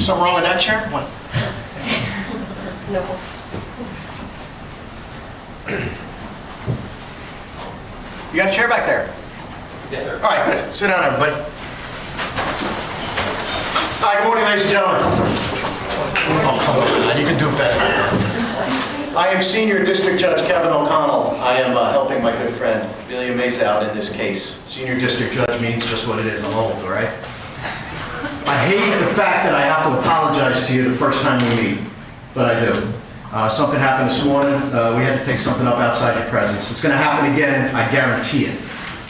Something wrong with that chair? What? No. You got a chair back there? Yes, sir. All right, good. Sit down, everybody. Hi, good morning, ladies and gentlemen. Oh, come on, you can do better. I am Senior District Judge Kevin O'Connell. I am helping my good friend Billy Mesa out in this case. Senior District Judge means just what it is. I'm old, all right? I hate the fact that I have to apologize to you the first time we meet, but I do. Something happened this morning. We had to take something up outside your presence. It's going to happen again, I guarantee it.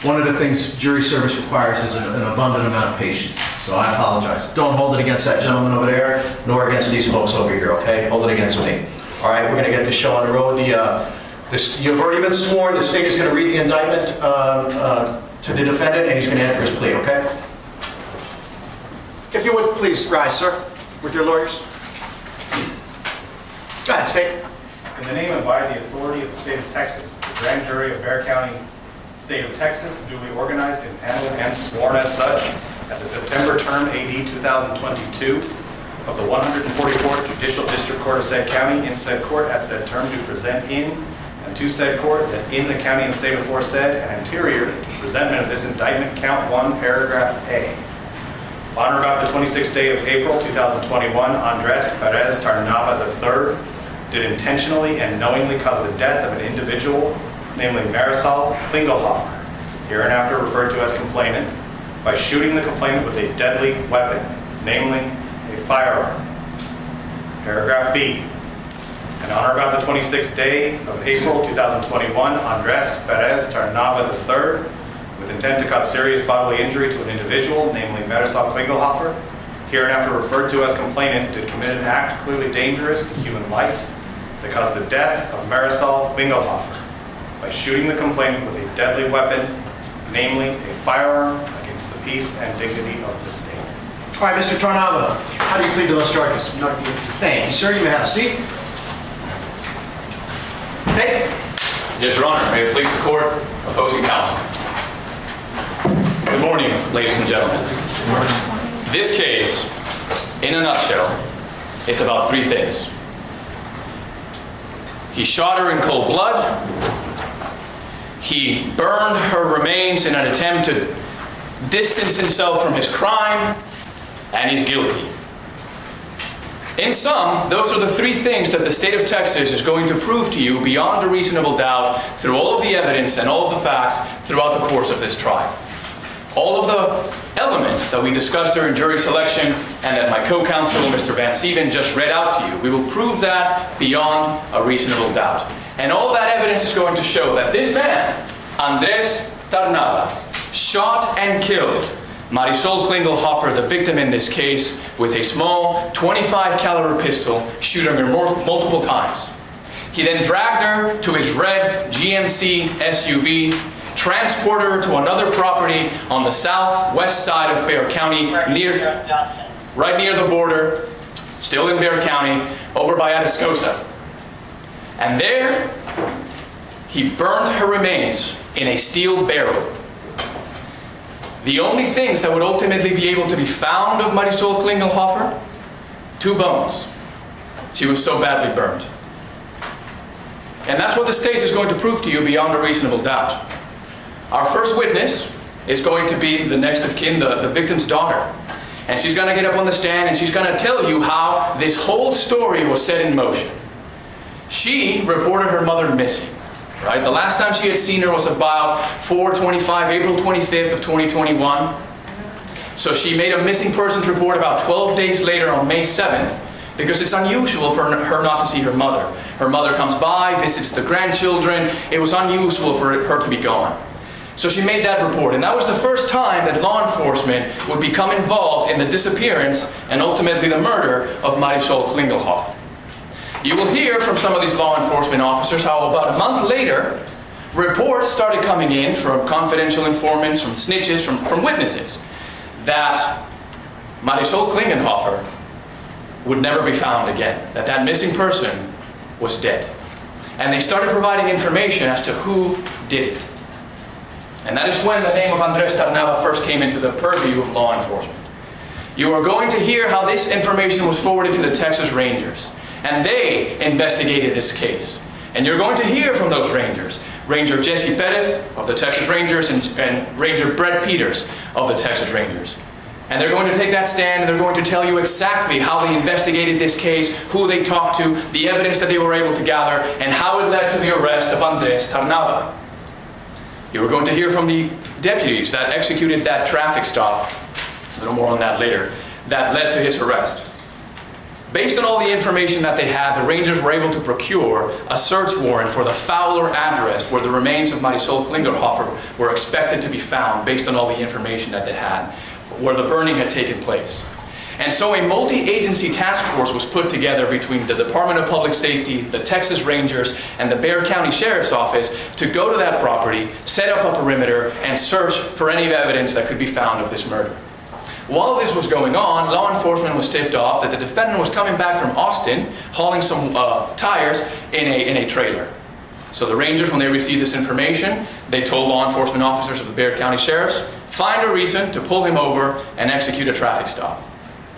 One of the things jury service requires is an abundant amount of patience, so I apologize. Don't hold it against that gentleman over there, nor against these folks over here, okay? Hold it against me. All right, we're going to get this show on the road. You've already been sworn. The state is going to read the indictment to the defendant, and he's going to enter his plea, okay? If you would, please rise, sir, with your lawyers. Go ahead, state. In the name and by the authority of the state of Texas, the grand jury of Bexar County, state of Texas, duly organized, impaneled, and sworn as such at the September term AD 2022 of the 144th Judicial District Court of said county, in said court at said term, to present in and to said court that in the county and state aforesaid and anterior to the presentment of this indictment, count 1, paragraph A. On or about the 26th day of April 2021, Andres Tarnava III did intentionally and knowingly cause the death of an individual, namely Marisol Klingelhofer, hereinafter referred to as complainant, by shooting the complainant with a deadly weapon, namely a firearm. Paragraph B. And on or about the 26th day of April 2021, Andres Tarnava III, with intent to cause serious bodily injury to an individual, namely Marisol Klingelhofer, hereinafter referred to as complainant, did commit an act clearly dangerous to human life that caused the death of Marisol Klingelhofer by shooting the complainant with a deadly weapon, namely a firearm, against the peace and dignity of the state. All right, Mr. Tarnava, how do you plead to those charges? Thank you, sir. You may have a seat. Hey. Yes, Your Honor. May it please the court, opposing counsel. Good morning, ladies and gentlemen. This case, in a nutshell, is about 3 things. He shot her in cold blood. He burned her remains in an attempt to distance himself from his crime, and he's guilty. In sum, those are the 3 things that the state of Texas is going to prove to you beyond a reasonable doubt through all of the evidence and all of the facts throughout the course of this trial. All of the elements that we discussed during jury selection and that my co-counsel, Mr. Van Sieven, just read out to you, we will prove that beyond a reasonable doubt. And all that evidence is going to show that this man, Andres Tarnava, shot and killed Marisol Klingelhofer, the victim in this case, with a small 25 caliber pistol, shooting her multiple times. He then dragged her to his red GMC SUV, transported her to another property on the southwest side of Bexar County, right near the border, still in Bexar County, over by Atascosa. And there, he burned her remains in a steel barrel. The only things that would ultimately be able to be found of Marisol Klingelhofer, 2 bones. She was so badly burned. And that's what the state is going to prove to you beyond a reasonable doubt. Our first witness is going to be the next of kin, the victim's daughter. And she's going to get up on the stand and she's going to tell you how this whole story was set in motion. She reported her mother missing. Right? The last time she had seen her was about 4/25, April 25th of 2021. So she made a missing persons report about 12 days later on May 7th because it's unusual for her not to see her mother. Her mother comes by, visits the grandchildren. It was unusual for her to be gone. So she made that report, and that was the first time that law enforcement would become involved in the disappearance and ultimately the murder of Marisol Klingelhofer. You will hear from some of these law enforcement officers how about a month later, reports started coming in from confidential informants, from snitches, from witnesses, that Marisol Klingelhofer would never be found again, that missing person was dead. And they started providing information as to who did it. And that is when the name of Andres Tarnava first came into the purview of law enforcement. You are going to hear how this information was forwarded to the Texas Rangers, and they investigated this case. And you're going to hear from those Rangers. Ranger Jesse Pettis of the Texas Rangers and Ranger Brett Peters of the Texas Rangers. And they're going to take that stand and they're going to tell you exactly how they investigated this case, who they talked to, the evidence that they were able to gather, and how it led to the arrest of Andres Tarnava. You are going to hear from the deputies that executed that traffic stop, a little more on that later, that led to his arrest. Based on all the information that they had, the Rangers were able to procure a search warrant for the Fowler address where the remains of Marisol Klingerhofer were expected to be found based on all the information that they had, where the burning had taken place. And so a multi-agency task force was put together between the Department of Public Safety, the Texas Rangers, and the Bexar County Sheriff's Office to go to that property, set up a perimeter, and search for any evidence that could be found of this murder. While this was going on, law enforcement was tipped off that the defendant was coming back from Austin, hauling some tires in a trailer. So the Rangers, when they received this information, they told law enforcement officers of the Bexar County Sheriff's, find a reason to pull him over and execute a traffic stop.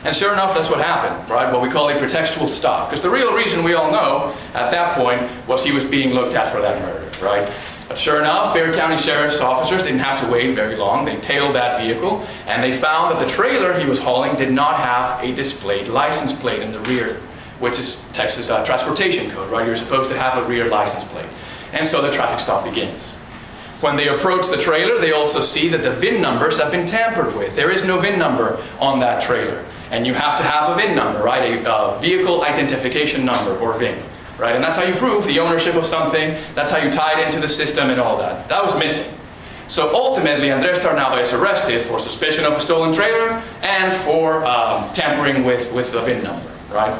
And sure enough, that's what happened, right? What we call a pretextual stop. Because the real reason we all know at that point was he was being looked at for that murder, right? But sure enough, Bexar County Sheriff's officers didn't have to wait very long. They tailed that vehicle, and they found that the trailer he was hauling did not have a displayed license plate in the rear, which is Texas transportation code, right? You're supposed to have a rear license plate. And so the traffic stop begins. When they approach the trailer, they also see that the VIN numbers have been tampered with. There is no VIN number on that trailer. And you have to have a VIN number, right? A vehicle identification number, or VIN. Right? And that's how you prove the ownership of something. That's how you tie it into the system and all that. That was missing. So ultimately, Andres Tarnava is arrested for suspicion of a stolen trailer and for tampering with the VIN number, right?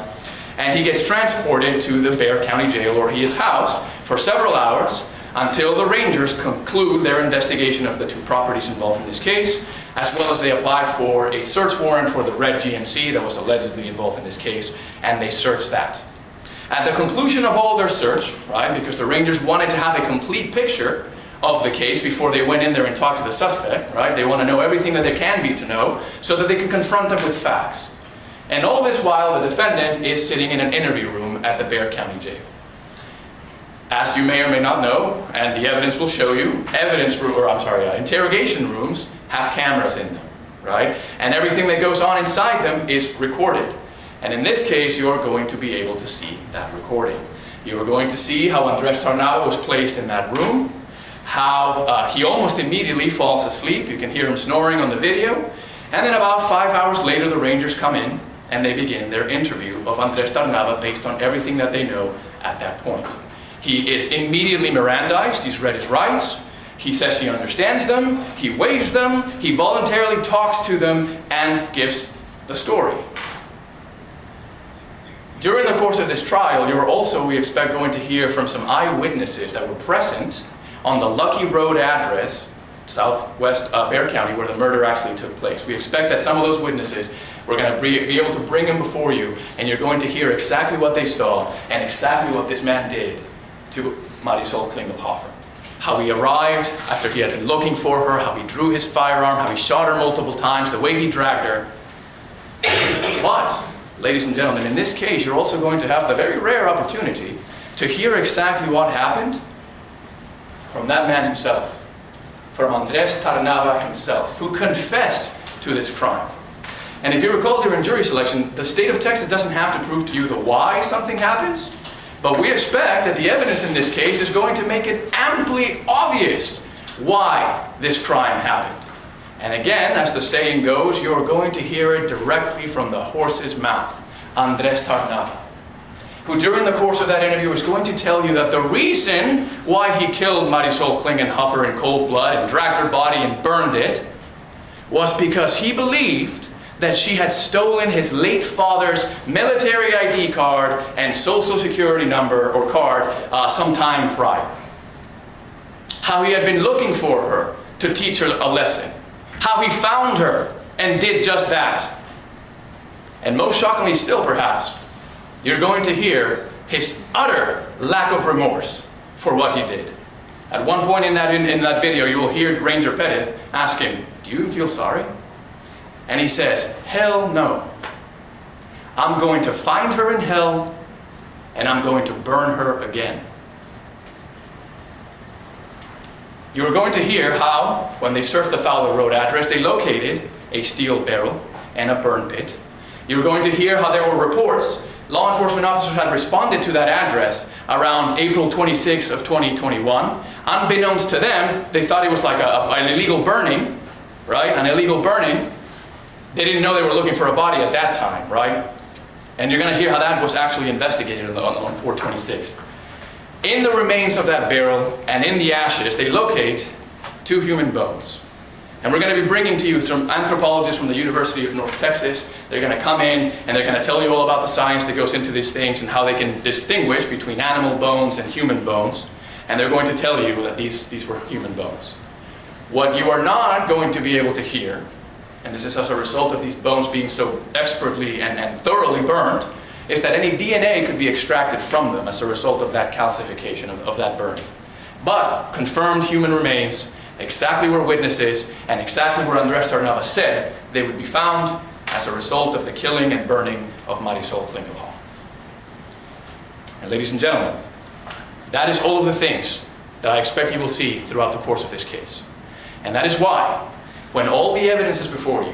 And he gets transported to the Bexar County Jail, where he is housed for several hours until the Rangers conclude their investigation of the two properties involved in this case, as well as they apply for a search warrant for the red GMC that was allegedly involved in this case, and they search that. At the conclusion of all their search, right, because the Rangers wanted to have a complete picture of the case before they went in there and talked to the suspect, right? They want to know everything that there can be to know so that they can confront them with facts. And all this while, the defendant is sitting in an interview room at the Bexar County Jail. As you may or may not know, and the evidence will show you, interrogation rooms have cameras in them, right? And everything that goes on inside them is recorded. And in this case, you are going to be able to see that recording. You are going to see how Andres Tarnava was placed in that room, how he almost immediately falls asleep. You can hear him snoring on the video. And then about 5 hours later, the Rangers come in and they begin their interview of Andres Tarnava based on everything that they know at that point. He is immediately Mirandized. He's read his rights. He says he understands them. He waives them. He voluntarily talks to them and gives the story. During the course of this trial, you are also, we expect, going to hear from some eyewitnesses that were present on the Lucky Road address, southwest Bexar County, where the murder actually took place. We expect that some of those witnesses, we're going to be able to bring them before you, and you're going to hear exactly what they saw and exactly what this man did to Marisol Klingerhofer. How he arrived after he had been looking for her, how he drew his firearm, how he shot her multiple times, the way he dragged her. But, ladies and gentlemen, in this case, you're also going to have the very rare opportunity to hear exactly what happened from that man himself, from Andres Tarnava himself, who confessed to this crime. And if you recall during jury selection, the state of Texas doesn't have to prove to you the why something happens, but we expect that the evidence in this case is going to make it amply obvious why this crime happened. And again, as the saying goes, you're going to hear it directly from the horse's mouth, Andres Tarnava, who during the course of that interview is going to tell you that the reason why he killed Marisol Klingerhofer in cold blood and dragged her body and burned it was because he believed that she had stolen his late father's military ID card and social security number or card some time prior. How he had been looking for her to teach her a lesson. How he found her and did just that. And most shockingly still, perhaps, you're going to hear his utter lack of remorse for what he did. At one point in that video, you will hear Ranger Pettis ask him, "Do you even feel sorry?" And he says, hell no. I'm going to find her in hell, and I'm going to burn her again. You are going to hear how, when they searched the Fowler Road address, they located a steel barrel and a burn pit. You're going to hear how there were reports. Law enforcement officers had responded to that address around April 26 of 2021. Unbeknownst to them, they thought it was like an illegal burning, right? An illegal burning. They didn't know they were looking for a body at that time, right? And you're going to hear how that was actually investigated on 426. In the remains of that barrel and in the ashes, they locate 2 human bones. And we're going to be bringing to you some anthropologists from the University of North Texas. They're going to come in and they're going to tell you all about the science that goes into these things and how they can distinguish between animal bones and human bones. And they're going to tell you that these were human bones. What you are not going to be able to hear, and this is as a result of these bones being so expertly and thoroughly burned, is that any DNA could be extracted from them as a result of that calcification, of that burning. But confirmed human remains, exactly where witnesses and exactly where Andres Tarnava said they would be found as a result of the killing and burning of Marisol Klingelhoff. And ladies and gentlemen, that is all of the things that I expect you will see throughout the course of this case. And that is why, when all the evidence is before you,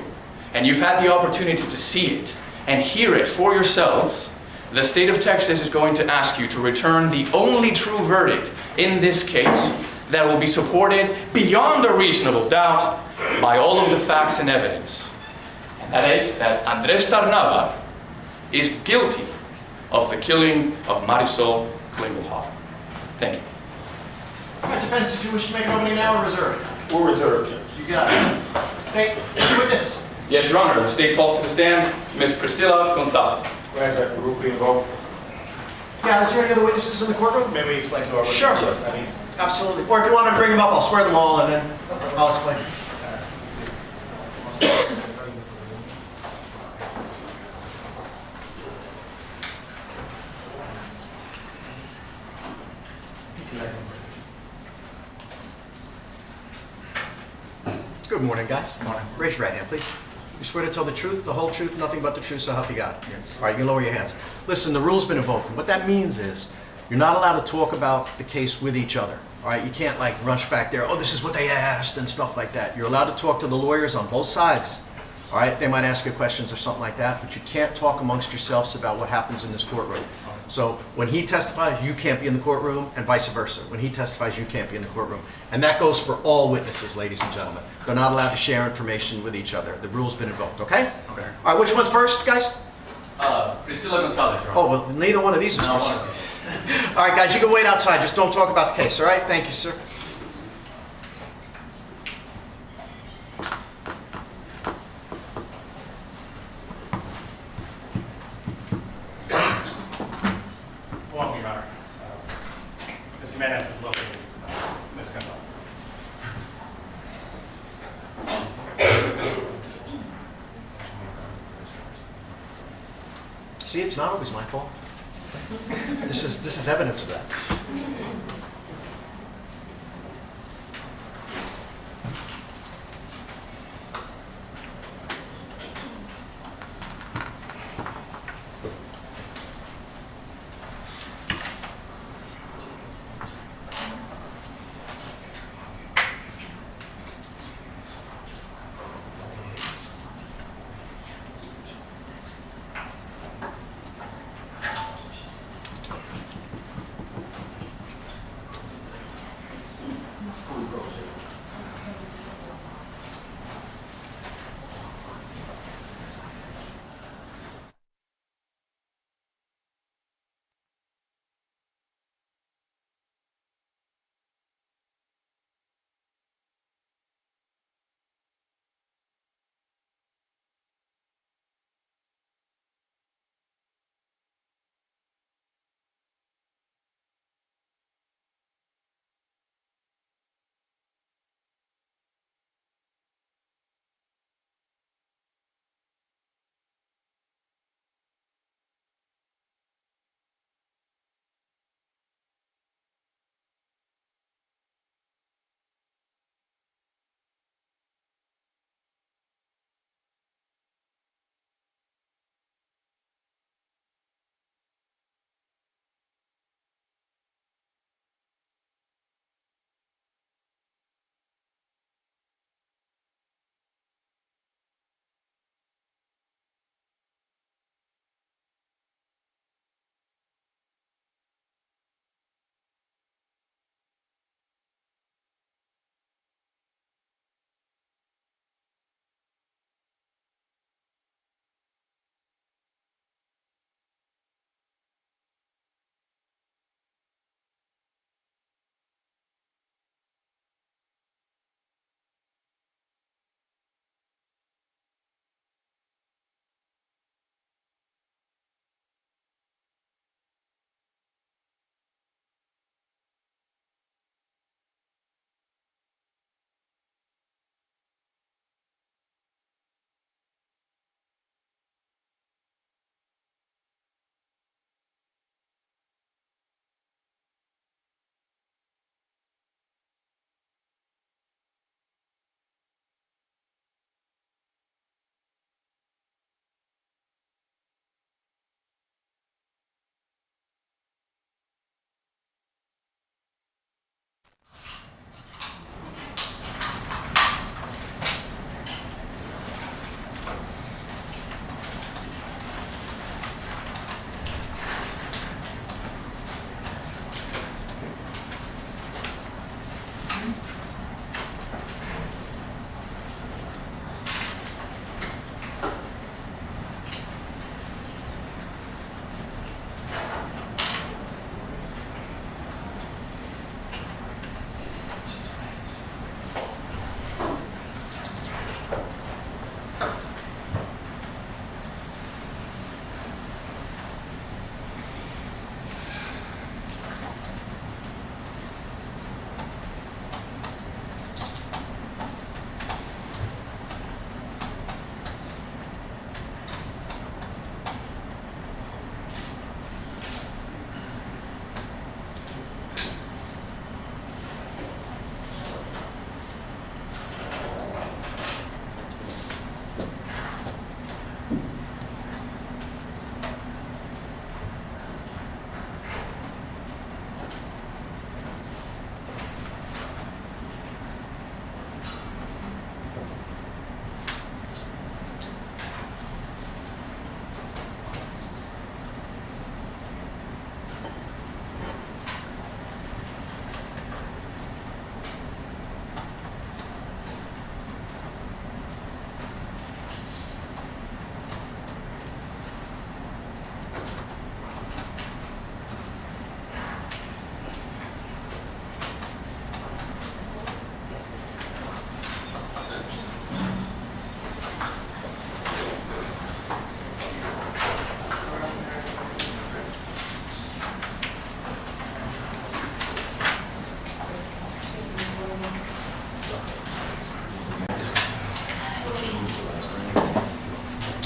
and you've had the opportunity to see it and hear it for yourselves, the state of Texas is going to ask you to return the only true verdict in this case that will be supported beyond a reasonable doubt by all of the facts and evidence. And that is that Andres Tarnava is guilty of the killing of Marisol Klingelhoff. Thank you. Defense, did you wish to make an opening now or reserve? We'll reserve, Judge. You got it. Hey, next witness. Yes, Your Honor. The state calls to the stand Ms. Priscilla Gonzalez. Grant that the group be involved. Yeah, is there any other witnesses in the courtroom? May we explain to our witnesses? Sure. That means Absolutely. Or if you want to bring them up, I'll swear them all and then I'll explain. Good morning, guys. Good morning. Raise your right hand, please. You swear to tell the truth, the whole truth, nothing but the truth, so help you God? Yes. All right, you can lower your hands. Listen, the rule's been invoked. And what that means is you're not allowed to talk about the case with each other. All right, you can't like rush back there, oh, this is what they asked and stuff like that. You're allowed to talk to the lawyers on both sides. All right, they might ask you questions or something like that, but you can't talk amongst yourselves about what happens in this courtroom. So when he testifies, you can't be in the courtroom, and vice versa. When he testifies, you can't be in the courtroom. And that goes for all witnesses, ladies and gentlemen. They're not allowed to share information with each other. The rule's been invoked, okay? Okay. All right, which one's first, guys? Priscilla Gonzalez, Your Honor. Oh, well, neither one of these is No, first. one of these. All right, guys, you can wait outside. Just don't talk about the case, all right? Thank you, sir. Well, Your Honor, Ms. Hernandez is located. Ms. Gonzalez. See, it's not always my fault. This is evidence of that.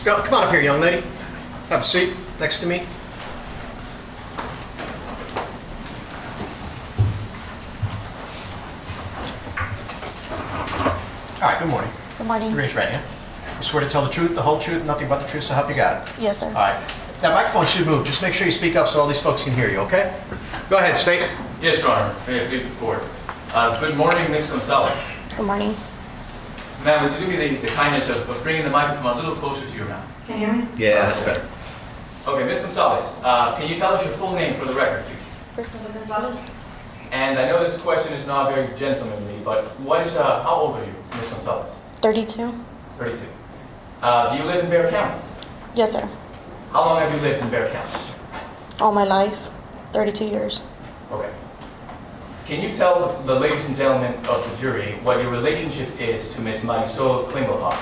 Come on up here, young lady. Have a seat next to me. All right, good morning. Good morning. Raise your right hand. You swear to tell the truth, the whole truth, nothing but the truth, so help you God. Yes, sir. All right. That microphone should move. Just make sure you speak up so all these folks can hear you, okay? Go ahead, state. Yes, Your Honor. May it please the court. Good morning, Ms. Gonzalez. Good morning. Ma'am, would you do me the kindness of bringing the microphone a little closer to your mouth? Can you hear me? Yeah, that's better. Okay, Ms. Gonzalez, can you tell us your full name for the record, please? Priscilla Gonzalez. And I know this question is not very gentlemanly, but how old are you, Ms. Gonzalez? 32. 32. Do you live in Bexar County? Yes, sir. How long have you lived in Bexar County? All my life. 32 years. Okay. Can you tell the ladies and gentlemen of the jury what your relationship is to Ms. Marisol Klingelhoff?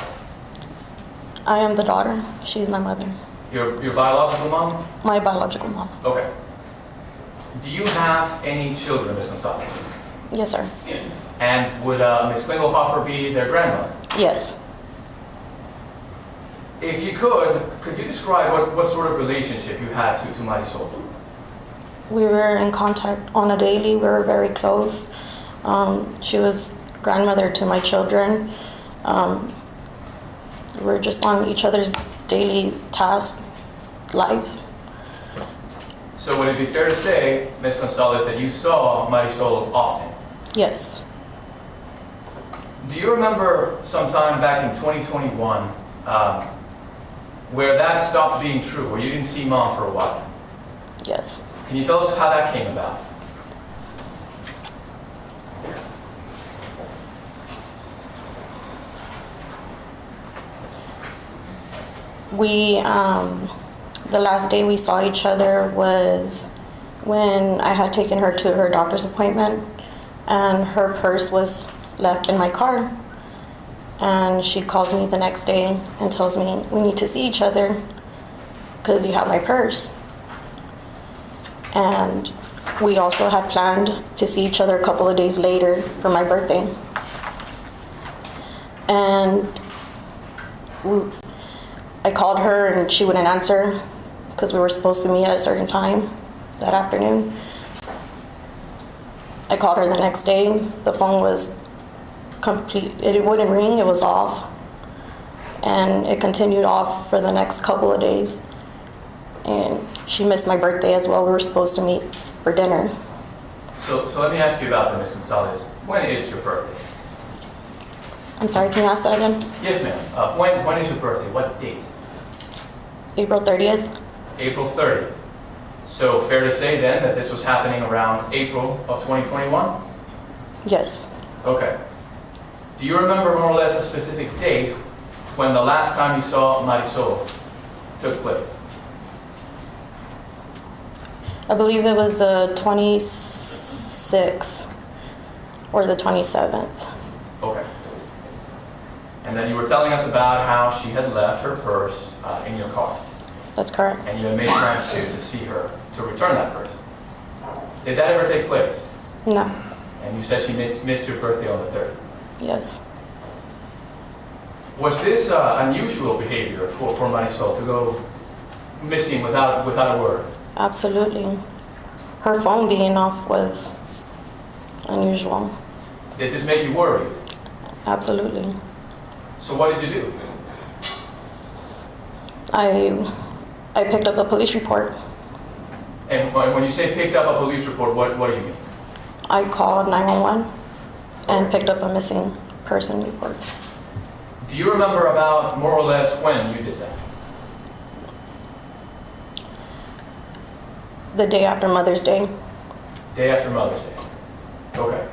I am the daughter. She's my mother. Your biological mom? My biological mom. Okay. Do you have any children, Ms. Gonzalez? Yes, sir. And would Ms. Klingelhofer be their grandmother? Yes. If you could you describe what sort of relationship you had to Marisol? We were in contact on a daily. We were very close. She was grandmother to my children. We were just on each other's daily task, life. So would it be fair to say, Ms. Gonzalez, that you saw Marisol often? Yes. Do you remember sometime back in 2021 where that stopped being true, where you didn't see mom for a while? Yes. Can you tell us how that came about? The last day we saw each other was when I had taken her to her doctor's appointment, and her purse was left in my car. And she calls me the next day and tells me, we need to see each other because you have my purse. And we also had planned to see each other a couple of days later for my birthday. And I called her and she wouldn't answer because we were supposed to meet at a certain time that afternoon. I called her the next day. The phone was complete. It wouldn't ring. It was off. And it continued off for the next couple of days. And she missed my birthday as well. We were supposed to meet for dinner. So let me ask you about that, Ms. Gonzalez. When is your birthday? I'm sorry, can you ask that again? Yes, ma'am. When is your birthday? What date? April 30th. April 30th. So fair to say then that this was happening around April of 2021? Yes. Okay. Do you remember more or less a specific date when the last time you saw Marisol took place? I believe it was the 26th or the 27th. Okay. And then you were telling us about how she had left her purse in your car. That's correct. And you had made plans to see her, to return that purse. Did that ever take place? No. And you said she missed your birthday on the 3rd. Yes. Was this unusual behavior for Marisol to go missing without a word? Absolutely. Her phone being off was unusual. Did this make you worried? Absolutely. So what did you do? I picked up a police report. And when you say picked up a police report, what do you mean? I called 911 and picked up a missing person report. Do you remember about more or less when you did that? The day after Mother's Day. Day after Mother's Day. Okay.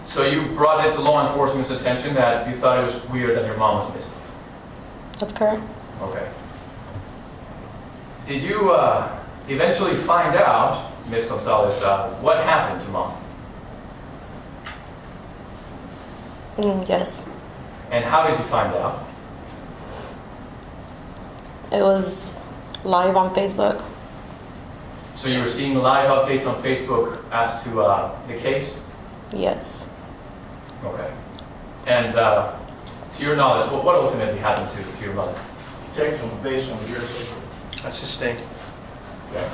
So you brought it to law enforcement's attention that you thought it was weird that your mom was missing? That's correct. Okay. Did you eventually find out, Ms. Gonzalez, what happened to mom? Yes. And how did you find out? It was live on Facebook. So you were seeing live updates on Facebook as to the case? Yes. Okay. And To your knowledge, what ultimately happened to your mother? Objection based on hearsay. That's sustained. Okay.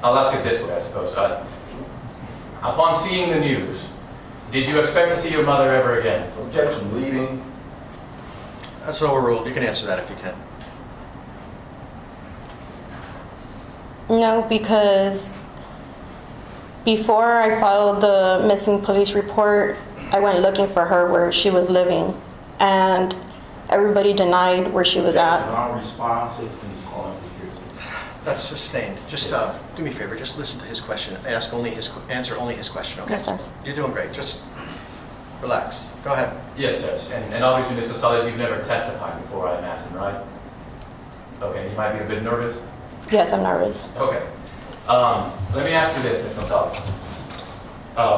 I'll ask it this way, I suppose. Upon seeing the news, did you expect to see your mother ever again? Objection leading. That's overruled. You can answer that if you can. No, because before I filed the missing police report, I went looking for her where she was living, and everybody denied where she was at. Non-responsive, please call for hearsay. That's sustained. Just do me a favor. Just listen to his question. Answer only his question. Okay. Yes, sir. You're doing great. Just relax. Go ahead. Yes, Judge. And obviously, Ms. Gonzalez, you've never testified before, I imagine, right? Okay, you might be a bit nervous? Yes, I'm nervous. Okay. Let me ask you this, Ms. Gonzalez.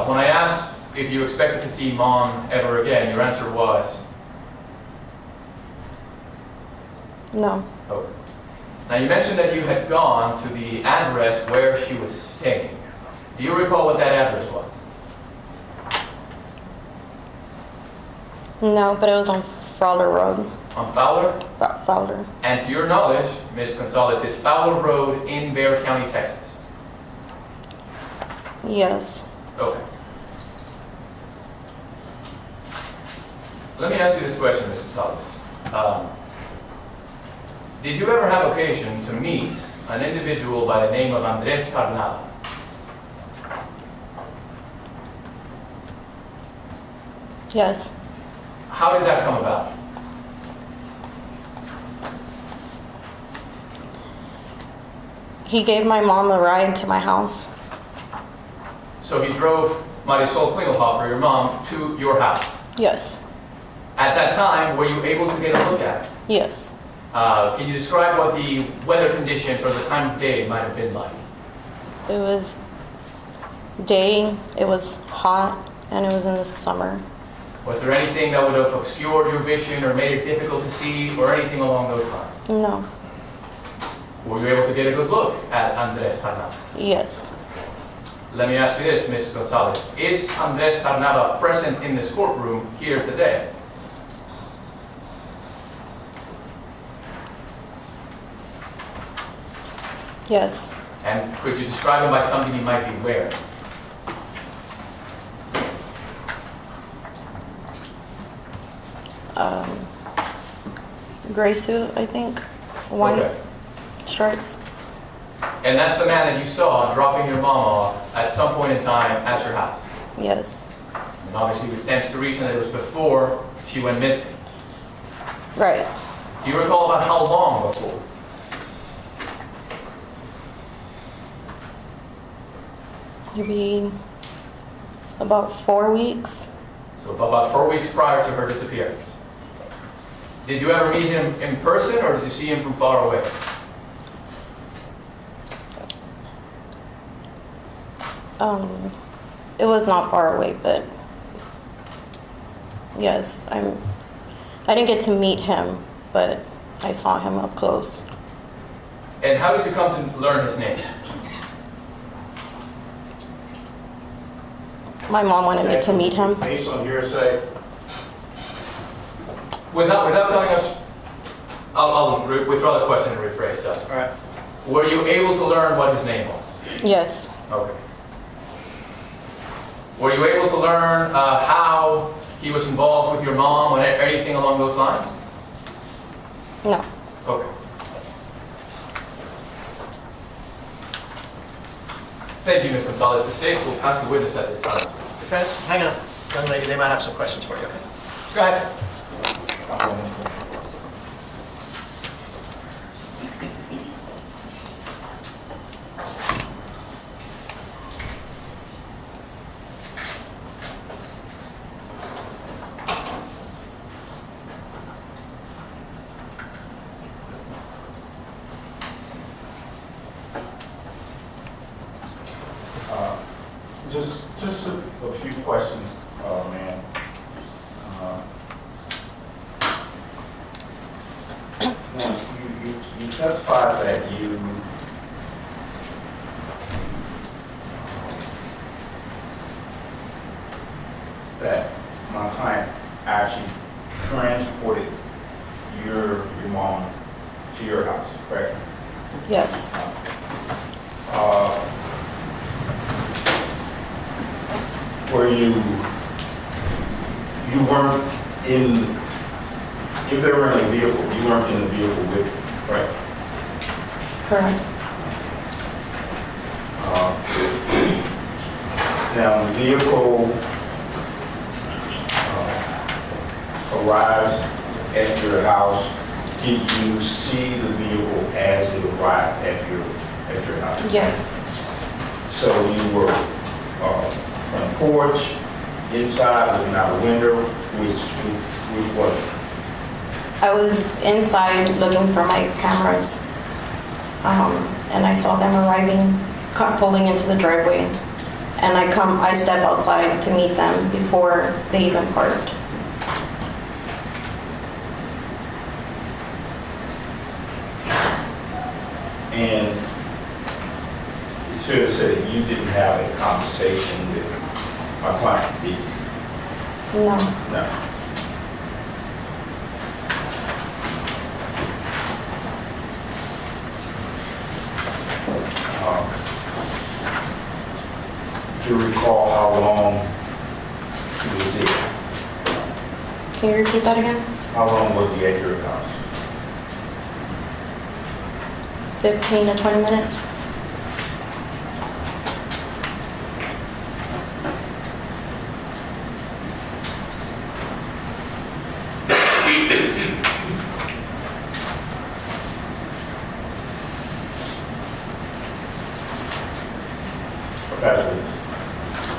When I asked if you expected to see Mom ever again, your answer was? No. Okay. Now, you mentioned that you had gone to the address where she was staying. Do you recall what that address was? No, but it was on Fowler Road. On Fowler? Fowler. And to your knowledge, Ms. Gonzalez, is Fowler Road in Bexar County, Texas? Yes. Okay. Let me ask you this question, Ms. Gonzalez. Did you ever have occasion to meet an individual by the name of Andres Tarnava? Yes. How did that come about? He gave my mom a ride to my house. So he drove Marisol Klingelhofer, your mom, to your house. Yes. At that time, were you able to get a look at it? Yes. Can you describe what the weather conditions or the time of day might have been like? It was day, it was hot, and it was in the summer. Was there anything that would have obscured your vision or made it difficult to see or anything along those lines? No. Were you able to get a good look at Andres Tarnava? Yes. Let me ask you this, Ms. Gonzalez. Is Andres Tarnava present in this courtroom here today? Yes. And could you describe him by something he might be wearing? Gray suit, I think. White Okay. stripes. And that's the man that you saw dropping your mom off at some point in time at your house. Yes. And obviously it stands to reason that it was before she went missing. Right. Do you recall about how long before? Maybe about 4 weeks. So about 4 weeks prior to her disappearance. Did you ever meet him in person or did you see him from far away? It was not far away, but yes, I didn't get to meet him, but I saw him up close. And how did you come to learn his name? My mom wanted me to meet him. Based on hearsay. Without telling us, I'll withdraw the question and rephrase, Judge. All right. Were you able to learn what his name was? Yes. Okay. Were you able to learn how he was involved with your mom or anything along those lines? No. Okay. Thank you, Ms. Gonzalez. The state will pass the witness at this time. Defense, hang on. Young lady, they might have some questions for you, okay? Go ahead. Just a few questions, ma'am. Now, you testified that my client where you weren't in, if they were in a vehicle, you weren't in the vehicle with them, right? Correct. Now, the vehicle arrives at your house. Did you see the vehicle as it arrived at your house? Yes. So you were front porch, inside, looking out a window, which was it? I was inside looking for my cameras, and I saw them arriving, pulling into the driveway, and I step outside to meet them before they even parked. And it's fair to say that you didn't have a conversation with my client, did you? No. No. Do you recall how long he was there? Can you repeat that again? How long was he at your house? 15 to 20 minutes.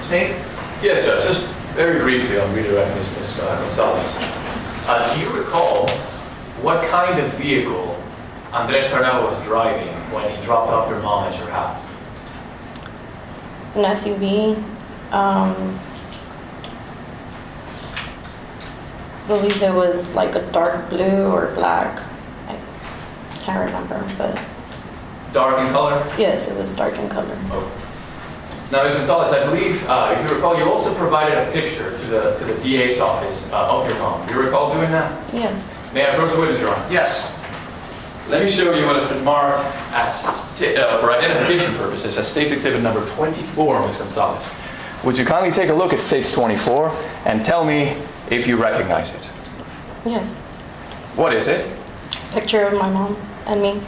State? Yes, Judge, just very briefly on redirecting Ms. Gonzalez. Do you recall what kind of vehicle Andres Tarnava was driving when he dropped off your mom at your house? An SUV. I believe it was like a dark blue or black. I can't remember, but Dark in color? yes, it was dark in color. Now, Ms. Gonzalez, I believe, if you recall, you also provided a picture to the DA's office of your mom. Do you recall doing that? Yes. May I approach the witness, Your Honor? Yes. Let me show you what has been marked as, for identification purposes as State's Exhibit number 24, Ms. Gonzalez. Would you kindly take a look at State's 24 and tell me if you recognize it? Yes. What is it? Picture of my mom and me.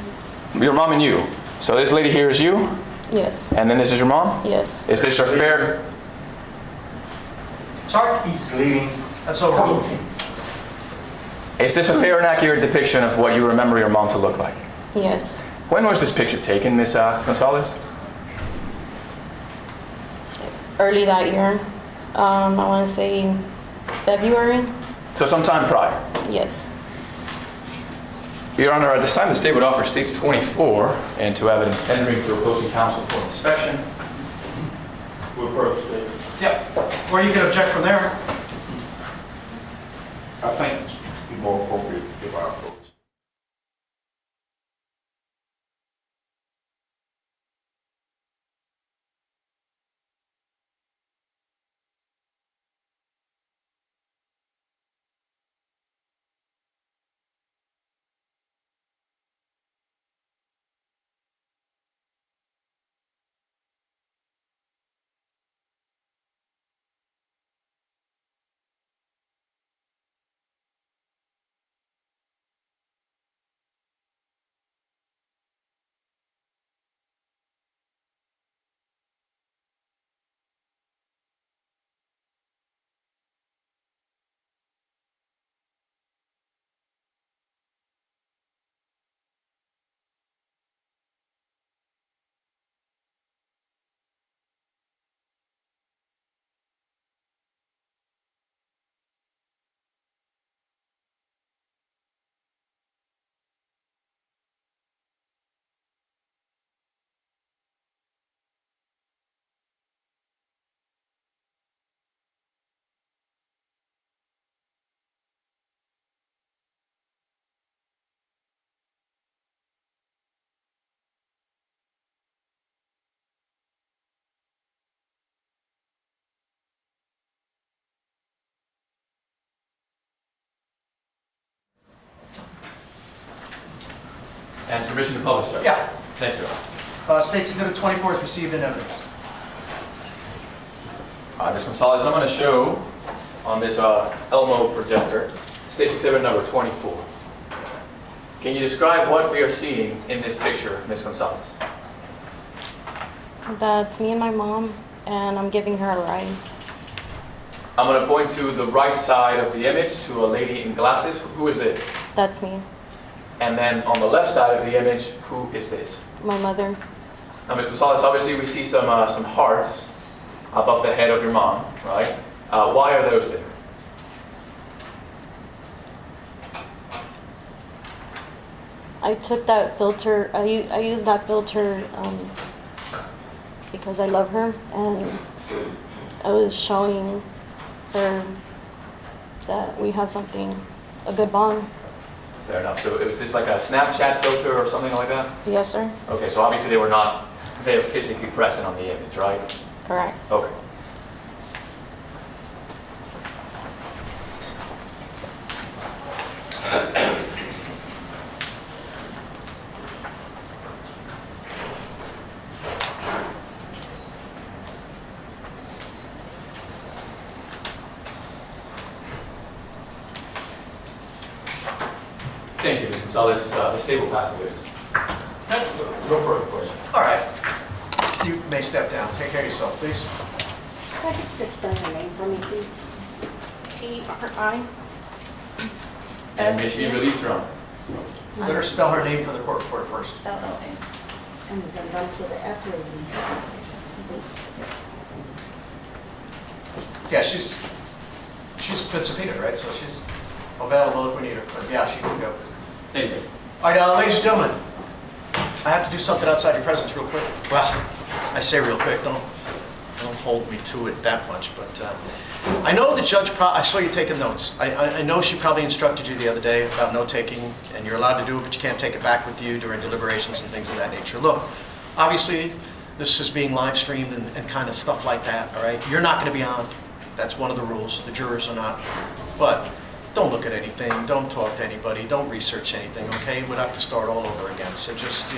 Your mom and you. So this lady here is you, Yes. and then this is your mom? Yes. Is this a fair... Sorry? He's leading. That's over. Is this a fair and accurate depiction of what you remember your mom to look like? Yes. When was this picture taken, Ms. Gonzalez? Early that year. I want to say February. So sometime prior. Yes. Your Honor, at this time the State would offer States 24 into evidence tendering to opposing counsel for inspection. We'll approach it. Yep. Or you can object from there. I think it's more appropriate if I approach. And permission to publish, Judge? Yeah. Thank you, Your Honor. State's Exhibit 24 is received in evidence. Ms. Gonzalez, I'm going to show on this Elmo projector, State's Exhibit number 24. Can you describe what we are seeing in this picture, Ms. Gonzalez? That's me and my mom, and I'm giving her a ride. I'm going to point to the right side of the image to a lady in glasses. Who is it? That's me, And then on the left side of the image, who is this? my mother. Now, Ms. Gonzalez, obviously we see some hearts above the head of your mom, right? Why are those there? I took that filter, I used that filter because I love her, and I was showing her that we have something, a good bond. Fair enough. So was this like a Snapchat filter or something like that? Yes, sir. Okay, so obviously they were not there physically present on the image, right? Correct. Okay. Thank you, Ms. Gonzalez. The state will pass the witness. That's good. No further questions. All right. You may step down. Take care of yourself, please. Could you just spell your name for me, please? P-R-I. And may she be released, Your Honor. Let her spell her name for the court report first. L-O-N. And Gonzalez with an S or a Z? Z. Yeah, she's been subpoenaed, right? So she's available if we need her. But yeah, she can go. Thank you. All right, ladies and gentlemen, I have to do something outside your presence real quick. Well, I say real quick, don't hold me to it that much, but I know the judge, I saw you taking notes. I know she probably instructed you the other day about note-taking, and you're allowed to do it, but you can't take it back with you during deliberations and things of that nature. Look, obviously, this is being live-streamed and kind of stuff like that, all right? You're not going to be on. That's one of the rules. The jurors are not. But don't look at anything, don't talk to anybody, don't research anything, okay? We'd have to start all over again, so just,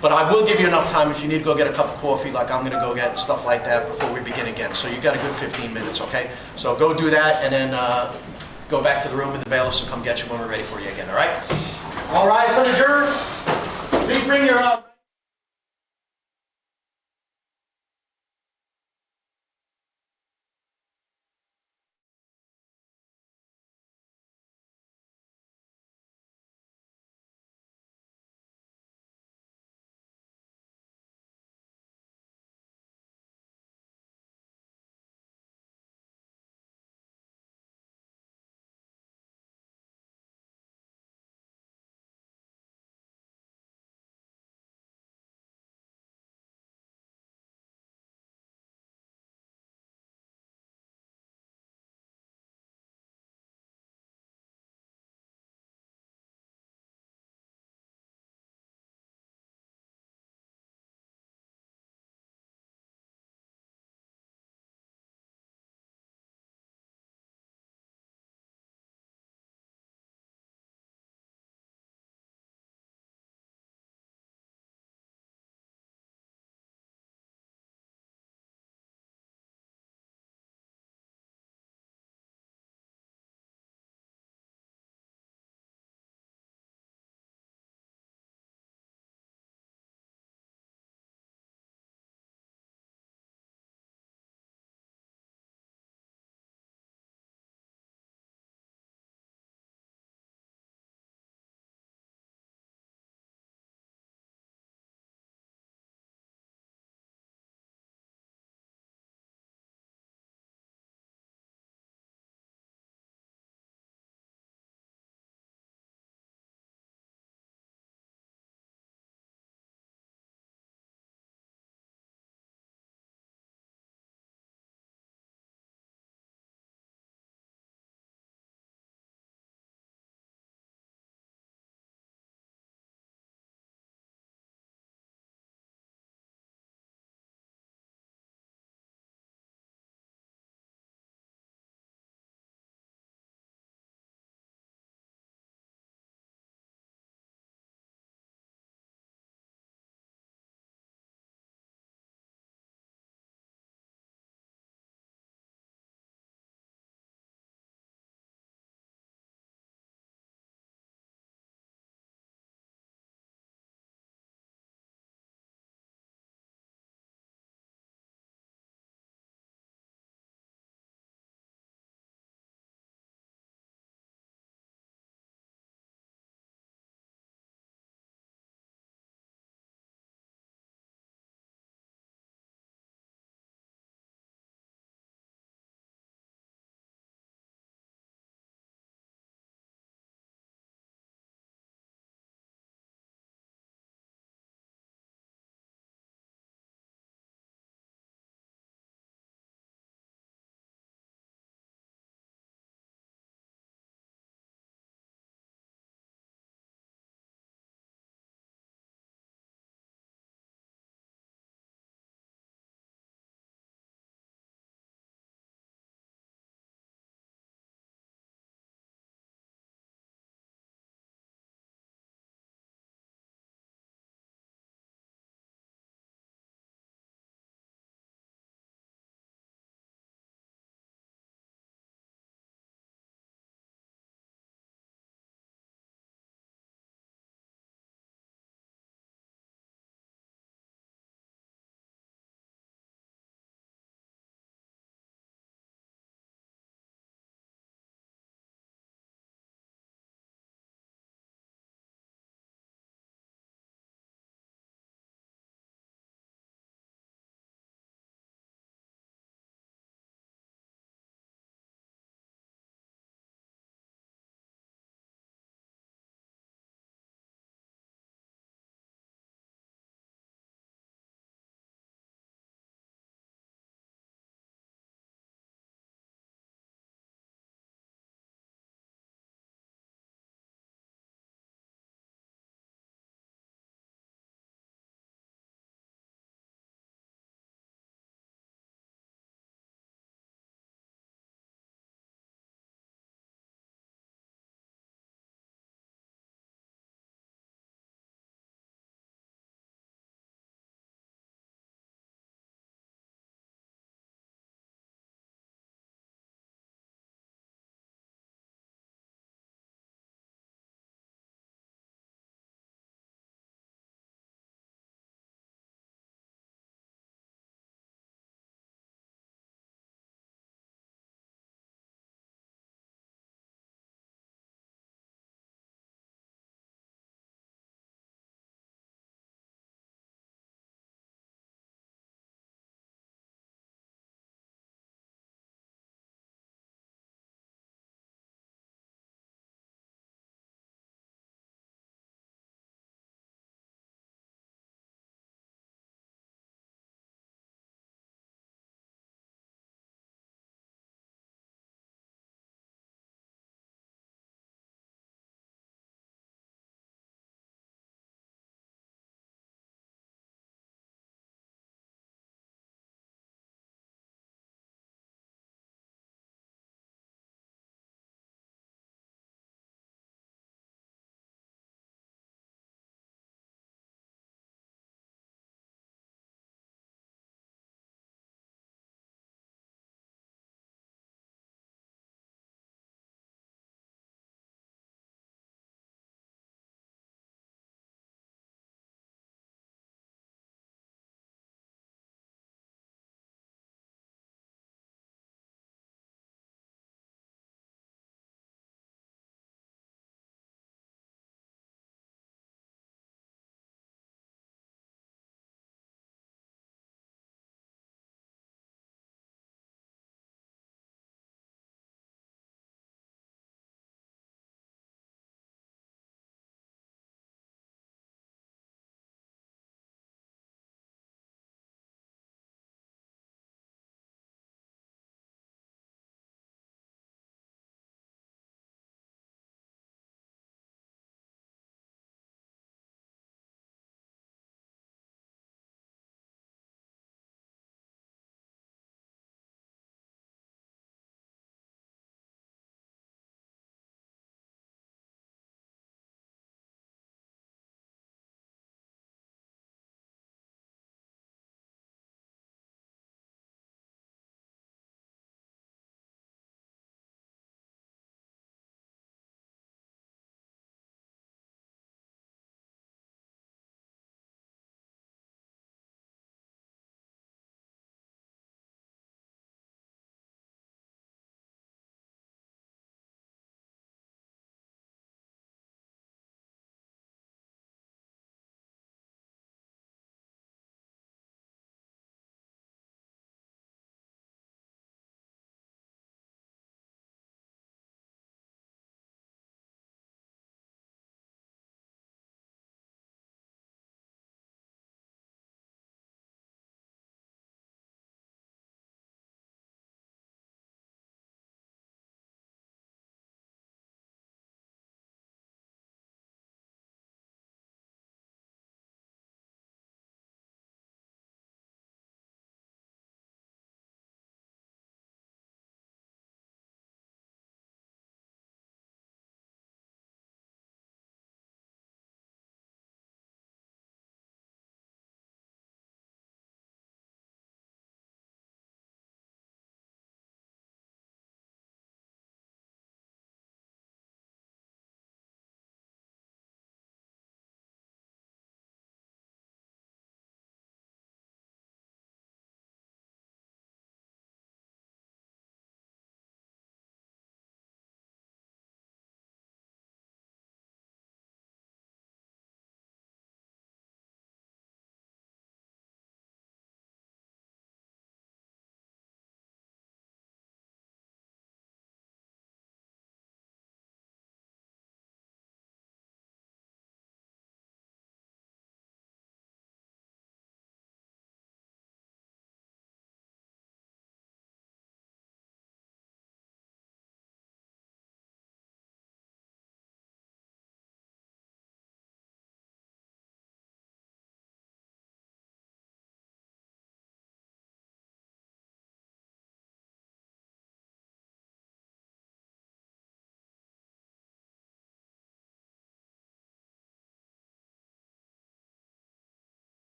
But I will give you enough time if you need to go get a cup of coffee, like I'm gonna go get, and stuff like that, before we begin again. So you've got a good 15 minutes, okay? So go do that, and then go back to the room, and the bailiffs will come get you when we're ready for you again, all right? All right, for the jurors, please bring your...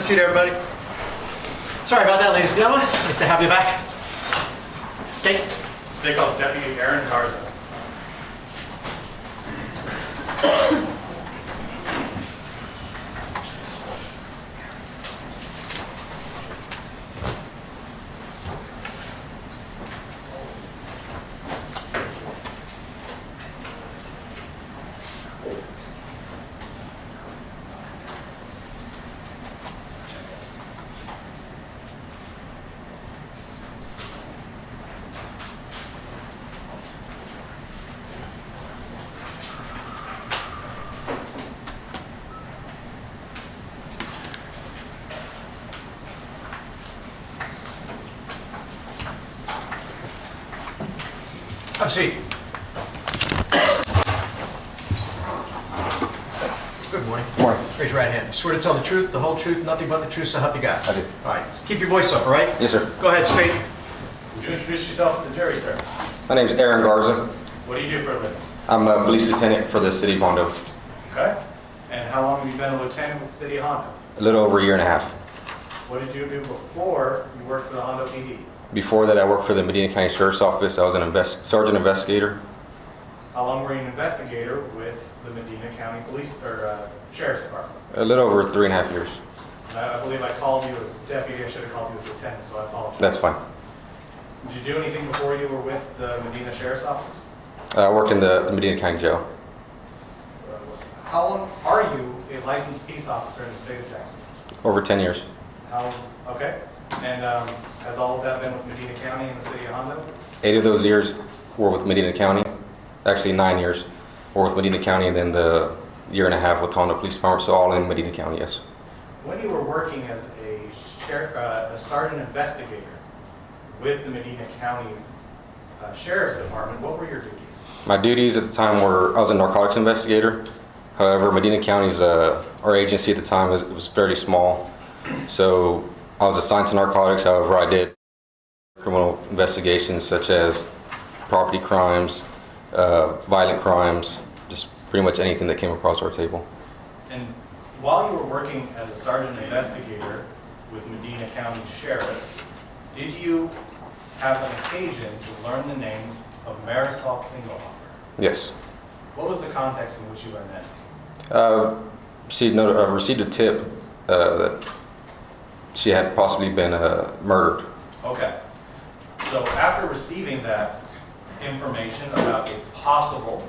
a seat, everybody. Sorry about that, ladies and gentlemen. Nice to have you back. State. State calls Deputy Aaron Garza. Have a seat. Good morning. Morning. Raise your right hand. You swear to tell the truth, the whole truth, nothing but the truth, so help you God? I do. All right, keep your voice up, all right? Yes, sir. Go ahead, state. Would you introduce yourself to the jury, sir? My name is Aaron Garza. What do you do for a living? I'm a police lieutenant for the city of Hondo. Okay. And how long have you been a lieutenant with the city of Hondo? A little over a year and a half. What did you do before you worked for the Hondo PD? Before that, I worked for the Medina County Sheriff's Office. I was an sergeant investigator. How long were you an investigator with the Medina County Police or Sheriff's Department? A little over 3.5 years. I believe I called you as deputy. I should have called you as lieutenant, so I apologize. That's fine. Did you do anything before you were with the Medina Sheriff's Office? I work in the Medina County Jail. How long are you a licensed peace officer in the state of Texas? Over 10 years. Okay. And has all of that been with Medina County and the city of Hondo? 8 of those years were with Medina County. Actually, 9 years were with Medina County, and then the year and a half with Hondo Police Department, so all in Medina County, yes. When you were working as a sergeant investigator with the Medina County Sheriff's Department, what were your duties? My duties at the time were, I was a narcotics investigator. However, Medina County's, our agency at the time was fairly small. So I was assigned to narcotics. However, I did criminal investigations such as property crimes, violent crimes, just pretty much anything that came across our table. And while you were working as a sergeant investigator with Medina County Sheriffs, did you have an occasion to learn the name of Marisol Klingelhofer? Yes. What was the context in which you learned that? I received a tip that she had possibly been murdered. Okay. So after receiving that information about a possible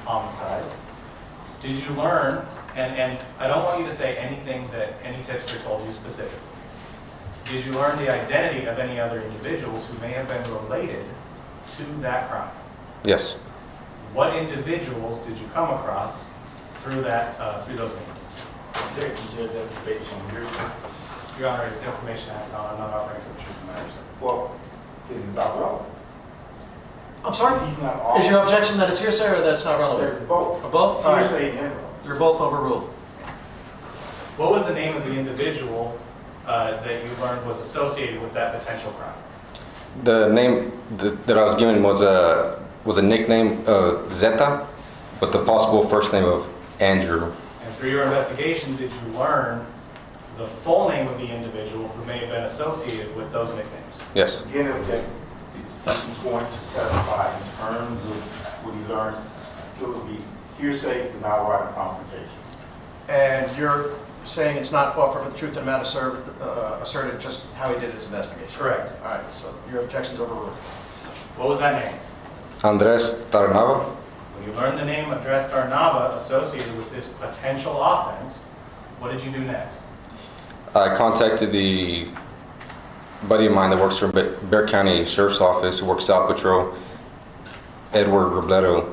homicide, did you learn, and I don't want you to say anything that any tipster told you specifically, did you learn the identity of any other individuals who may have been related to that crime? Yes. What individuals did you come across through those means? Your Honor, it's information I'm not offering for the truth of the matter, sir. Well, isn't that relevant? I'm sorry? He's not all. Is your objection that it's hearsay or that it's not relevant? There's both. For both? All right. Hearsay and irrelevant. You're both overruled. What was the name of the individual that you learned was associated with that potential crime? The name that I was given was a nickname, Zeta, but the possible first name of Andrew. And through your investigation, did you learn the full name of the individual who may have been associated with those nicknames? Yes. Again, objective, he's going to testify in terms of what he learned. It would be hearsay, to not right a confrontation. And you're saying it's not offered for the truth of the matter asserted just how he did his investigation? Correct. All right, so your objection's overruled. What was that name? Andres Tarnava. When you learned the name Andres Tarnava associated with this potential offense, what did you do next? I contacted the buddy of mine that works for Bexar County Sheriff's Office, who works South Patrol, Edward Robledo,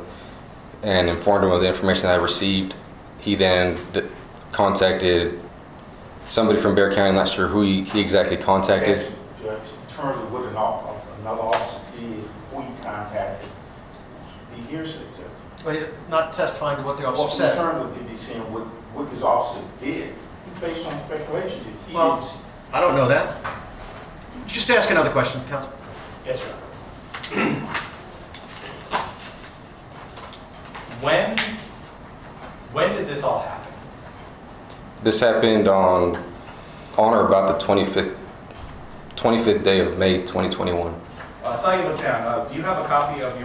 and informed him of the information I received. He then contacted somebody from Bexar County. I'm not sure who he exactly contacted. Judge, in terms of what another officer did, who he contacted, the hearsay, Judge. Well, he's not testifying to what the Well, officer in said. terms of him saying what his officer did, based on speculation, that he Well, didn't. I don't know that. Just ask another question, counsel. Yes, Your Honor. When did this all happen? This happened on On or about the 25th day of May 2021. I saw you look down. Do you have a copy of the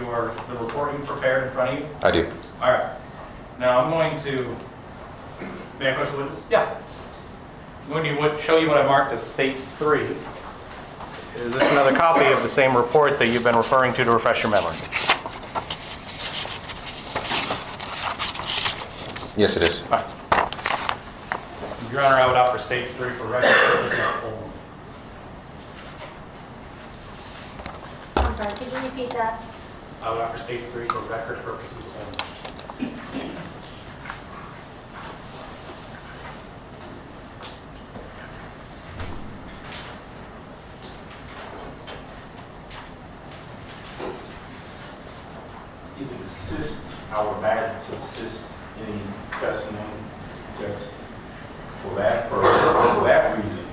report you prepared in front of you? I do. All right. Now I'm going to, may I approach the witness? Yeah. I'm going to show you what I marked as Stage 3. Is this another copy of the same report that you've been referring to refresh your memory? Yes, it is. All right. Your Honor, I would opt for Stage 3 for record purposes only. I'm sorry, could you repeat that? I would opt for Stage 3 for record purposes only. It would assist our matter to assist any testimony, Judge. For that purpose, for that reason,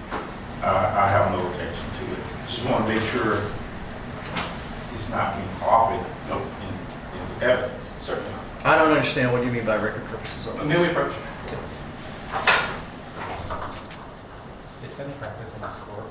I have no objection to it. Just want to make sure it's not being offered, in evidence. Certainly. I don't understand what you mean by record purposes only. May we approach? It's been practice in this court.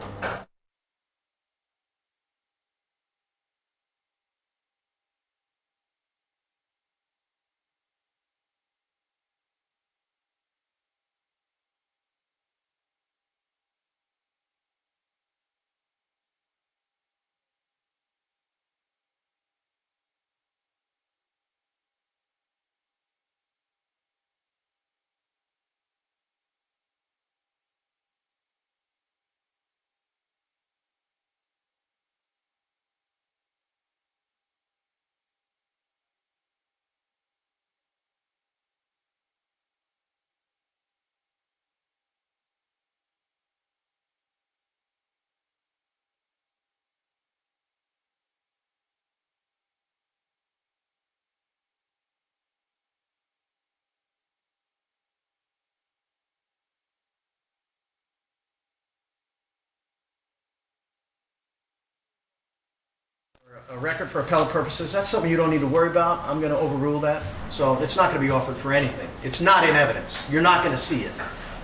A record for appellate purposes, that's something you don't need to worry about. I'm going to overrule that. So it's not going to be offered for anything. It's not in evidence. You're not going to see it.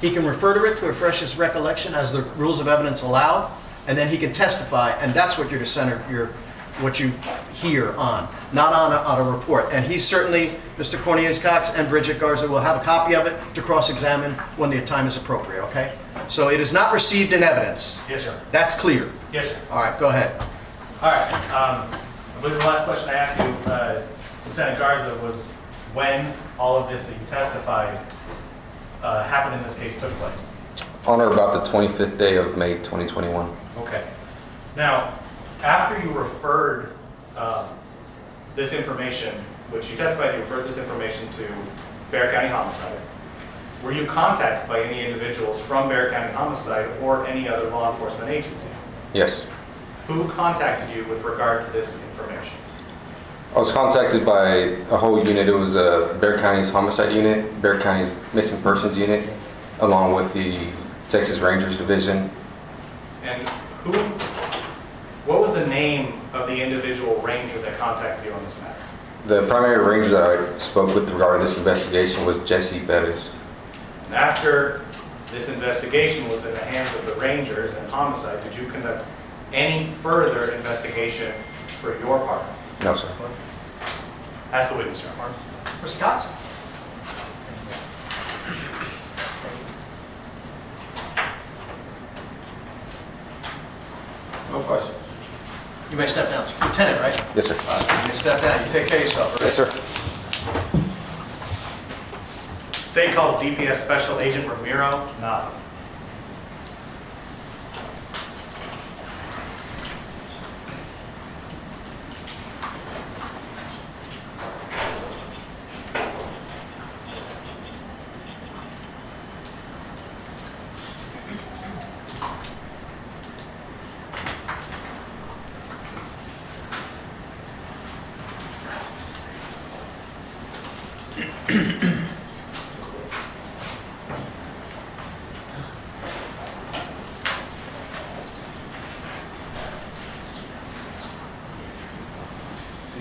He can refer to it to refresh his recollection as the rules of evidence allow, and then he can testify, and that's what you're to center what you hear on, not on a report. And he certainly, Mr. Cornelius Cox and Bridget Garza will have a copy of it to cross-examine when the time is appropriate, okay? So it is not received in evidence. Yes, sir. That's clear. Yes, sir. All right, go ahead. All right. I believe the last question I asked you, Lieutenant Garza, was when all of this that you testified happened in this case took place. On or about the 25th day of May 2021. Okay. Now, after you referred this information, which you testified you referred this information to Bexar County Homicide, were you contacted by any individuals from Bexar County Homicide or any other law enforcement agency? Yes. Who contacted you with regard to this information? I was contacted by a whole unit. It was Bexar County's homicide unit, Bexar County's missing persons unit, along with the Texas Rangers Division. And what was the name of the individual ranger that contacted you on this matter? The primary ranger that I spoke with regarding this investigation was Jesse Pettis. And after this investigation was in the hands of the Rangers and Homicide, did you conduct any further investigation for your part? No, sir. Ask the witness, Your Honor. Mr. Cox? No questions. You may step down. Lieutenant, right? Yes, sir. You may step down. You take care of yourself. Yes, sir. State calls DPS Special Agent Romiro Nava.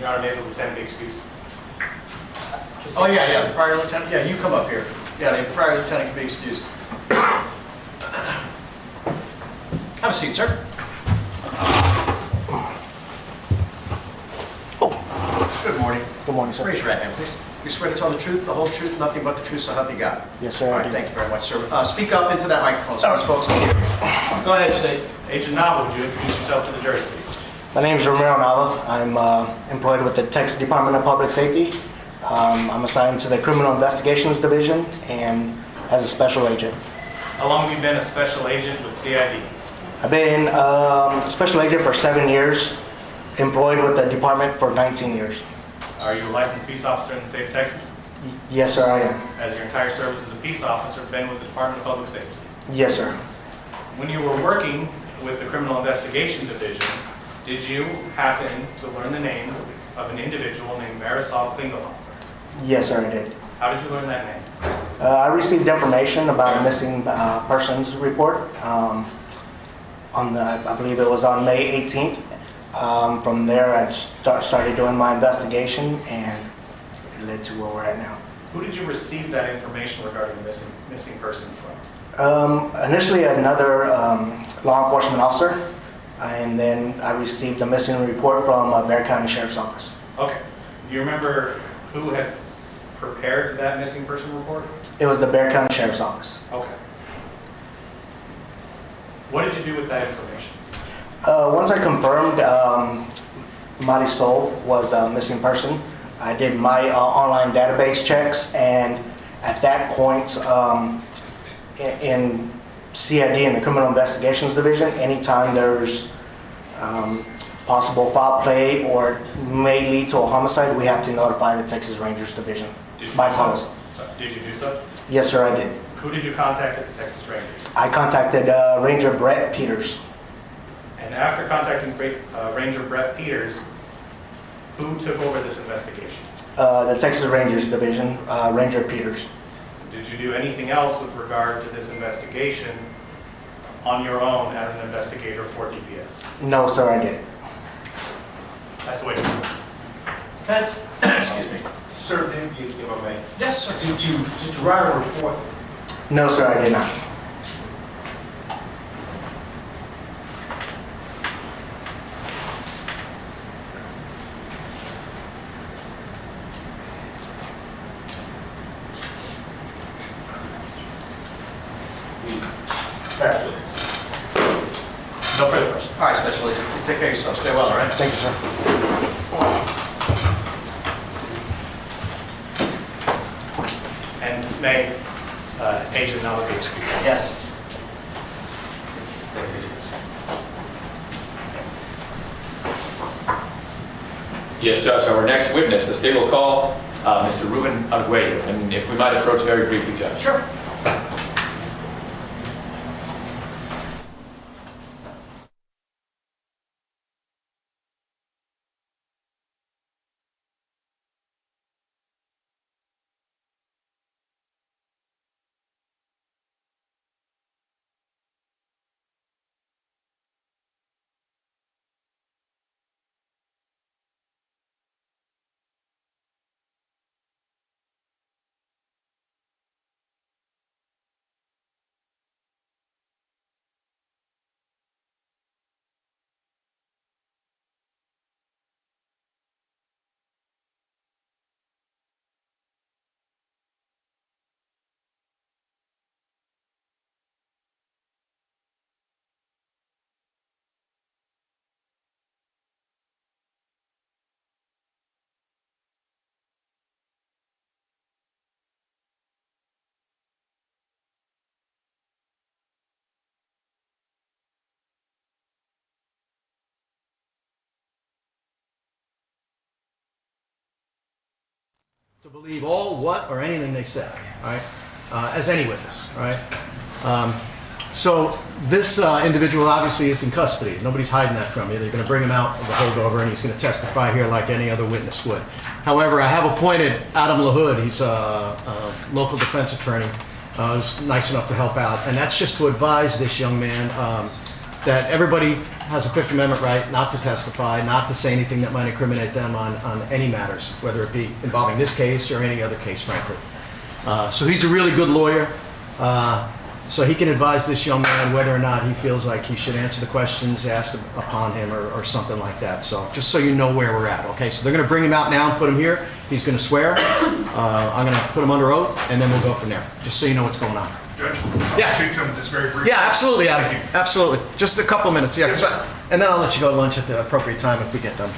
Your Honor, may the lieutenant be excused? Oh, yeah, the prior lieutenant. Yeah, you come up here. Yeah, the prior lieutenant can be excused. Have a seat, sir. Good morning. Good morning, sir. Raise your right hand, please. You swear to tell the truth, the whole truth, nothing but the truth, so help you God? Yes, sir, I All right, do. thank you very much, sir. Speak up into that microphone so these folks can hear you. Go ahead, state. Agent Nava, would you introduce yourself to the jury, please? My name is Romiro Nava. I'm employed with the Texas Department of Public Safety. I'm assigned to the Criminal Investigations Division and as a special agent. How long have you been a special agent with CID? I've been a special agent for 7 years, employed with the department for 19 years. Are you a licensed peace officer in the state of Texas? Yes, sir, I am. Has your entire service as a peace officer been with the Department of Public Safety? Yes, sir. When you were working with the Criminal Investigation Division, did you happen to learn the name of an individual named Marisol Klingelhofer? Yes, sir, I did. How did you learn that name? I received information about a missing persons report I believe it was on May 18th. From there, I started doing my investigation, and it led to where we're at now. Who did you receive that information regarding the missing person from? Initially, another law enforcement officer, and then I received a missing report from Bexar County Sheriff's Office. Okay. Do you remember who had prepared that missing person report? It was the Bexar County Sheriff's Office. Okay. What did you do with that information? Once I confirmed Marisol was a missing person, I did my online database checks, and at that point, in CID, in the Criminal Investigations Division, anytime there's possible foul play or may lead to a homicide, we have to notify the Texas Rangers Division by policy. Did you do so? Yes, sir, I did. Who did you contact at the Texas Rangers? I contacted Ranger Brett Peters. And after contacting Ranger Brett Peters, who took over this investigation? The Texas Rangers Division, Ranger Peters. Did you do anything else with regard to this investigation on your own as an investigator for DPS? No, sir, I didn't. That's the way to do it. Feds, excuse me. Sir, if I may, Yes, sir. did you write a report? No, sir, I did not. Actually, No further questions. All right, Special Agent, you take care of yourself. Stay well, all right? Thank you, sir. And may Agent Nava be excused. Yes. Yes, Judge, our next witness, the state will call Mr. Ruben Arguello, and if we might approach very briefly, Judge. Sure. To believe all, what, or anything they say, all right, as any witness, all right? So this individual obviously is in custody. Nobody's hiding that from you. They're going to bring him out of the holdover, and he's going to testify here like any other witness would. However, I have appointed Adam LaHood. He's a local defense attorney. Who's nice enough to help out, and that's just to advise this young man that everybody has a Fifth Amendment right not to testify, not to say anything that might incriminate them on any matters, whether it be involving this case or any other case, frankly. So he's a really good lawyer. So he can advise this young man whether or not he feels like he should answer the questions asked upon him or something like that. So just so you know where we're at, okay? So they're going to bring him out now and put him here. He's going to swear. I'm going to put him under oath, and then we'll go from there, just so you know what's going on. Judge, Yeah. I'll speak to him just very briefly. Yeah, absolutely, Adam. Thank you. Absolutely. Just a couple minutes, yeah. Yes, sir. And then I'll let you go to lunch at the appropriate time if we get done.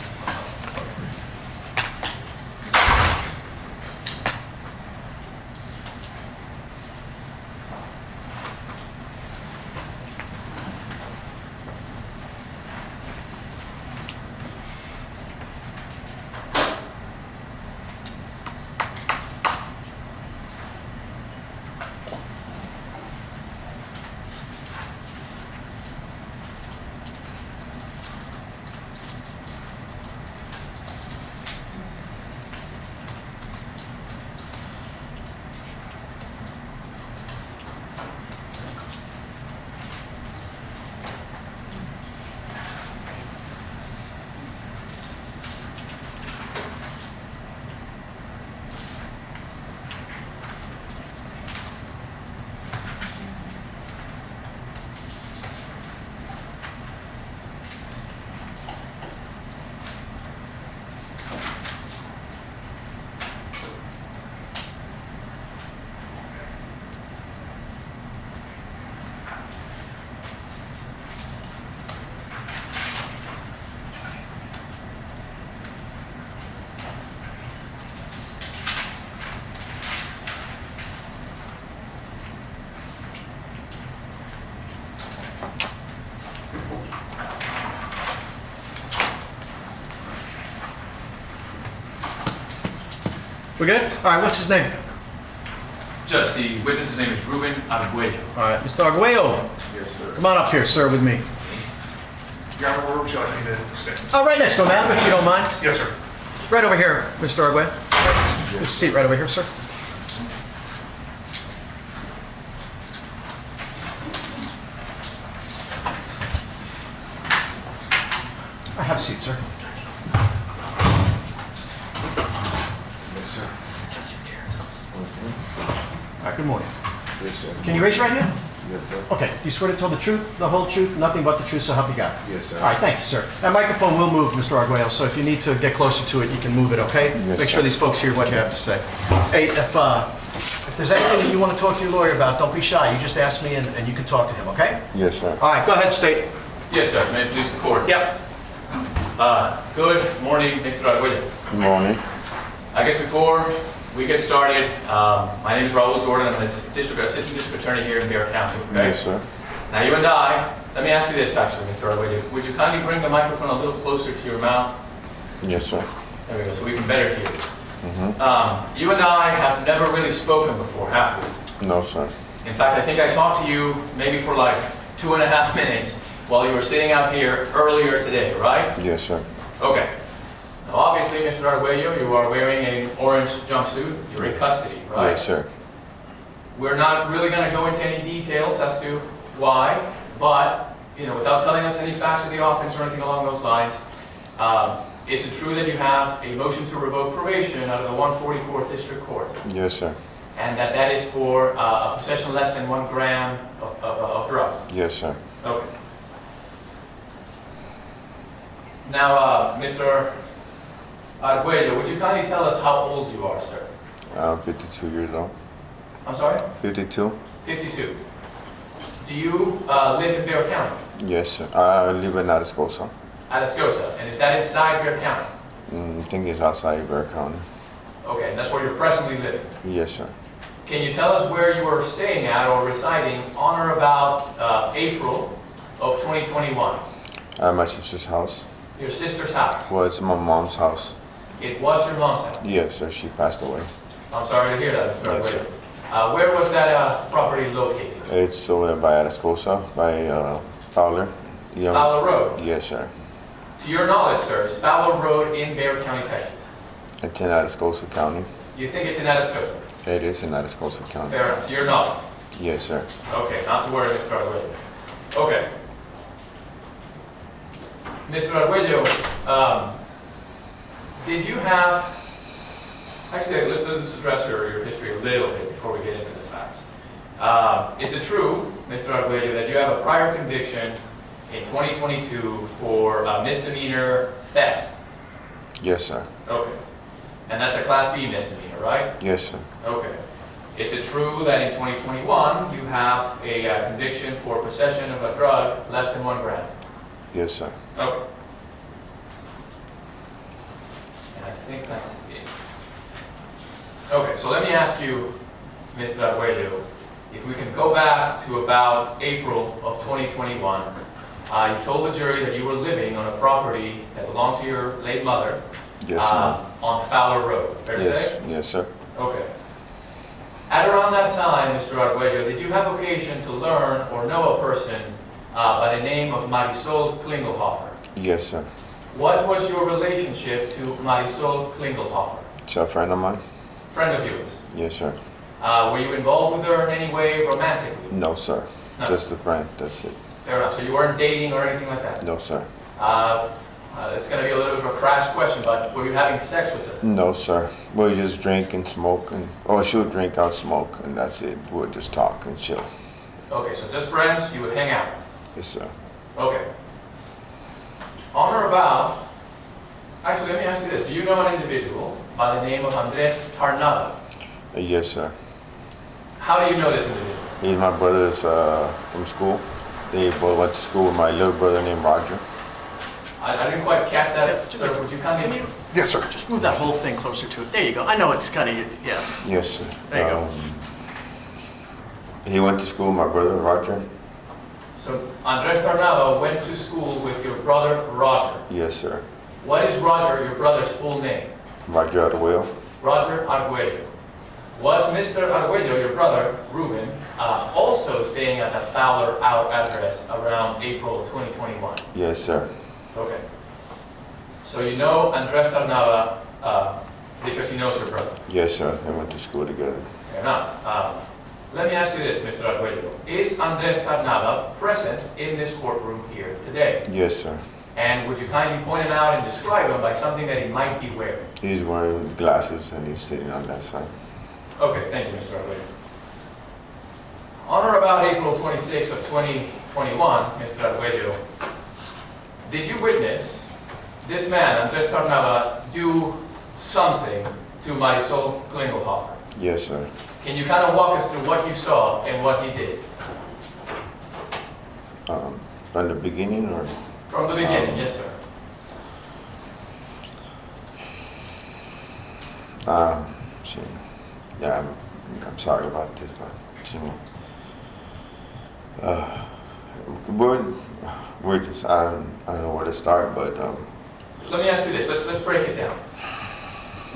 We good? All right, what's his name? Judge, the witness's name is Ruben Arguello. All right, Mr. Arguello. Yes, sir. Come on up here, sir, with me. Your Honor, where would you like me to stand? Oh, right next to him, Adam, if you don't mind. Yes, sir. Right over here, Mr. Arguello. This seat right over here, sir. Have a seat, sir. Yes, sir. All right, good morning. Yes, sir. Can you raise your right hand? Yes, sir. Okay, you swear to tell the truth, the whole truth, nothing but the truth, so help you God? Yes, sir. All right, thank you, sir. That microphone will move, Mr. Arguello, so if you need to get closer to it, you can move it, okay? Yes, Make sure sir. these folks hear what you have to say. Hey, if there's anything that you want to talk to your lawyer about, don't be shy. You just ask me and you can talk to him, okay? Yes, sir. All right, go ahead, state. Yes, Judge, may it please the court. Yep. Good morning, Mr. Arguello. Good morning. I guess before we get started, my name is Raul Jordan. I'm an assistant district attorney here in Bexar County. Okay? Yes, sir. Now, you and I, let me ask you this actually, Mr. Arguello. Would you kindly bring the microphone a little closer to your mouth? Yes, sir. There we go, so we can better hear. You and I have never really spoken before, have we? No, sir. In fact, I think I talked to you maybe for like 2.5 minutes while you were sitting out here earlier today, right? Yes, sir. Okay. Now, obviously, Mr. Arguello, you are wearing an orange jumpsuit. You're in custody, right? Yes, sir. We're not really going to go into any details as to why, but, without telling us any facts of the offense or anything along those lines, is it true that you have a motion to revoke probation out of the 144th District Court? Yes, sir. And that is for a possession less than 1 gram of drugs? Yes, sir. Okay. Now, Mr. Arguello, would you kindly tell us how old you are, sir? 52 years old. I'm sorry? 52? 52. Do you live in Bexar County? Yes, sir. I live in Atascosa. Atascosa. And is that inside Bexar County? I think it's outside Bexar County. Okay, and that's where you're presently living. Yes, sir. Can you tell us where you were staying at or residing on or about April of 2021? At my sister's house. Your sister's house. Well, it's my mom's house. It was your mom's house. Yes, sir. She passed away. I'm sorry to hear that, Mr. Yes, Arguello. Where was that property located? It's over by Atascosa, by Fowler. Yeah. Fowler Road. Yes, sir. To your knowledge, sir, is Fowler Road in Bexar County, Texas? It's in Atascosa County. You think it's in Atascosa? It is in Atascosa County. Fair enough. To your knowledge? Yes, sir. Okay, not to worry, Mr. Arguello. Okay. Mr. Arguello, did you have... Actually, let's address your history a little bit before we get into the facts. Is it true, Mr. Arguello, that you have a prior conviction in 2022 for misdemeanor theft? Yes, sir. Okay. And that's a Class B misdemeanor, right? Yes, sir. Okay. Is it true that in 2021 you have a conviction for possession of a drug less than 1 gram? Yes, sir. Okay. And I think that's it. Okay, so let me ask you, Mr. Arguello, if we can go back to about April of 2021, you told the jury that you were living on a property that belonged to your late mother Yes, sir. on Fowler Road. Fair to Yes, say? yes, sir. Okay. At around that time, Mr. Arguello, did you have occasion to learn or know a person by the name of Marisol Klingelhofer? Yes, sir. What was your relationship to Marisol Klingelhofer? It's a friend of mine. Friend of yours. Yes, sir. Were you involved with her in any way romantically? No, sir. No. Just a friend. That's it. Fair enough. So you weren't dating or anything like that? No, sir. It's going to be a little bit of a crass question, but were you having sex with her? No, sir. We just drink and smoke, and she would drink, I'd smoke, and that's it. We would just talk and chill. Okay, so just friends, you would hang out. Yes, sir. Okay. On or about, actually, let me ask you this. Do you know an individual by the name of Andres Tarnava? Yes, sir. How do you know this individual? He's my brother's from school. They both went to school with my little brother named Roger. I didn't quite catch that, Yeah, sir. Would you kindly... Can you Yes, sir. just move that whole thing closer to it? There you go. I know it's kind of, yeah. Yes, sir. There you go. He went to school with my brother Roger. So Andres Tarnava went to school with your brother Roger. Yes, sir. What is Roger, your brother's full name? Roger Arguello. Roger Arguello. Was Mr. Arguello, your brother, Ruben, also staying at the Fowler Out address around April of 2021? Yes, sir. Okay. So you know Andres Tarnava because he knows your brother. Yes, sir. They went to school together. Fair enough. Let me ask you this, Mr. Arguello. Is Andres Tarnava present in this courtroom here today? Yes, sir. And would you kindly point him out and describe him by something that he might be wearing? He's wearing glasses and he's sitting on that side. Okay, thank you, Mr. Arguello. On or about April 26th of 2021, Mr. Arguello, did you witness this man, Andres Tarnava, do something to Marisol Klingelhofer? Yes, sir. Can you kind of walk us through what you saw and what he did? From the beginning, or? From the beginning, yes, sir. Shit. Yeah, I'm sorry about this, but we're just, I don't know where to start, but Let me ask you this. Let's break it down.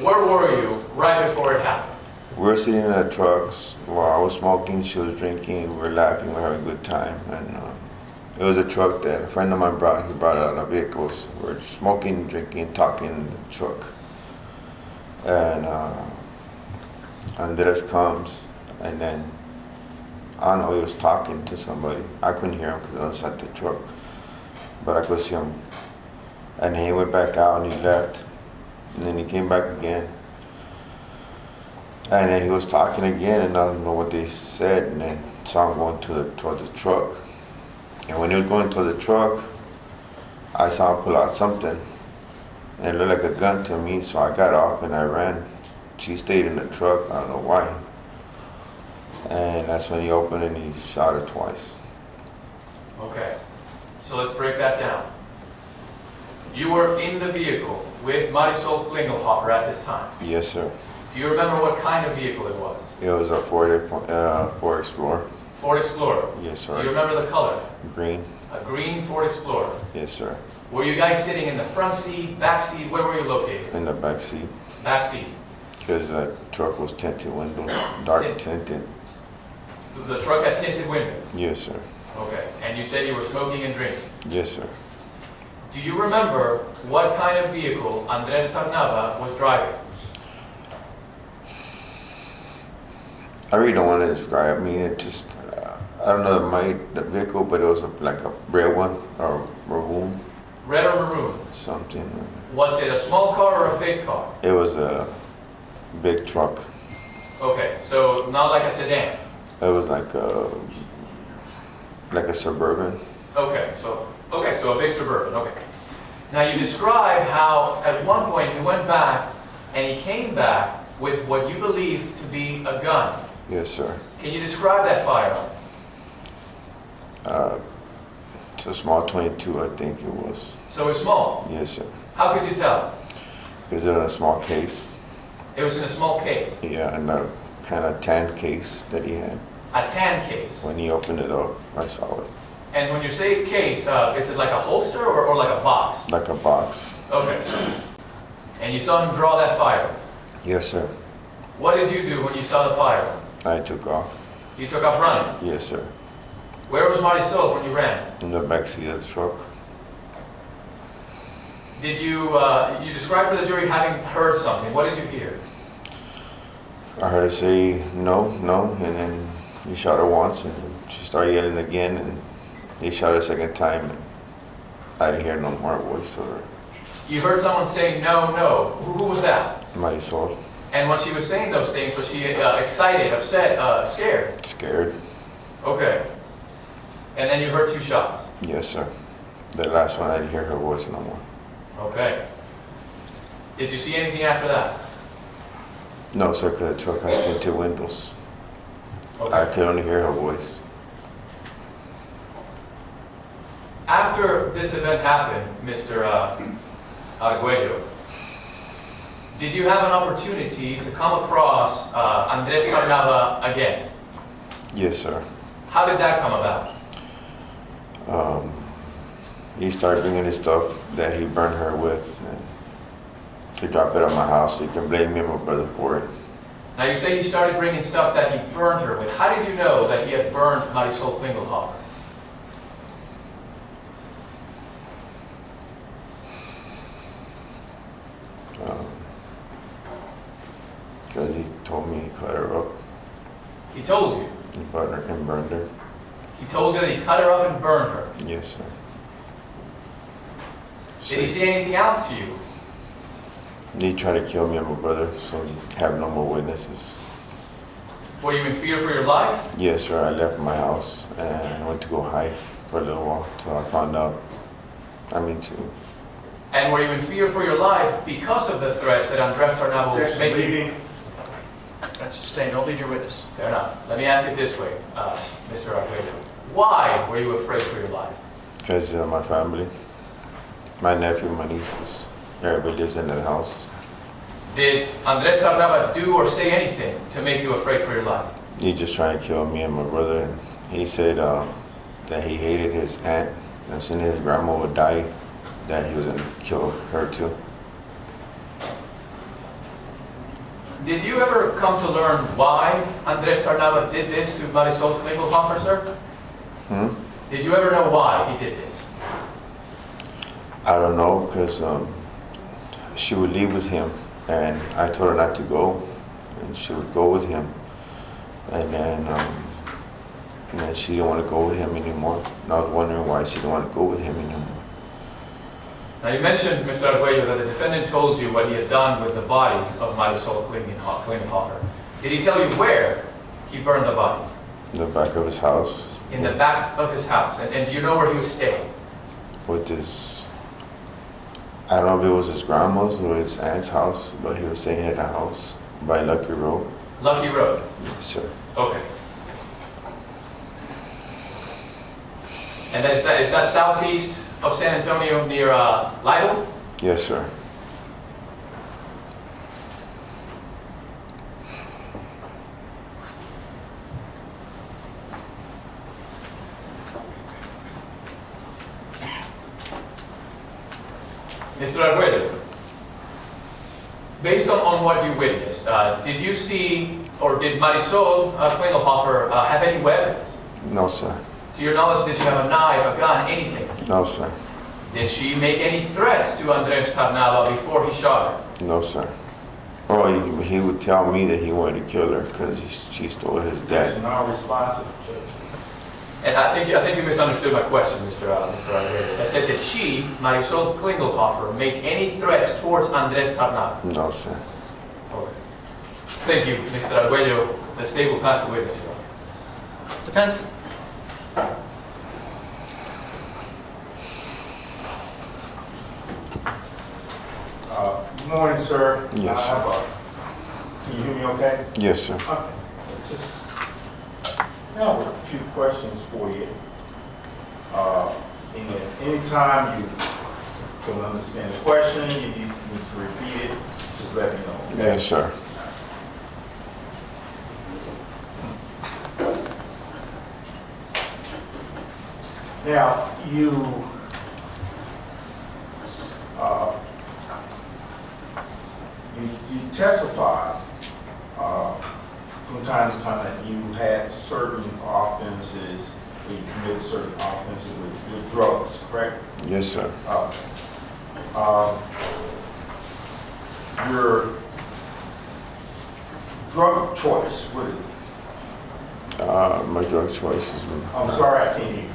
Where were you right before it happened? we're sitting in the trucks while I was smoking, she was drinking, we were laughing, we were having a good time, and it was a truck that a friend of mine brought. He brought out our vehicles. We were smoking, drinking, talking in the truck, and Andres comes, and then I don't know, he was talking to somebody. I couldn't hear him because I was at the truck, but I could see him. And then he went back out and he left, and then he came back again. And then he was talking again, and I don't know what they said, and then saw him going toward the truck. And when he was going toward the truck, I saw him pull out something, and it looked like a gun to me, so I got off and I ran. She stayed in the truck, I don't know why. And that's when he opened and he shot her twice. Okay. So let's break that down. You were in the vehicle with Marisol Klingelhofer at this time. Yes, sir. Do you remember what kind of vehicle it was? It was a Ford Explorer. Ford Explorer. Yes, Do you sir. remember the color? Green. A green Ford Explorer. Yes, sir. Were you guys sitting in the front seat, back seat? Where were you located? In the back seat, Back seat. because the truck was tinted windows, dark tinted. The truck had tinted windows. Yes, sir. Okay. And you said you were smoking and drinking. Yes, sir. Do you remember what kind of vehicle Andres Tarnava was driving? I really don't want to describe. I mean, it just, I don't know the vehicle, but it was like a red one or maroon, Red or maroon? something. Was it a small car or a big car? It was a big truck. Okay, so not like a sedan. It was like a Suburban. Okay, so a big Suburban, okay. Now you describe how at one point he went back and he came back with what you believed to be a gun. Yes, sir. Can you describe that firearm? It's a small 22, I think it was. So it's small. Yes, sir. How could you tell? Because it was in a small case. It was in a small case. Yeah, and a kind of tan case that he had. A tan case. When he opened it up, I saw it. And when you say case, is it like a holster or like a box? Like a box. Okay. And you saw him draw that fire. Yes, sir. What did you do when you saw the fire? I took off. You took off running. Yes, sir. Where was Marisol when you ran? In the back seat of the truck. Did you, you described for the jury having heard something. What did you hear? I heard her say no, no, and then he shot her once, and she started yelling again, and he shot her a second time. And I didn't hear no more voice or You heard someone say no, no. Who was that? Marisol. And when she was saying those things, was she excited, upset, scared? Scared. Okay. And then you heard 2 shots. Yes, sir. The last one, I didn't hear her voice no more. Okay. Did you see anything after that? No, sir, because the truck has tinted windows. I could only hear her voice. After this event happened, Mr. Arguello, did you have an opportunity to come across Andres Tarnava again? Yes, sir. How did that come about? He started bringing his stuff that he burned her with and to drop it at my house. So you can blame me and my brother for it. Now you say he started bringing stuff that he burned her with. How did you know that he had burned Marisol Klingelhofer? Because he told me he cut her up He told you. and burned her. He told you that he cut her up and burned her. Yes, sir. Did he say anything else to you? He tried to kill me and my brother, so he have no more witnesses. Were you in fear for your life? Yes, sir. I left my house and went to go hide for a little while till I found out. And were you in fear for your life because of the threats that Andres Tarnava was making? That's sustained. Don't lead your witness. Fair enough. Let me ask it this way, Mr. Arguello. Why were you afraid for your life? Because my family, my nephew, my nieces, everybody lives in that house. Did Andres Tarnava do or say anything to make you afraid for your life? He just trying to kill me and my brother. And he said that he hated his aunt. As soon as his grandma would die, that he was going to kill her too. Did you ever come to learn why Andres Tarnava did this to Marisol Klingelhofer, sir? Did you ever know why he did this? I don't know, because she would leave with him, and I told her not to go, and she would go with him, and then she didn't want to go with him anymore. And I was wondering why she didn't want to go with him anymore. Now you mentioned, Mr. Arguello, that the defendant told you what he had done with the body of Marisol Klingelhofer. Did he tell you where he burned the body? In the back of his house. In the back of his house. And do you know where he was staying? With his, I don't know if it was his grandma's or his aunt's house, but he was staying at a house by Lucky Road. Lucky Road? Yes, sir. Okay. And then is that southeast of San Antonio near Lytle? Yes, sir. Mr. Arguello, based on what you witnessed, did you see, or did Marisol Klingelhofer have any weapons? No, sir. To your knowledge, did she have a knife, a gun, anything? No, sir. Did she make any threats to Andres Tarnava before he shot her? No, sir. Oh, he would tell me that he wanted to kill her because she stole his dad. That's not responsible, Judge. And I think you misunderstood my question, Mr. Rodriguez. I said that she, Marisol Klingelhofer, make any threats towards Andres Tarnava? No, sir. Okay. Thank you, Mr. Arguello. The state will pass the witness. Your Honor. Defense? Good morning, sir. Yes, Can you hear me okay? Yes, sir. Okay. Just I have a few questions for you. And anytime you don't understand the question, you need to repeat it, just let me know. Okay? Yes, sir. Now, you testified from time to time that you had certain offenses, or you committed certain offenses with drugs, correct? Yes, sir. Your drug of choice, what is it? My drug choice is I'm sorry, I can't hear you.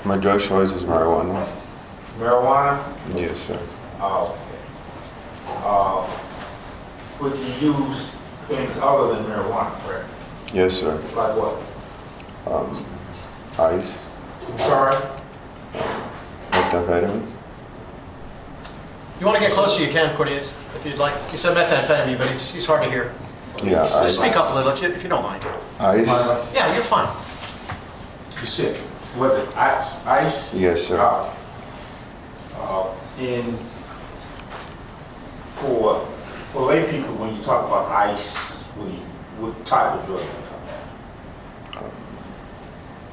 my drug choice is marijuana. Marijuana? Yes, sir. Okay. But you use things other than marijuana, correct? Yes, sir. Like what? Ice, I'm sorry? methamphetamine. You want to get closer, you can, Cornelius, if you'd like. You said methamphetamine, but he's hard to hear. Yeah, Just ice. speak up a little if you don't mind. Ice. Yeah, you're fine. You said, was it ice? Ice? Yes, sir. And for lay people, when you talk about ice, what type of drug are you talking about?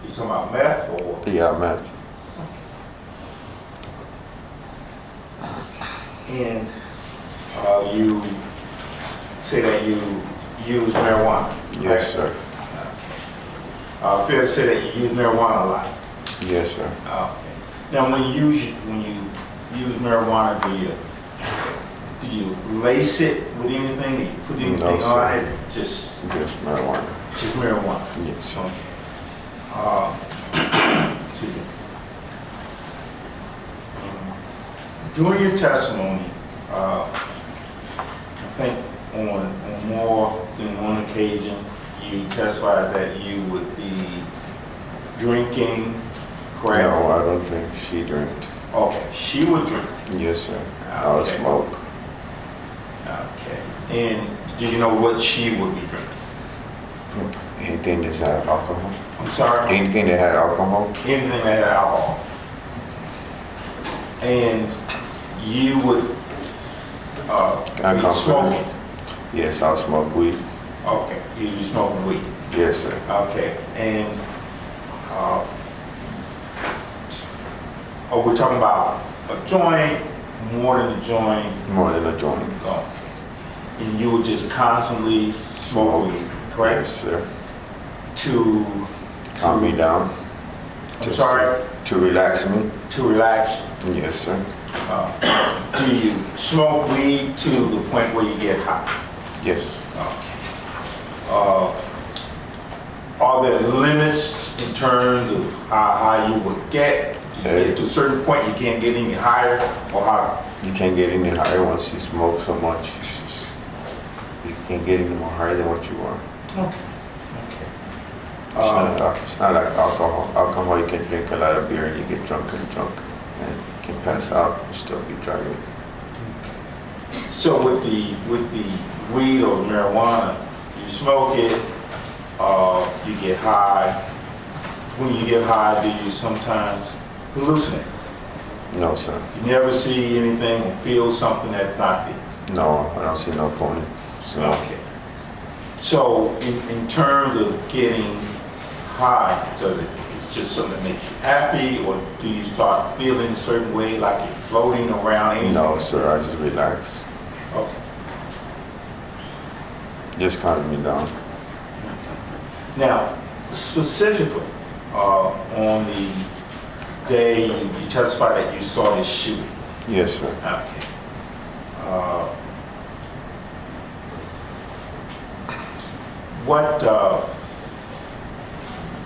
You talking about meth or? Yeah, meth. And you say that you use marijuana? Yes, right? sir. Fair to say that you use marijuana a lot? Yes, sir. Okay. Now, when you use marijuana, do you lace it with anything? Do you put anything No, sir. on it? Just Just marijuana. marijuana? Yes, sir. Excuse me. During your testimony, I think on more than one occasion, you testified that you would be drinking, correct? No, I don't drink. She drinks. Okay, she would drink. Yes, sir. I would Okay. smoke. Okay. And do you know what she would be drinking? Anything that's had alcohol. I'm sorry? Anything that had alcohol. Anything that had alcohol. And you would I be come smoking. Yes, I'll smoke weed. Okay, you smoking weed. Yes, sir. Okay, and are we talking about a joint, more than a joint? More than a joint. Okay. And you would just constantly smoke weed, correct? Yes, sir. To Calm me down. I'm sorry? To relax me. To relax. Yes, sir. Do you smoke weed to the point where you get high? Yes. Okay. Are there limits in terms of how high you would get? Do you get to a certain point you can't get any higher, or how? You can't get any higher once you smoke so much. You can't get any more higher than what you are. Okay. It's not like alcohol. Alcohol, you can drink a lot of beer and you get drunk, and you can pass out and still be driving. So with the weed or marijuana, you smoke it, you get high. When you get high, do you sometimes hallucinate? No, sir. You never see anything or feel something that's not there? No, I don't see no point. So, Okay. So in terms of getting high, does it's just something that makes you happy, or do you start feeling a certain way, like you're floating around? Anything? no, sir. I just relax. Okay. Just calm me down. Now, specifically, on the day you testified that you saw this shooting. Yes, sir. Okay.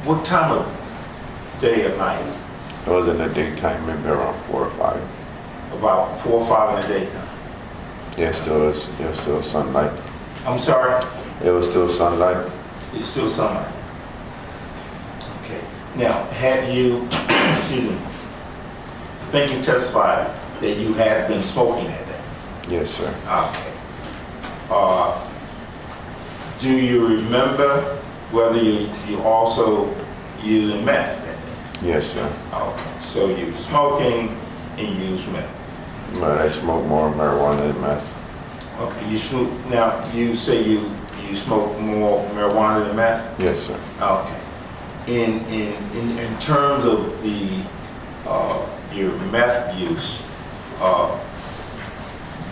What time of day or night? It was in the daytime, maybe around 4 or 5. About 4 or 5 in the daytime. There was still sunlight. I'm sorry, It was still sunlight. it's still sunlight. Now, had you, excuse me, I think you testified that you had been smoking that day. Yes, sir. Okay. Do you remember whether you also using meth that day? Yes, sir. Okay, so you were smoking and you used meth. But I smoke more marijuana than meth. Okay, you smoke, now you say you smoke more marijuana than meth? Yes, sir. Okay. In terms of the, your meth use,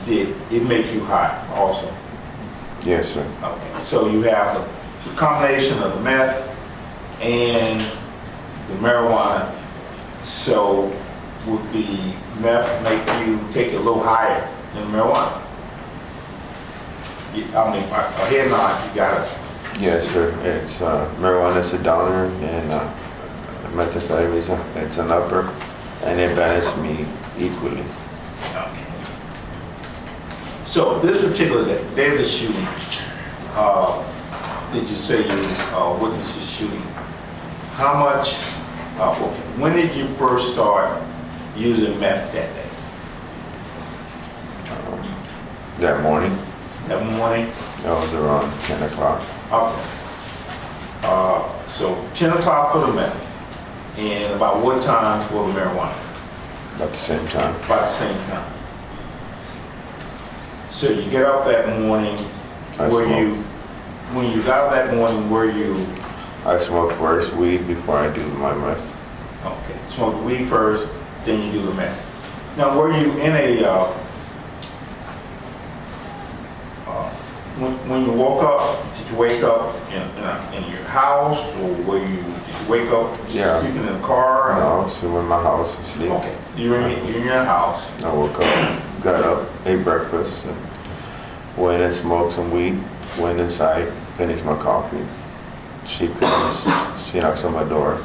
did it make you high also? Yes, sir. Okay, so you have the combination of the meth and the marijuana. So would the meth make you take it a little higher than marijuana? I mean, a head nod, you got it. Yes, sir. It's marijuana is a downer and methamphetamine it's an upper, and it balances me equally. Okay. So this particular day of the shooting, did you say you witnessed the shooting? How much, okay, when did you first start using meth that day? That morning, That morning? that was around 10 o'clock. Okay. So 10 o'clock for the meth, and about what time for the marijuana? At the same time. About the same time. So you get up that morning, I when you got up that morning, were you, I smoke first weed before I do my meth. okay, smoke the weed first, then you do the meth. Now, were you in a, when you woke up, did you wake up in your house, or did you wake up Yeah. sleeping in a car? I was in my house asleep. Okay, you're in your house. I woke up, got up, ate breakfast, and went and smoked some weed, went inside, finished my coffee. She comes, she knocks on my door.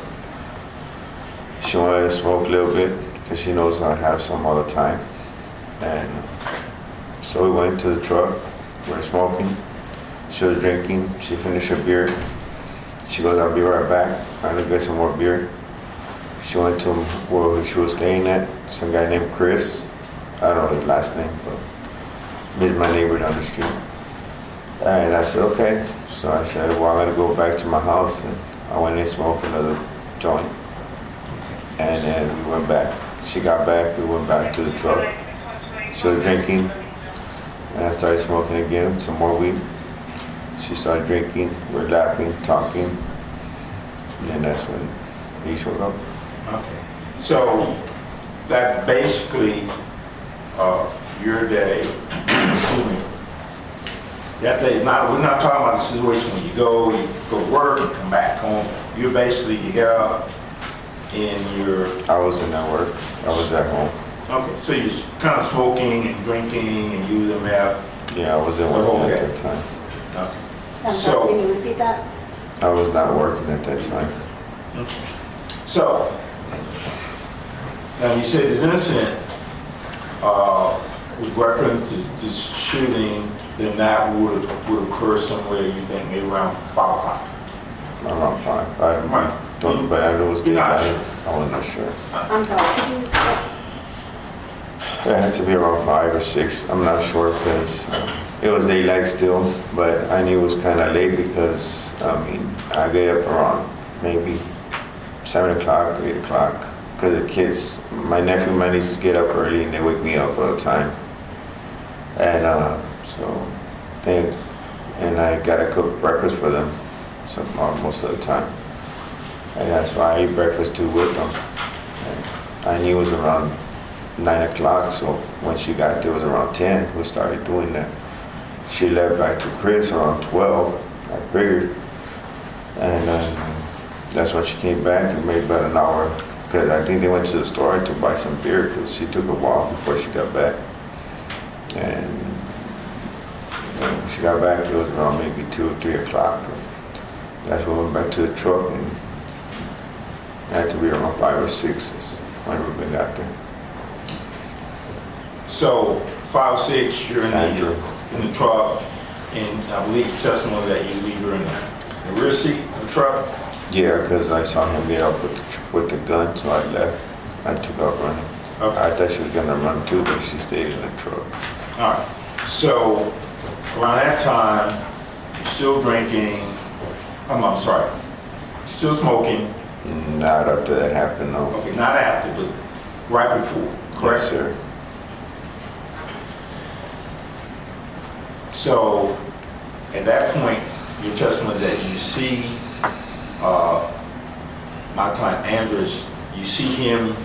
She wanted to smoke a little bit because she knows I have some all the time. And so we went to the truck, we were smoking. She was drinking, she finished her beer. She goes, I'll be right back, I'm gonna get some more beer. She went to where she was staying at, some guy named Chris. I don't know his last name, but he's my neighbor down the street. And I said, okay. So I said, well, I'm gonna go back to my house. And I went and smoked another joint. And then we went back. She got back, we went back to the truck. She was drinking, and I started smoking again, some more weed. She started drinking, we're laughing, talking. And then that's when he showed up. Okay. So that basically, your day, excuse me, that day is not, we're not talking about the situation when you go to work, you come back home. You basically, you get up and you're, I wasn't at work, I was at home. okay, so you're kind of smoking and drinking and using meth. Yeah, I wasn't working at that time. Okay. I'm sorry, So, can you repeat that? I was not working at that time. so, now you said this incident, with reference to this shooting, then that would occur somewhere, you think, maybe around 5 o'clock. Around 5. I don't, but I know it was You're not daylight. I was not sure. I'm sorry, could you, It had to be around 5 or 6. I'm not sure because it was daylight still, but I knew it was kind of late because, I mean, I get up around maybe 7 o'clock, 8 o'clock. Because the kids, my nephew and my nieces get up early and they wake me up all the time. And and I gotta cook breakfast for them most of the time. And that's why I eat breakfast too with them. And I knew it was around 9 o'clock, so when she got there, it was around 10, we started doing that. She left back to Chris around 12, I figured. And that's when she came back and made about an hour, because I think they went to the store to buy some beer, because she took a while before she got back. And when she got back, it was around maybe 2 or 3 o'clock. That's when we went back to the truck, and it had to be around 5 or 6 is when Ruben got there. So 5, 6, you're in Andrew. the truck, and I believe the testimony that you leave her in the rear seat of the truck. Yeah, because I saw him get up with the gun, so I left. I took off running. Okay. I thought she was gonna run too, but she stayed in the truck. All right. So around that time, you're still drinking, I'm sorry, still smoking. Not after that happened, no. Okay, not after, but right before, correct? Yes, sir. So at that point, your testimony is that you see my client Andres, you see him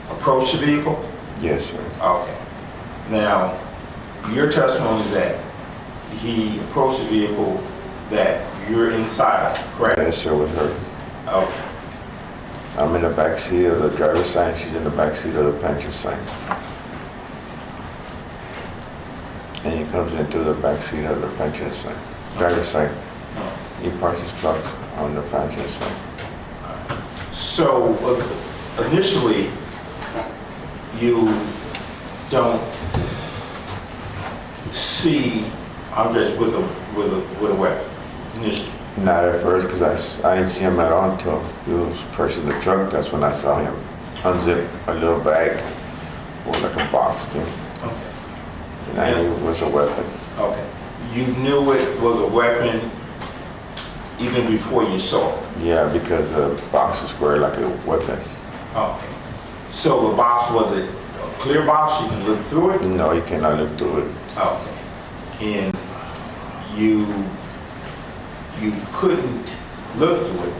approach the vehicle? Yes, sir. Okay. Now, your testimony is that he approached the vehicle that you're inside of, correct? Yes, sir, with her. Okay. I'm in the back seat of the driver's side. She's in the back seat of the passenger side. And he comes into the back seat of the passenger side, driver's side. He parks his truck on the passenger side. So initially, you don't see Andres with a weapon initially. Not at first, because I didn't see him at all until he was pushing the truck. That's when I saw him unzip a little bag with like a box thing. Okay. And I knew it was a weapon. Okay. You knew it was a weapon even before you saw it. Yeah, because the box was square like a weapon. Okay. So the box, was it a clear box? You can look through it? No, you cannot look through it. Okay. And you couldn't look through it,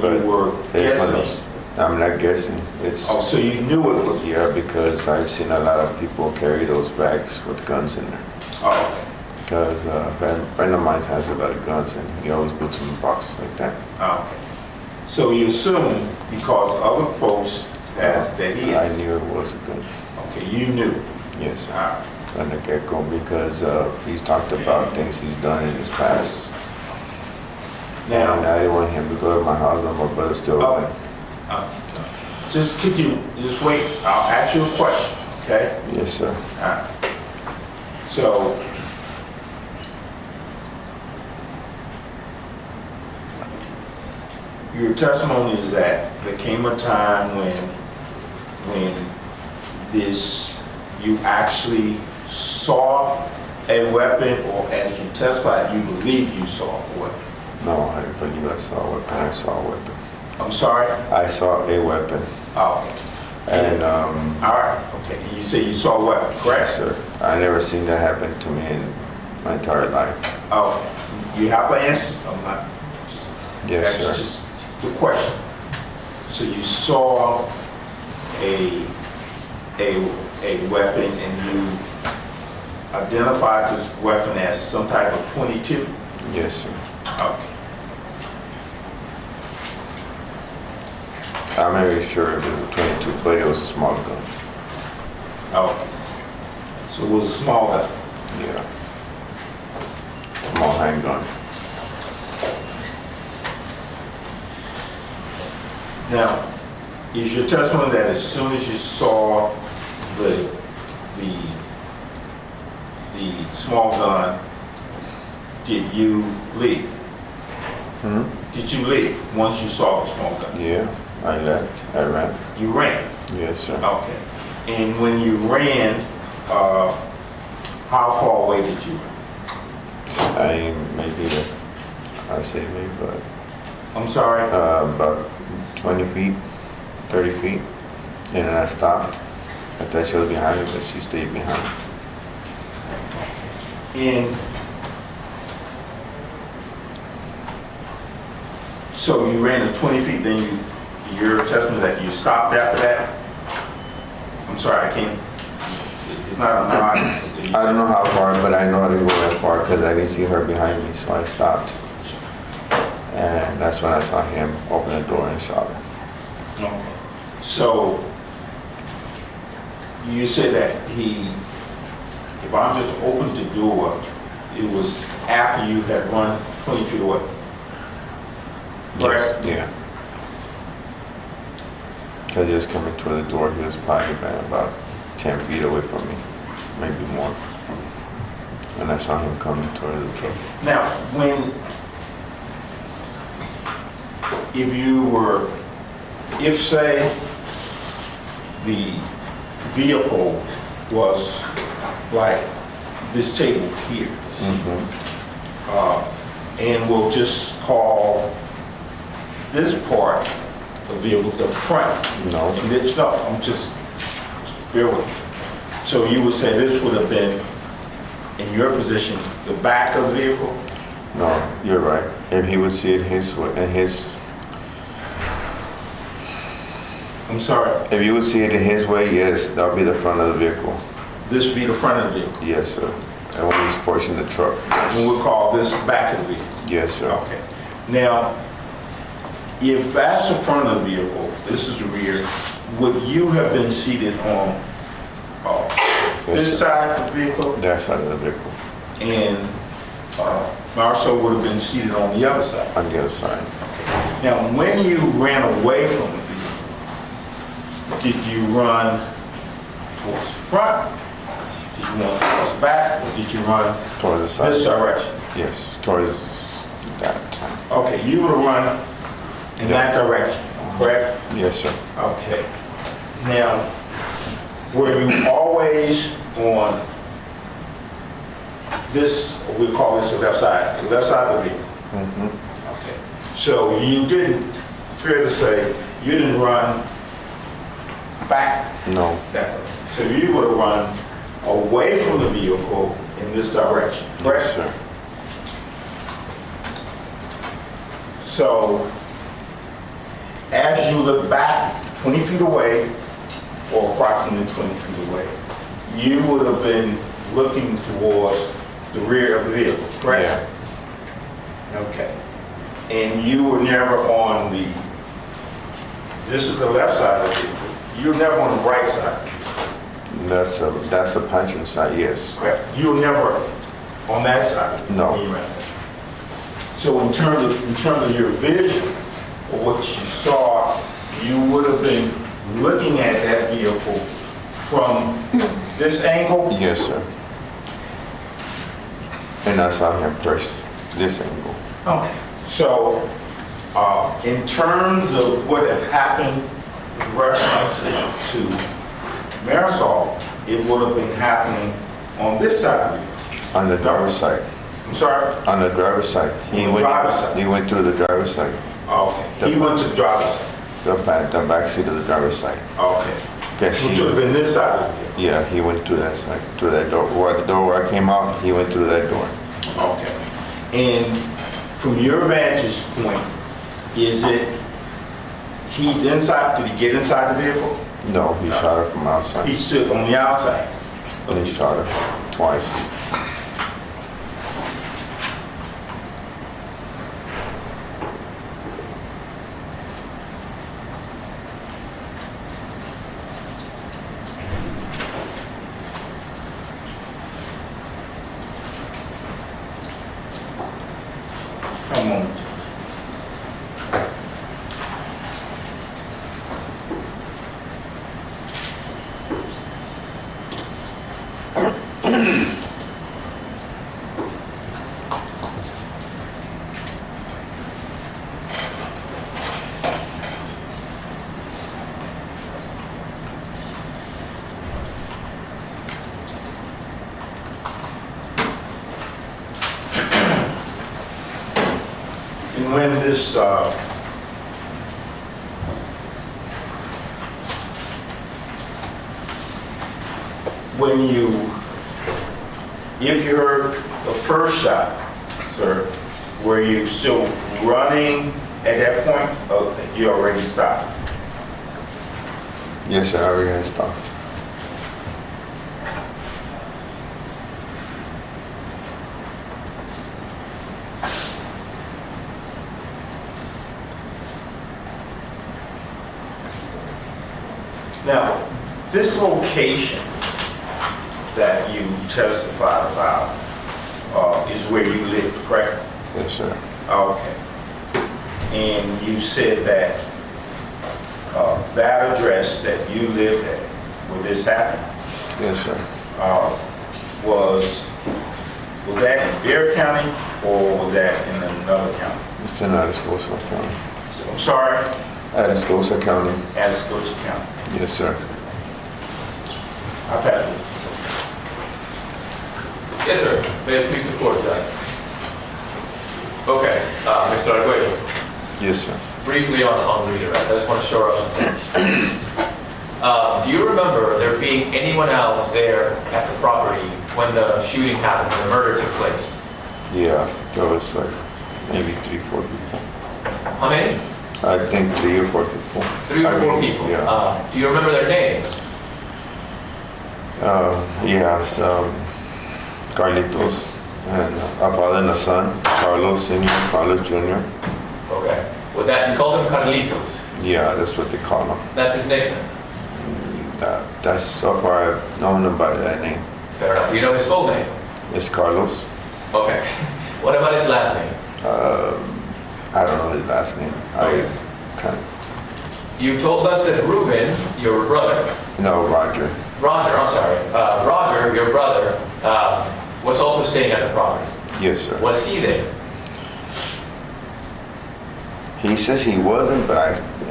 but you were guessing. I'm not guessing. Oh, so you knew it was. Yeah, because I've seen a lot of people carry those bags with guns in there. Oh, okay. Because a friend of mine has a lot of guns and he always puts them in boxes like that. Okay. So you assume because other folks had that he I had. knew it was a gun. Okay, you knew. Yes, sir. Ah, From the get-go, because he's talked about things he's done in his past. And now, I didn't want him to go to my house, but my brother still went. just could you just wait? I'll ask you a question, okay? Yes, sir. Alright. So, your testimony is that there came a time when you actually saw a weapon, or as you testified, you believe you saw a weapon. No, I didn't believe I saw a weapon. I saw a weapon. I'm sorry? I saw a weapon. Oh, okay. And, All right, okay. You say you saw a weapon, correct? yes, sir. I never seen that happen to me in my entire life. Oh, you have to answer. I'm not. Just, Yes, that's sir. just the question. So you saw a weapon, and you identified this weapon as some type of 22. Yes, sir. Okay. I'm not really sure if it was a 22, but it was a small gun. Okay. So it was a small gun. Yeah. Small handgun. Now, is your testimony that as soon as you saw the small gun, did you leave? Did you leave once you saw the small gun? Yeah, I left. I ran. You ran. Yes, sir. Okay. And when you ran, how far away did you run? I say maybe, but I'm sorry? about 20 feet, 30 feet. And then I stopped. I thought she was behind me, but she stayed behind. And so you ran at 20 feet, then your testimony that you stopped after that? I'm sorry, I can't, it's not a nod. I don't know how far, but I know I didn't go that far because I didn't see her behind me, so I stopped. And that's when I saw him open the door and shot her. Okay. So you said that if I'm just opened the door, it was after you had run 20 feet away? Correct? Yeah. Because he was coming toward the door, he was probably about 10 feet away from me, maybe more. And I saw him coming towards the truck. Now, when if say, the vehicle was like this table here, and we'll just call this part of the vehicle the front. No. And this, no, I'm just, bear with me. So you would say this would have been, in your position, the back of the vehicle? No, you're right. If he would see it his way, I'm sorry, if you would see it in his way, yes, that would be the front of the vehicle. this would be the front of the vehicle. Yes, sir. And when he's pushing the truck, yes. And we'll call this back of the vehicle. Yes, sir. Okay. Now, if that's the front of the vehicle, this is the rear, would you have been seated on this sir. side of the vehicle? That side of the vehicle, And Marcel would have been seated on the other side? on the other side. Now, when you ran away from the vehicle, did you run towards the front? Did you run towards the back? Or did you run Towards the side. this direction? Yes, towards that side. Okay, you would have run in that direction, correct? Yes, sir. Okay. Now, were you always on this, we call this the left side of the vehicle? Okay. So you didn't, fair to say, you didn't run back No. that way. So you would have run away from the vehicle in this direction, correct? Yes, sir. So, as you look back 20 feet away, or approximately 20 feet away, you would have been looking towards the rear of the vehicle, correct? Okay. And you were never on the, this is the left side of the vehicle. You were never on the right side, That's a passenger side, yes. correct? You were never on that side. No. when you ran. So in terms of your vision, or what you saw, you would have been looking at that vehicle from this angle? Yes, sir. And I saw him press this angle. Okay. So, in terms of what had happened in reference to Marisol, it would have been happening on this side of the vehicle. On the driver's side. I'm sorry? On the driver's side. On the driver's side. He went through the driver's side. Okay. He went to the driver's side. The back seat of the driver's side. Okay. Okay, So it would have been this side of the vehicle. Yeah, he went through that side, through that door. Where the door where I came out, he went through that door. Okay. And from your vantage point, is it, he's inside, did he get inside the vehicle? No, he shot her from outside. He stood on the outside. And he shot her twice. Come on. And when this, if you heard the first shot, sir, were you still running at that point, or you already stopped? Yes, sir, I already had stopped. Now, this location that you testified about is where you live, correct? Yes, sir. Okay. And you said that that address that you lived at, where this happened, Yes, sir. was that in Bear County or was that in another county? It's in Arvizo County. I'm sorry, Atascosa County. Atascosa County. Yes, sir. I pass it. Yes, sir. May it please the court, Okay, Mr. Arguello, Yes, sir. briefly on redirect, I just want to shore up some things. Do you remember there being anyone else there at the property when the shooting happened, when the murder took place? Yeah, there was like maybe 3-4 people. How many? I think 3 or 4 people. 3 or I 4 mean, people. Yeah. Do you remember their names? Yeah, so Carlitos and a father and a son, Carlos Senior, Carlos Junior. Okay. With that, you called him Carlitos. Yeah, that's what they call him. That's his nickname. That's so far I've known him by that name. Fair enough. Do you know his full name? It's Carlos. Okay. What about his last name? I don't know his last name. Okay. I kind of, You told us that Ruben, your brother, no, Roger. Roger, I'm sorry, Roger, your brother, was also staying at the property. Yes, sir. Was he there? He says he wasn't, but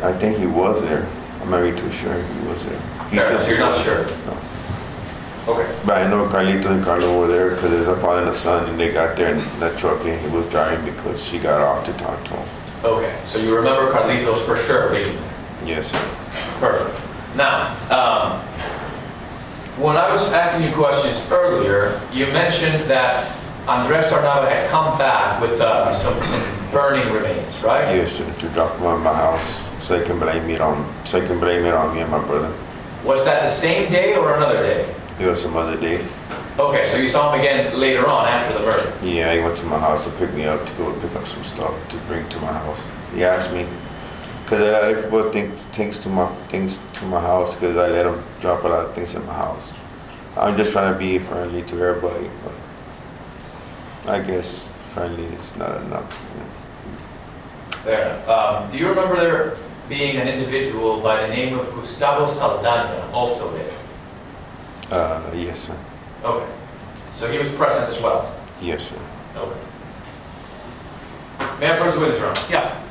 I think he was there. I'm not really too sure he was there. He Fair enough, says you're he not was. sure. No. Okay. But I know Carlito and Carlo were there because there's a father and a son, and they got there in that truck, and he was driving because she got off to talk to him. Okay, so you remember Carlitos for sure being there. Yes, sir. Perfect. Now, when I was asking you questions earlier, you mentioned that Andres Tarnava had come back with some burning remains, right? Yes, sir. To drop them at my house, so they can blame it on me and my brother. Was that the same day or another day? It was some other day. Okay, so you saw him again later on after the murder. Yeah, he went to my house to pick me up, to go pick up some stuff to bring to my house. He asked me, because a lot of people things to my house, because I let him drop a lot of things in my house. I'm just trying to be friendly to everybody, but I guess friendly is not enough. You know. Fair enough. Do you remember there being an individual by the name of Gustavo Saldana also there? Yes, sir. Okay. So he was present as well? Yes, sir. Okay. May I approach the witness, Your Honor? Yeah.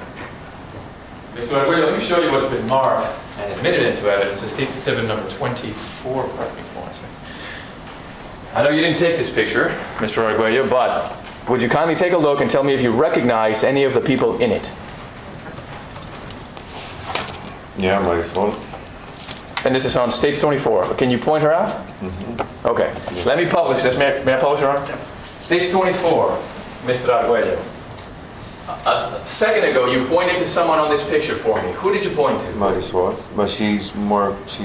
Mr. Arguello, let me show you what's been marked and admitted into evidence. It's State's Exhibit number 24, pardon me for 1 second. I know you didn't take this picture, Mr. Arguello, but would you kindly take a look and tell me if you recognize any of the people in it? Yeah, Marisol. And this is on State's 24. Can you point her out? Mm-hmm. Okay. Let me publish this. May I publish, Your Honor? State's 24, Mr. Arguello. A second ago, you pointed to someone on this picture for me. Who did you point to? Marisol, but she's more. She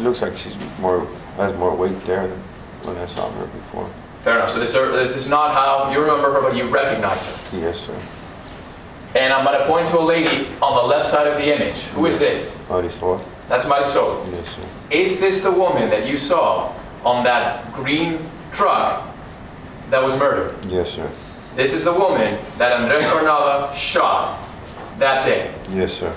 looks like she's more has more weight there than when I saw her before. Fair enough. So this is not how you remember her, but you recognize her. Yes, sir. And I'm going to point to a lady on the left side of the image. Who is this? Marisol. That's Marisol. Yes, sir. Is this the woman that you saw on that green truck that was murdered? Yes, sir. This is the woman that Andres Tarnava shot that day. Yes, sir.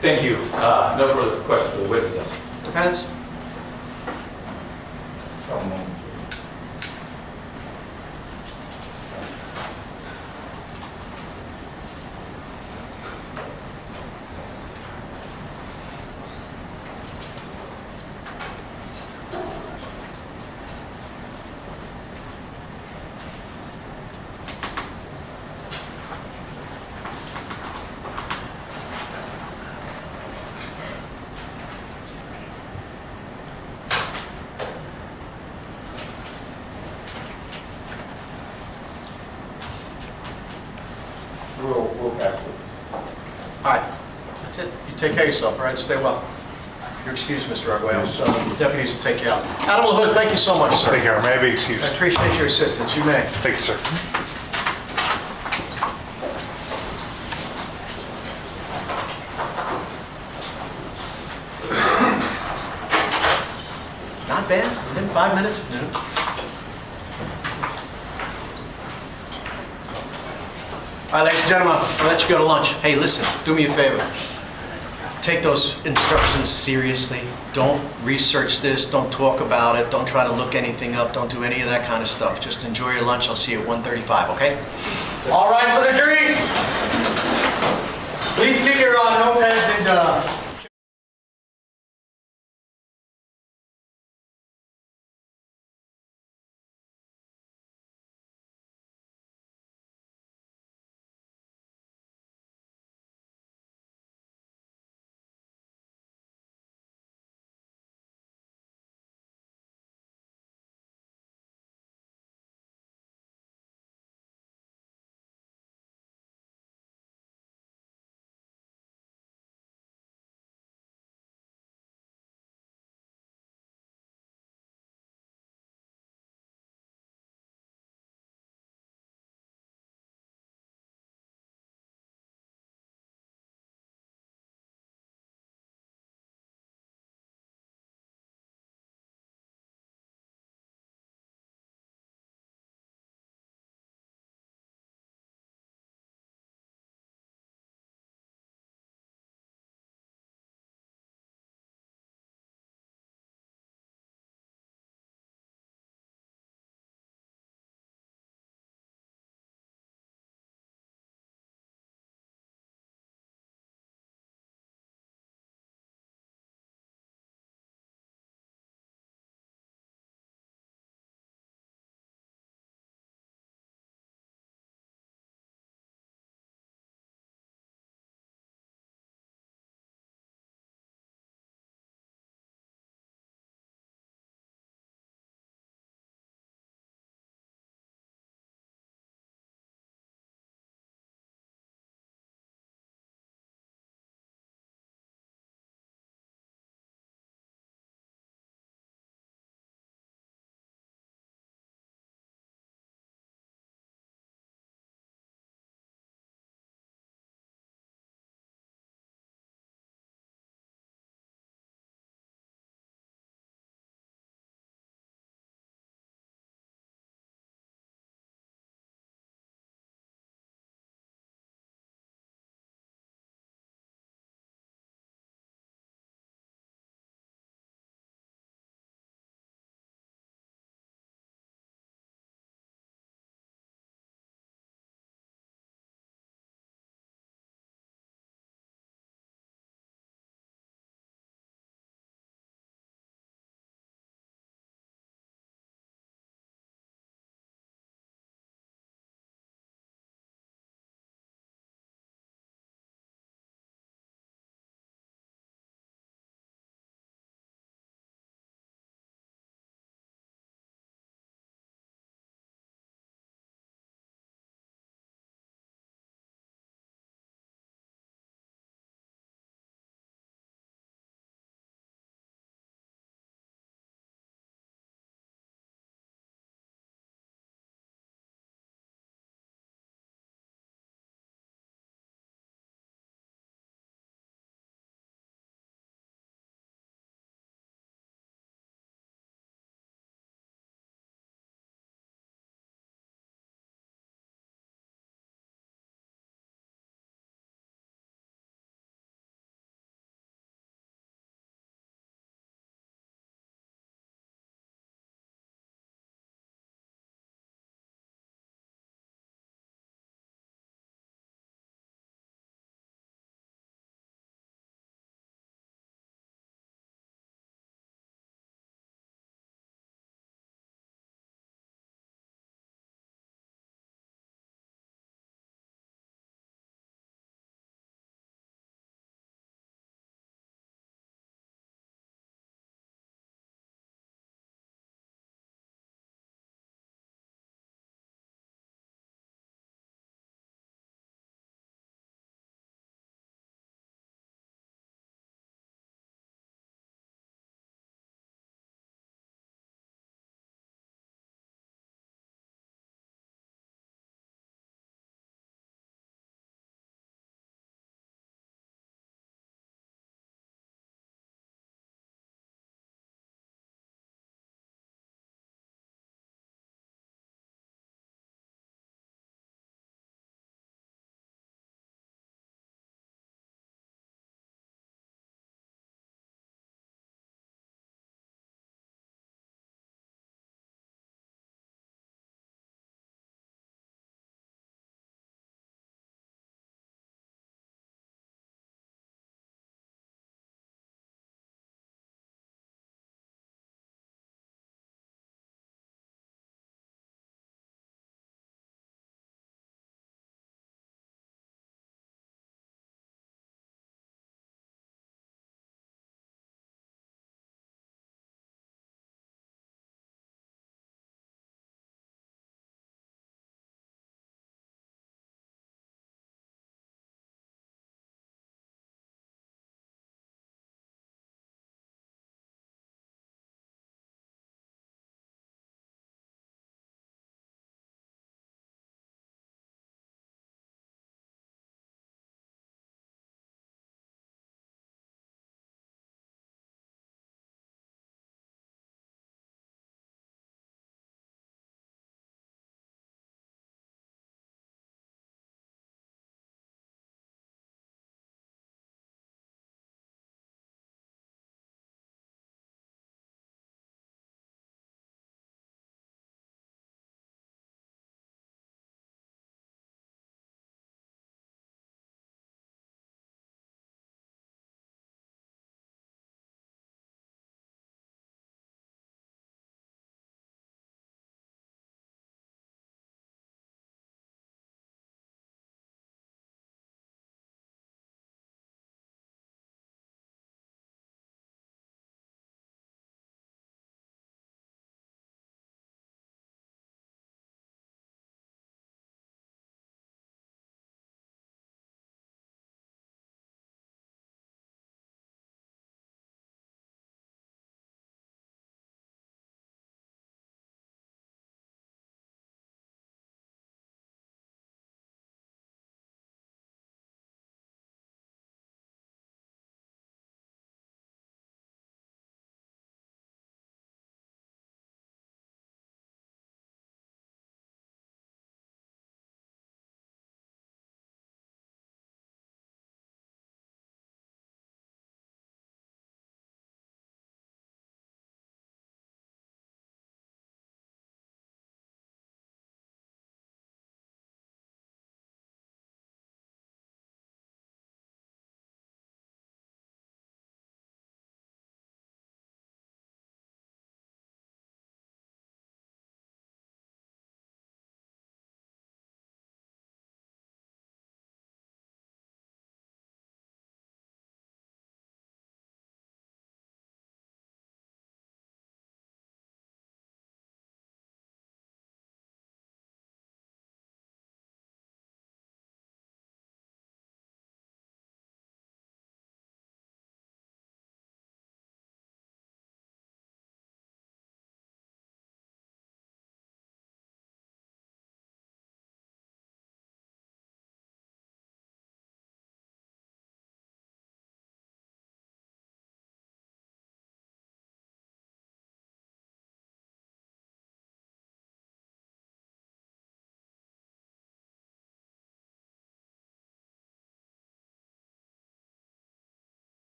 Thank you. No further questions for the witness. Defense? We'll pass it. All right. That's it. You take care of yourself, all right? Stay well. You're excused, Mr. Arguello. So the deputies will take you out. Admiral Hood, thank you so much, sir. Thank you, May I be I excused? appreciate your assistance. You may. Thank you, sir. Not bad. Within 5 minutes. All right, ladies and gentlemen, I'll let you go to lunch. Hey, listen, do me a favor. Take those instructions seriously. Don't research this, don't talk about it, don't try to look anything up, don't do any of that kind of stuff. Just enjoy your lunch. I'll see you at 1:35, okay? All right, for the jury. Please leave your notepads in the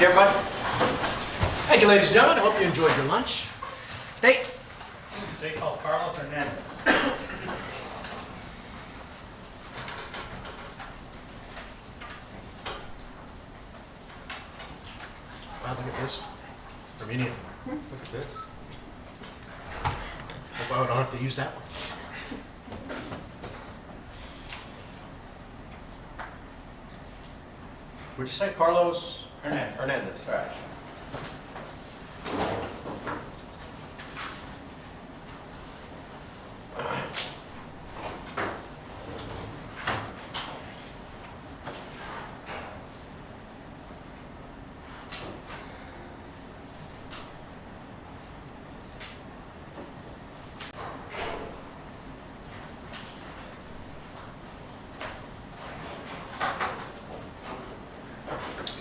seat, everybody. Thank you, ladies and gentlemen. I hope you enjoyed your lunch. State. State calls Carlos Hernandez. Wow, look at this. Armenian. Look at this. Hope I don't have to use that one. What'd you say, Carlos? Hernandez. Hernandez, all right.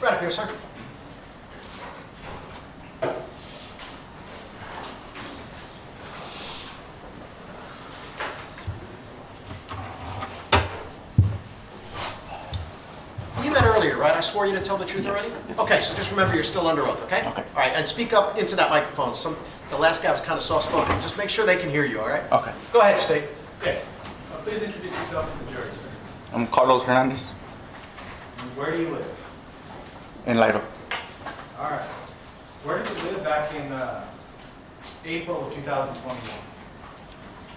Right up here, sir. You met earlier, right? I swore you to tell the truth already? Okay, so just remember you're still under oath, okay? Okay. All right, and speak up into that microphone. The last guy was kind of soft-spoken. Just make sure they can hear you, all right? Okay. Go ahead, State. Yes. Please introduce yourself to the jury, sir. I'm Carlos Hernandez And where do you live? in Lido. All right. Where did you live back in April of 2021?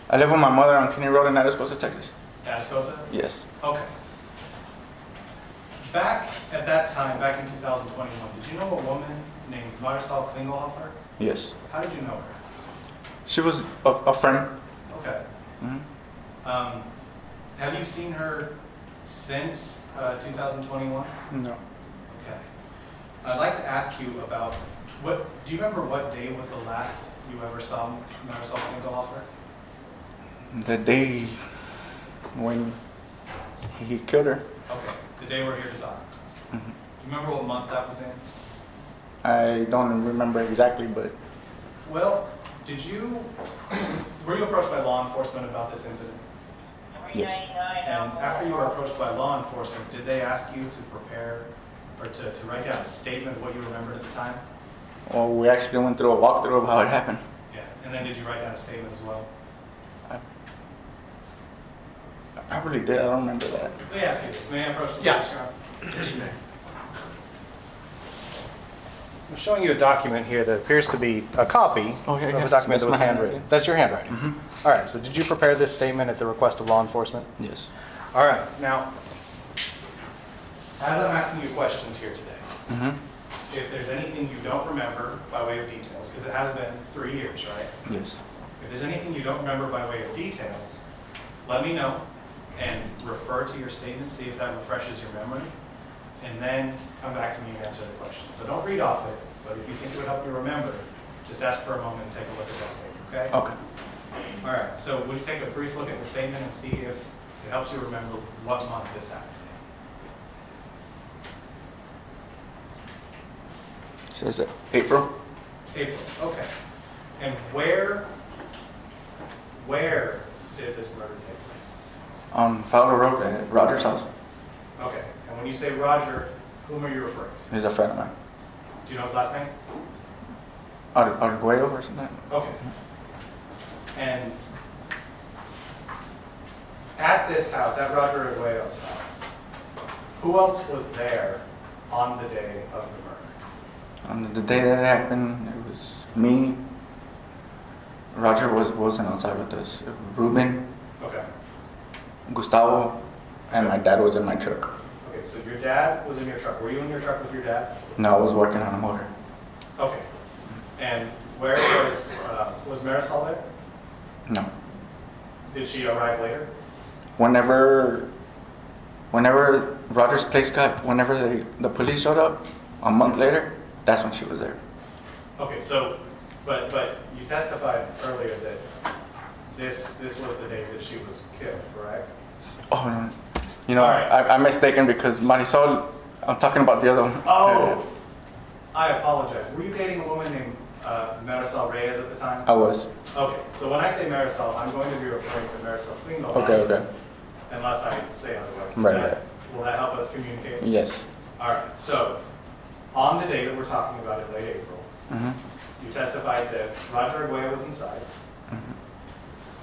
I live with my mother on Kinney Road in Atascosa, Texas. Atascosa? Yes. Okay. Back at that time, back in 2021, did you know a woman named Marisol Klingelhofer? Yes. How did you know her? She was a friend. Okay. Mhm. Have you seen her since 2021? No. Okay. I'd like to ask you about do you remember what day was the last you ever saw Marisol Klingelhofer? The day when he killed her, Okay. The day we're here to talk. Mhm. Do you remember what month that was in? I don't remember exactly, but Well, were you approached by law enforcement about this incident? yes. And after you were approached by law enforcement, did they ask you to prepare or to write down a statement of what you remembered at the time? Well, we actually went through a walkthrough of how it happened. Yeah. And then did you write down a statement as well? I probably did. I don't remember that. Let me ask you this. May I approach the Yeah. witness, Your Honor? Yes, you may. I'm showing you a document here that appears to be a copy Oh, yeah, of yeah. a document that That's was my handwritten. handwriting. That's your handwriting? All right, so did you prepare this statement at the request of law enforcement? Yes. All right, now, as I'm asking you questions here today, Mm-hmm. if there's anything you don't remember by way of details, because it has been 3 years, right? Yes. If there's anything you don't remember by way of details, let me know and refer to your statement, see if that refreshes your memory, and then come back to me and answer the question. So don't read off it, but if you think it would help you remember, just ask for a moment and take a look at that statement, okay? Okay. All right, so would you take a brief look at the statement and see if it helps you remember what month this happened Says that April. in? April, okay. And where did this murder take place? On Fowler Road at Roger's house. Okay, and when you say Roger, whom are you referring to? He's a friend of mine. Do you know his last name? Arguello or something. Okay. And at this house, at Roger Arguello's house, who else was there on the day of the murder? On the day that it happened, it was me. Roger wasn't outside with us. Ruben, Okay. Gustavo, and my dad was in my truck. Okay, so your dad was in your truck. Were you in your truck with your dad? No, I was working on a motor. Okay. And where was Marisol there? No. Did she arrive later? Whenever Roger's place whenever the police showed up, a month later, that's when she was there. Okay, so, but you testified earlier that this was the day that she was killed, correct? Oh, no. You know, All right. I'm mistaken because Marisol, I'm talking about the other one. Oh, I apologize. Were you dating a woman named Marisol Reyes at the time? I was. Okay, so when I say Marisol, I'm going to be referring to Marisol Klingelhofer. Okay. Unless I say otherwise. Right. Will that help us communicate? Yes. All right, so On the day that we're talking about in late April, Mm-hmm. you testified that Roger Arguello was inside,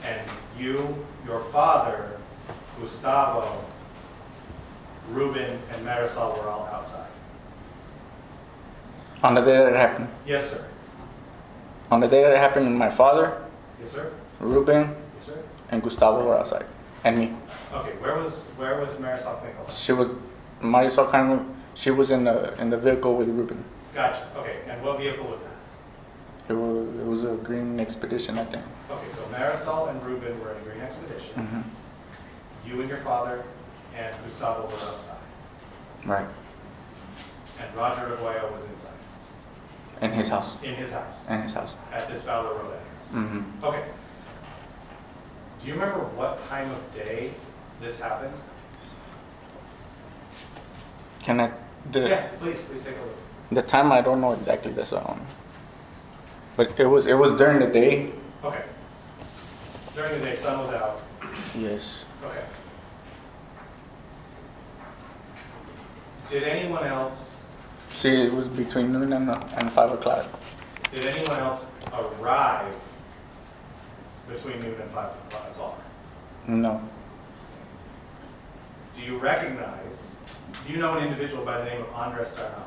and you, your father, Gustavo, Ruben, and Marisol were all outside. On the day that it happened. Yes, sir. On the day that it happened, my father, Yes, sir. Ruben, Yes, sir. and Gustavo were outside, and me. Okay, where was Marisol Pickle? She was Marisol kind of. She was in the vehicle with Ruben. Gotcha. Okay, and what vehicle was that? It was a green expedition, I think. Okay, so Marisol and Ruben were in a green expedition. Mm-hmm. You and your father and Gustavo were outside. Right. And Roger Arguello was inside. In his house. In his house. In his house. At this Fowler Road address. Mm-hmm. Okay. Do you remember what time of day this happened? Can I? Yeah, please take a look. The time I don't know exactly. That's but it was during the day. Okay. During the day, sun was out. Yes. Okay. Did anyone else, See, it was between noon and 5 o'clock. did anyone else arrive between noon and 5 o'clock? No. Do you recognize, do you know an individual by the name of Andres Tarnava?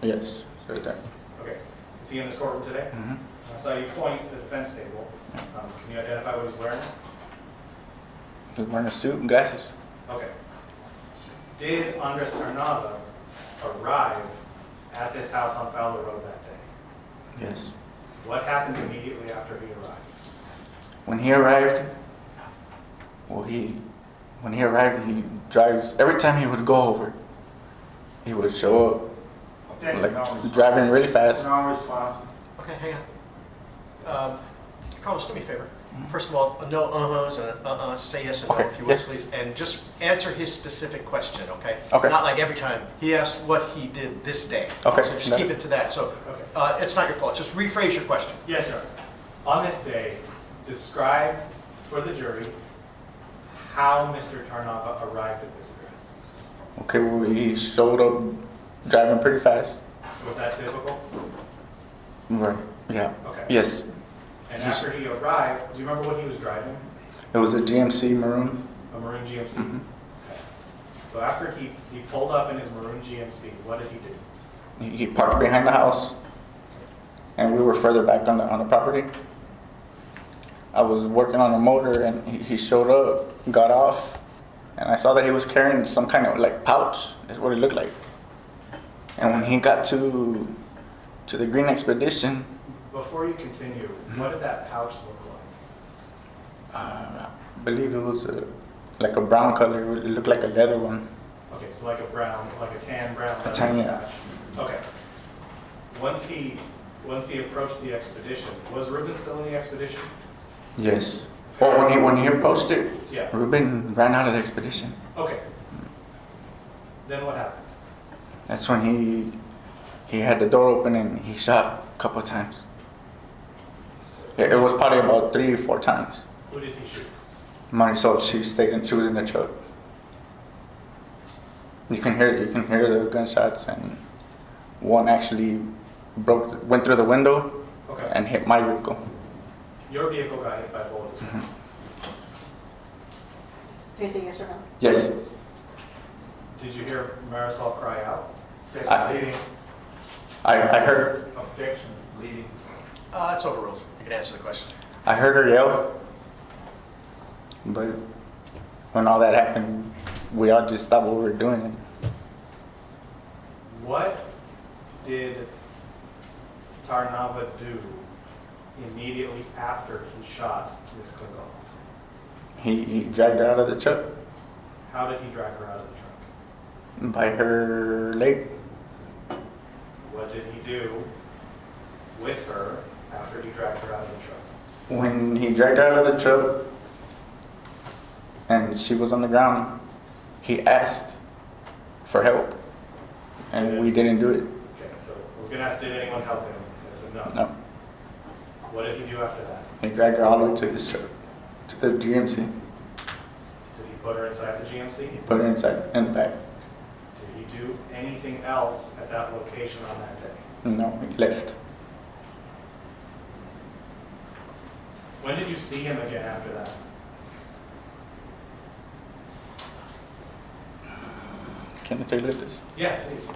Yes. Right there. Okay. Is he in this courtroom today? Mm-hmm. I saw you point to the defense table. Can you identify what he's wearing? He was wearing a suit and glasses. Okay. Did Andres Tarnava arrive at this house on Fowler Road that day? Yes. What happened immediately after he arrived? When he arrived, when he arrived, he drives. Every time he would go over, he would show up like driving really fast. Non-responsive. Okay, hang on. Carlos, do me a favor. First of all, no uh-hs and say yes and no Okay, if you would, yes. please. And just answer his specific question, okay? Okay. Not like every time. He asked what he did this day. Okay. So just keep it to that. So it's not your fault. Just rephrase your question. Yes, sir. On this day, describe for the jury how Mr. Tarnava arrived at this address. Okay, well, he showed up driving pretty fast. Was that typical? Right. Yeah. Okay. Yes. And after he arrived, do you remember what he was driving? It was a GMC Maroon. A maroon GMC? Mhm. Okay. So after he pulled up in his maroon GMC, what did he do? He parked behind the house, and we were further back on the property. I was working on a motor, and he showed up, got off, and I saw that he was carrying some kind of like pouch. That's what it looked like. And when he got to the Green Expedition, Before you continue, what did that pouch look like? I believe it was like a brown color. It looked like a leather one. Okay, so like a brown, like a tan brown. A tan, yeah. pouch. Okay. Once he approached the expedition, was Ruben still in the expedition? Yes. Well, when he approached it, Yeah. Ruben ran out of the expedition. Okay. Then what happened? That's when he had the door open and he shot a couple of times. It was probably about 3 or 4 times. Who did he shoot? Marisol, she was in the truck. You can hear the gunshots, and one actually went through the window Okay. and hit my vehicle. Your vehicle got hit by a bullet as well. Do you say yes or no? Yes. Did you hear Marisol cry out? Objection, leading. I heard Objection, leading. It's overruled. You can answer the question. I heard her yell, but when all that happened, we all just stopped what we were doing. What did Tarnava do immediately after he shot Ms. Klingoff? He dragged her out of the truck How did he drag her out of the truck? by her leg. What did he do with her after he dragged her out of the truck? When he dragged her out of the truck and she was on the ground, he asked for help, and we didn't do it. Okay, so I was going to ask, did anyone help him? That's a no. No. What did he do after that? He dragged her all the way to his truck, to the GMC. Did he put her inside the GMC? He put her inside in the back. Did he do anything else at that location on that day? No, he left. When did you see him again after that? Can I take a look at this? Yeah, please.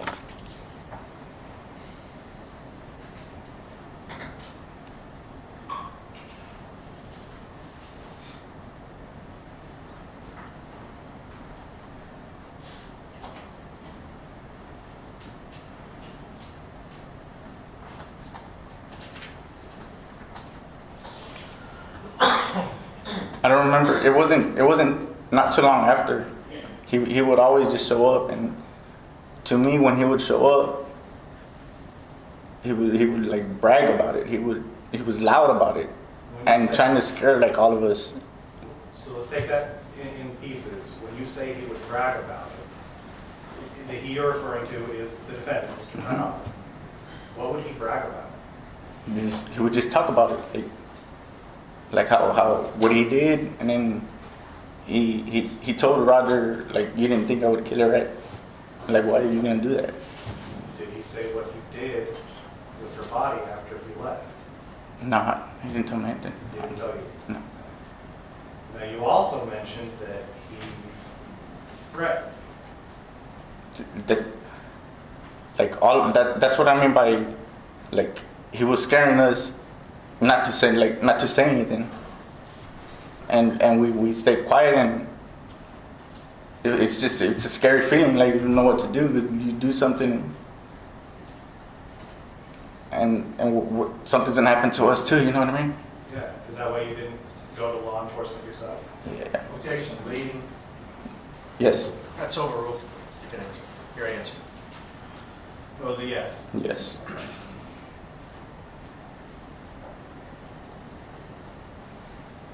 I don't remember. It wasn't not too long after. He would always just show up, and to me, when he would show up, he would like brag about it. He was loud about it, When you and say- trying to scare like all of us. So let's take that in pieces. When you say he would brag about it, the he you're referring to is the defendant, Mr. Tarnava. What would he brag about? He would just talk about it, like how what he did, and then he told Roger, like, you didn't think I would kill her, right? Like, why are you gonna do that? Did he say what he did with her body after he left? Nah, he didn't tell me anything. He didn't tell you? No. Now, you also mentioned that he threatened. That, like, all that's what I mean by, like, he was scaring us not to say anything, and we stayed quiet, and it's a scary feeling, like you don't know what to do. You do something, and something's gonna happen to us too. You know what I mean? Yeah, is that why you didn't go to law enforcement yourself? Yeah. Objection, leading. Yes. That's overruled. You can answer. Your answer. It was a yes. Yes.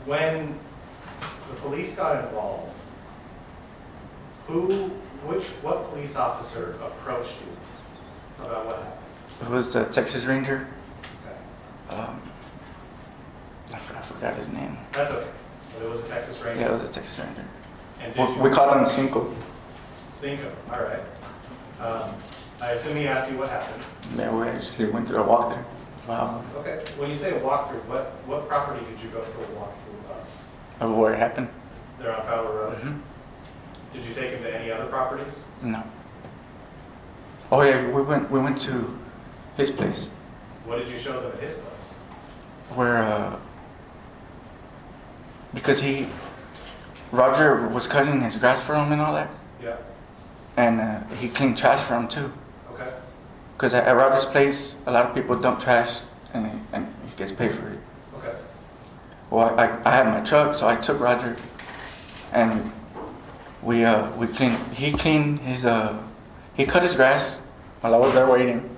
When the police got involved, what police officer approached you about what happened? It was the Texas Ranger. Okay. I forgot his name. That's okay. But it was a Texas Ranger? Yeah, it was a Texas Ranger. And did you... We called him Cinco. Cinco, all right. I assume he asked you what happened. Yeah, we actually went through a walkthrough. Wow. Okay. When you say a walkthrough, what property did you go through a walkthrough of? Of where it happened? They're on Fowler Road? Mhm. Did you take him to any other properties? No. Oh yeah, we went to his place What did you show them at his place? where because Roger was cutting his grass for him and all that, Yeah. and he cleaned trash for him too. Okay. Because at Roger's place, a lot of people dump trash and he gets paid for it. Okay. Well, I had my truck, so I took Roger, and we cleaned. He cleaned his he cut his grass while I was there waiting,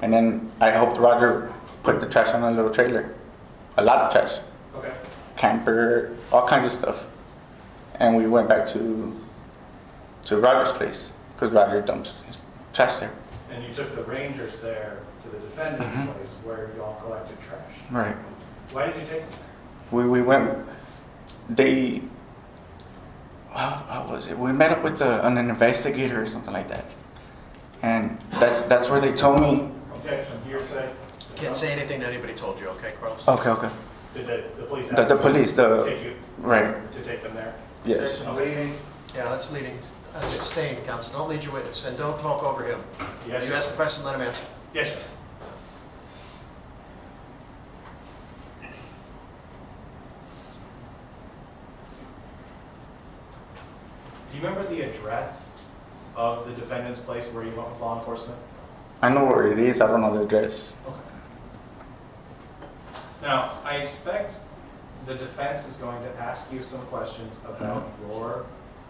and then I helped Roger put the trash on a little trailer, a lot of trash, Okay. camper, all kinds of stuff, and we went back to Roger's place because Roger dumps his trash there. And you took the Rangers there to the defendant's Mhm. place where you all collected trash. Right. Why did you take them there? We went. How was it? We met up with an investigator or something like that, and that's where they told me. Objection, hearsay. Can't say anything that anybody told you, okay, Cross? Okay. Did the police ask The you police, to take you right. to take them there? Yes. Objection, leading. Yeah, that's leading. That's staying, counsel. Don't lead your witness, and don't talk over him. Yes. You ask the question, let him answer. Yes, sir. Do you remember the address of the defendant's place where you went with law enforcement? I know where it is. I don't know the address. Okay. Now, I expect the defense is going to ask you some questions about your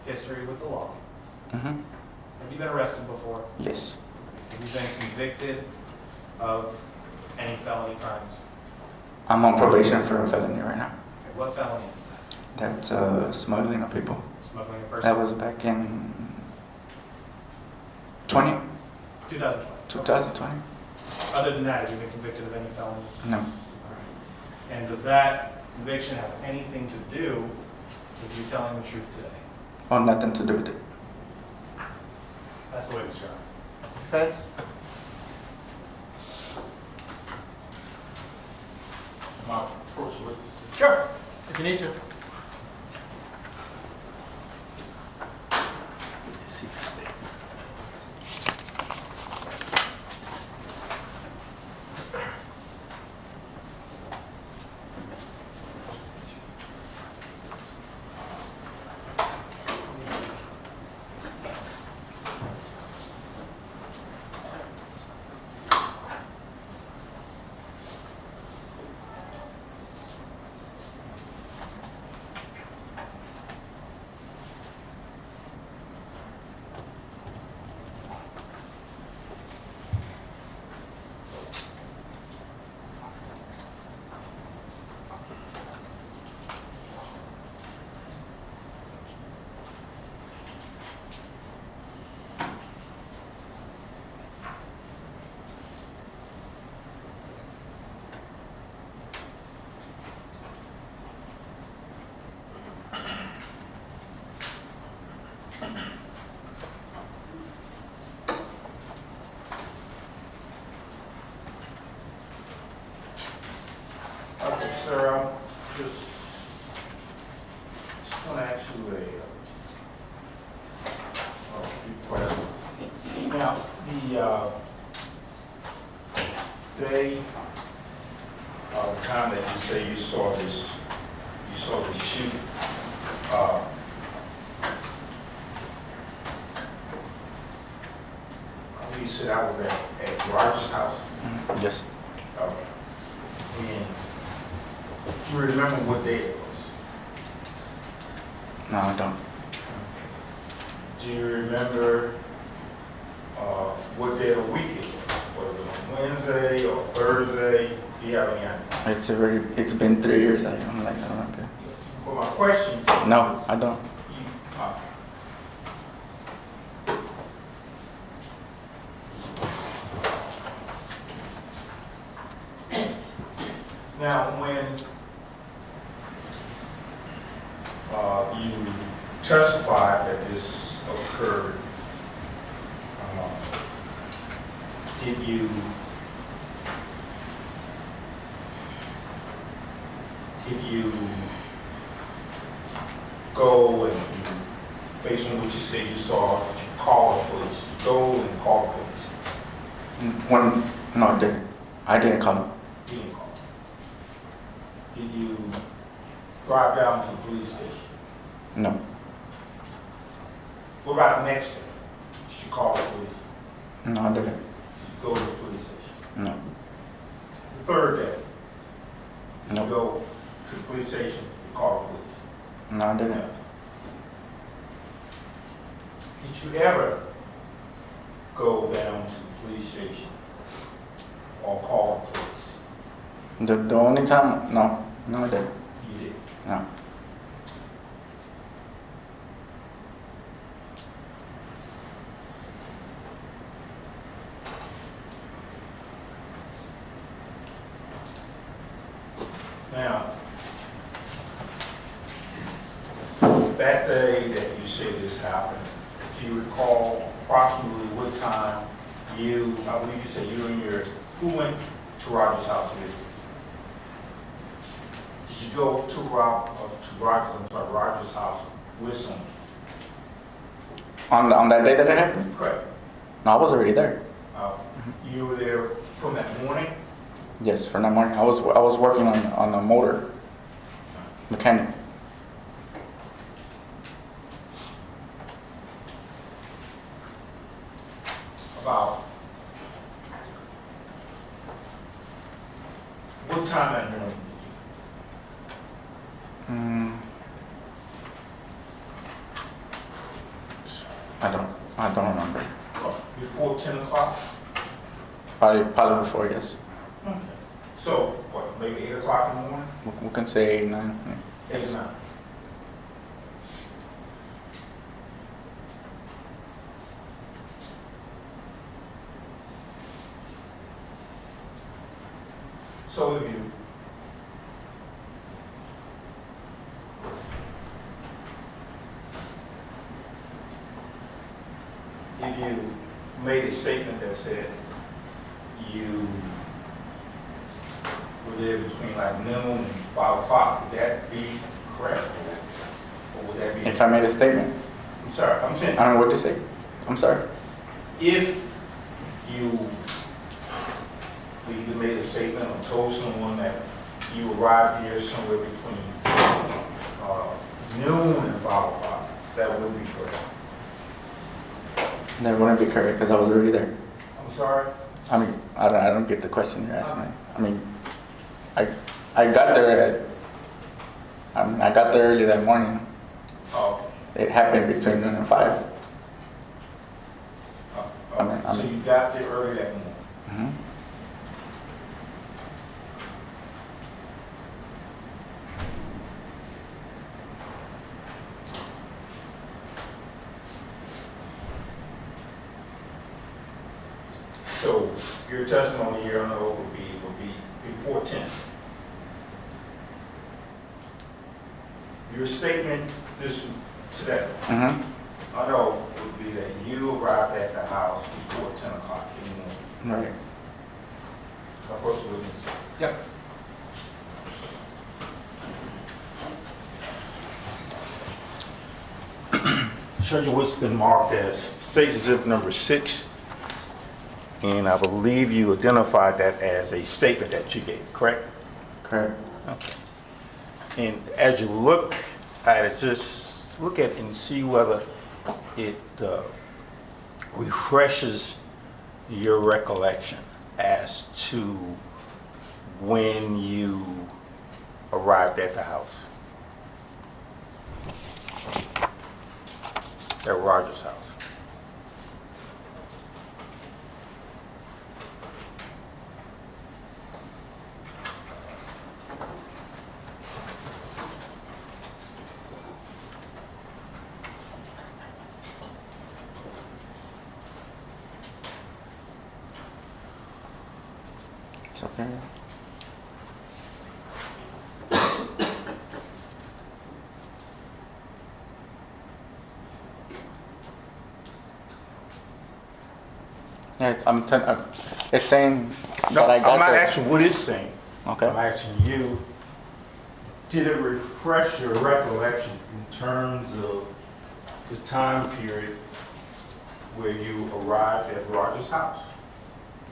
history with the law. Mm-hmm. Have you been arrested before? Yes. Have you been convicted of any felony crimes? I'm on probation for a felony right now. Okay, what felony is that? That's smuggling of people. Smuggling a person? That was back in 2020. 2020. Other than that, have you been convicted of any felonies? No. All right. And does that conviction have anything to do with you telling the truth today? Oh, nothing to do with it. That's the witness, Your Honor. Defense? My approach witness. Sure, if you need to. See the statement. Okay, sir, I'm just want to ask you a few questions. Now, the day, time that you say you saw this shoot, I believe you said I was at Roger's house. Yes. Okay. And do you remember what day it was? No, I don't. Do you remember what day of the week it was? Was it on Wednesday or Thursday? Do you have any idea? It's been 3 years. I'm like, oh, okay. Well, my question. No, I don't. Now, when you testified that this occurred, did you go and, based on what you said you saw, did you call the police? You go and call the police? No, I didn't. I didn't come. You didn't call. Did you drive down to the police station? No. What about the next day? Did you call the police? No, I didn't. Did you go to the police station? No. The third day? Did No. you go to the police station and call the police? No, I didn't. No. Did you ever go down to the police station or call the police? The only time, no, I didn't. You did. No. Now, that day that you say this happened, do you recall approximately what time I believe you said you and who went to Roger's house with you? Did you go to Roger's house with someone? On that day that it happened? Correct. No, I was already there. You were there from that morning? Yes, for that morning. I was working on a motor mechanic. About what time that morning? I don't remember. Before 10 o'clock? Probably before, yes. Okay. So, what, maybe 8 o'clock in the morning? We can say 8, 9. 8 or 9. So if if you made a statement that said you were there between like noon and 5 o'clock, would that be correct? Or would that be? If I made a statement, I'm sorry, I'm saying, I don't know what to say. I'm sorry. if you either made a statement or told someone that you arrived here somewhere between noon and 5 o'clock, that wouldn't be correct. That wouldn't be correct because I was already there. I'm sorry? I mean, I don't get the question you're asking. I mean, I got there I got there early that morning. Oh, It happened between noon and 5. so you got there early that morning. Mm-hmm. So your testimony here on the oath would be before 10. Your statement this today Mm-hmm. on the oath would be that you arrived at the house before 10 o'clock in the morning. Right. Of course, it was. Yep. Show you what's been marked as state exhibit number 6, and I believe you identified that as a statement that you gave, correct? Correct. And as you look at it, just look at it and see whether it refreshes your recollection as to when you arrived at the house. At Roger's house. It's okay. Yeah, it's saying No, that I got I'm not there. asking what it's saying. Okay. I'm asking you, did it refresh your recollection in terms of the time period where you arrived at Roger's house?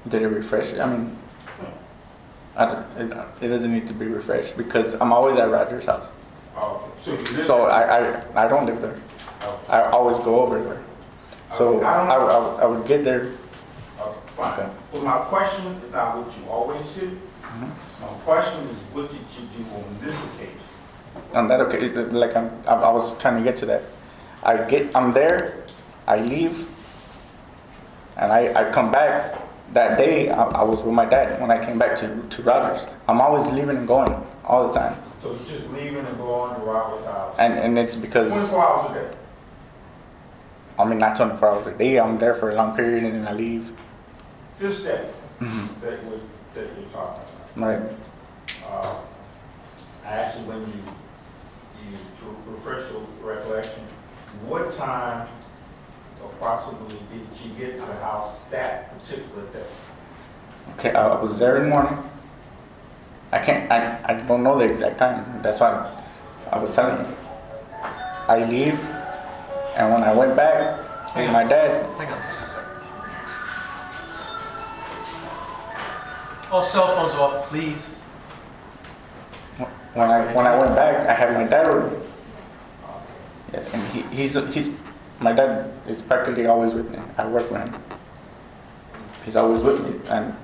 Did it refresh it? I mean, it doesn't need to be refreshed because I'm always at Roger's house. So you live So there? I don't live there. Oh, I always go over there. So I don't know. I would get there. fine. Okay. Well, my question is not what you always do. My question is, what did you do on this occasion? On that occasion, like I was trying to get to that. I'm there, I leave, and I come back. That day, I was with my dad when I came back to Rogers. I'm always leaving and going all the time. So you're just leaving and going to Roger's house? And it's because, 24 hours a day? I mean, not 24 hours a day. I'm there for a long period and then I leave. This day that you're talking about? Right. Actually, when you to refresh your recollection, what time approximately did you get to the house that particular day? Okay, I was there in the morning. I don't know the exact time. That's why I was telling you. I leave, and when I went back with my dad, Hang on just a second. All cell phones off, please. when I went back, I had my dad with me. Yeah, and he's my dad is practically always with me. I work with him. He's always with me, and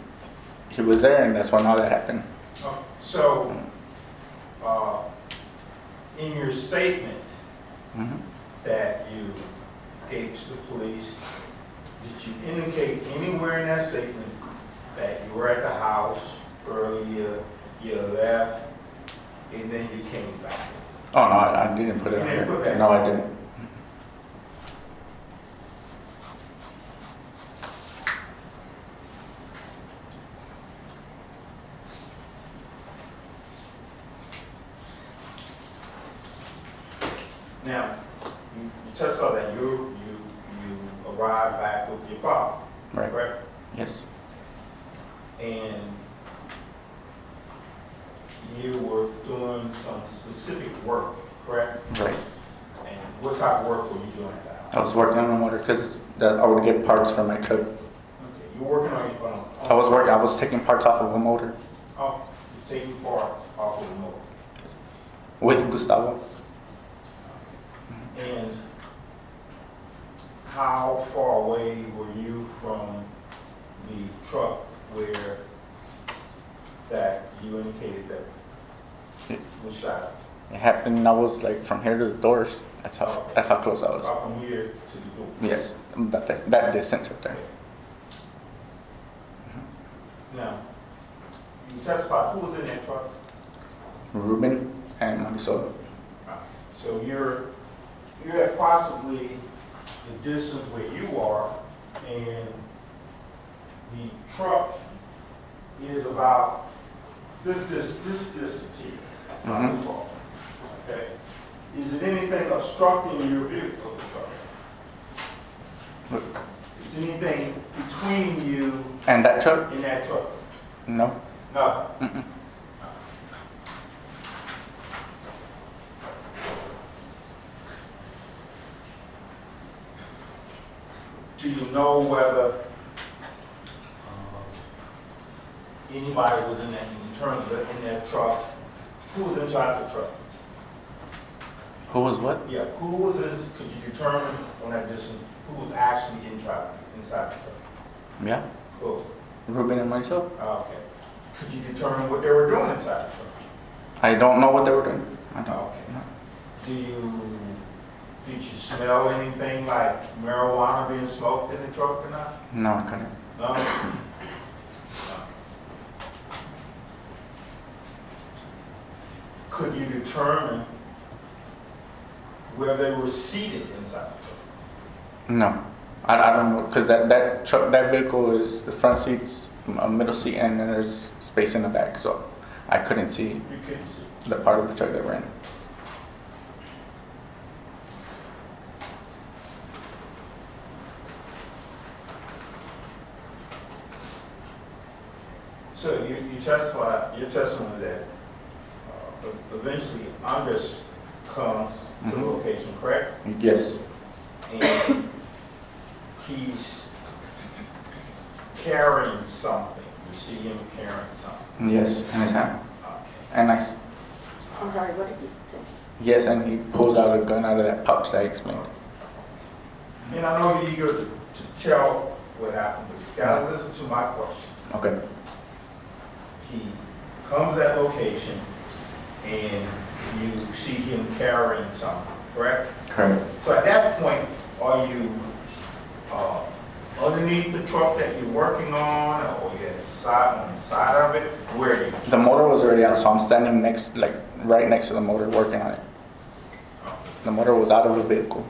he was there, and that's when all that happened. So, in your statement that you gave to the police, did you indicate anywhere in that statement that you were at the house earlier, you left, and then you came back? Oh no, I didn't put it You on didn't here. put that No, on. I didn't. Now, you testified that you ride back with your father, Right. correct? Yes. And you were doing some specific work, correct? Right. And what type of work were you doing at that house? I was working on the motor because I would get parts for my truck. Okay, you were working on I was taking parts off of a motor Oh, you're taking part off of the motor. with Gustavo. And how far away were you from the truck where that you indicated that was shot? It happened. I was like from here to the doors. That's how close I was. About from here to the door? Yes, that distance right there. Now, you testified, who was in that truck? Ruben and Marisol. So you're at possibly the distance where you are, and the truck is about this distance here. Mhm. Okay. Is it anything obstructing your vehicle, the truck? Is there anything between you And that truck? and that truck? No. Nothing. Mm-mm. Do you know whether anybody was in that truck? Who was in charge of the truck? Who was what? Yeah, who was in, could you determine on that distance, who was actually inside the truck? Yeah. Who? Ruben and Marisol. Okay. Could you determine what they were doing inside the truck? I don't know what they were doing. I don't. Okay. Did you smell anything like marijuana being smoked in the truck or not? No, I couldn't. No? Could you determine where they were seated inside the truck? No, I don't know because that truck, that vehicle is the front seats, a middle seat, and then there's space in the back, so I couldn't see You couldn't see. the part of the truck that we're in. So you testified, your testimony that eventually Andres comes to the Mhm. location, correct? Yes. And he's carrying something. You see him carrying something. Yes, in his hand. Okay. And I'm sorry, what did you say? yes, and he pulls out a gun out of that pouch that I explained. And I know you're eager to tell what happened, but you gotta listen to my question. Okay. He comes at location and you see him carrying something, correct? Correct. So at that point, are you underneath the truck that you're working on, or you on the side of it? Where are you? The motor was already out, so I'm standing next, like right next to the motor, working on it. The motor was out of the vehicle.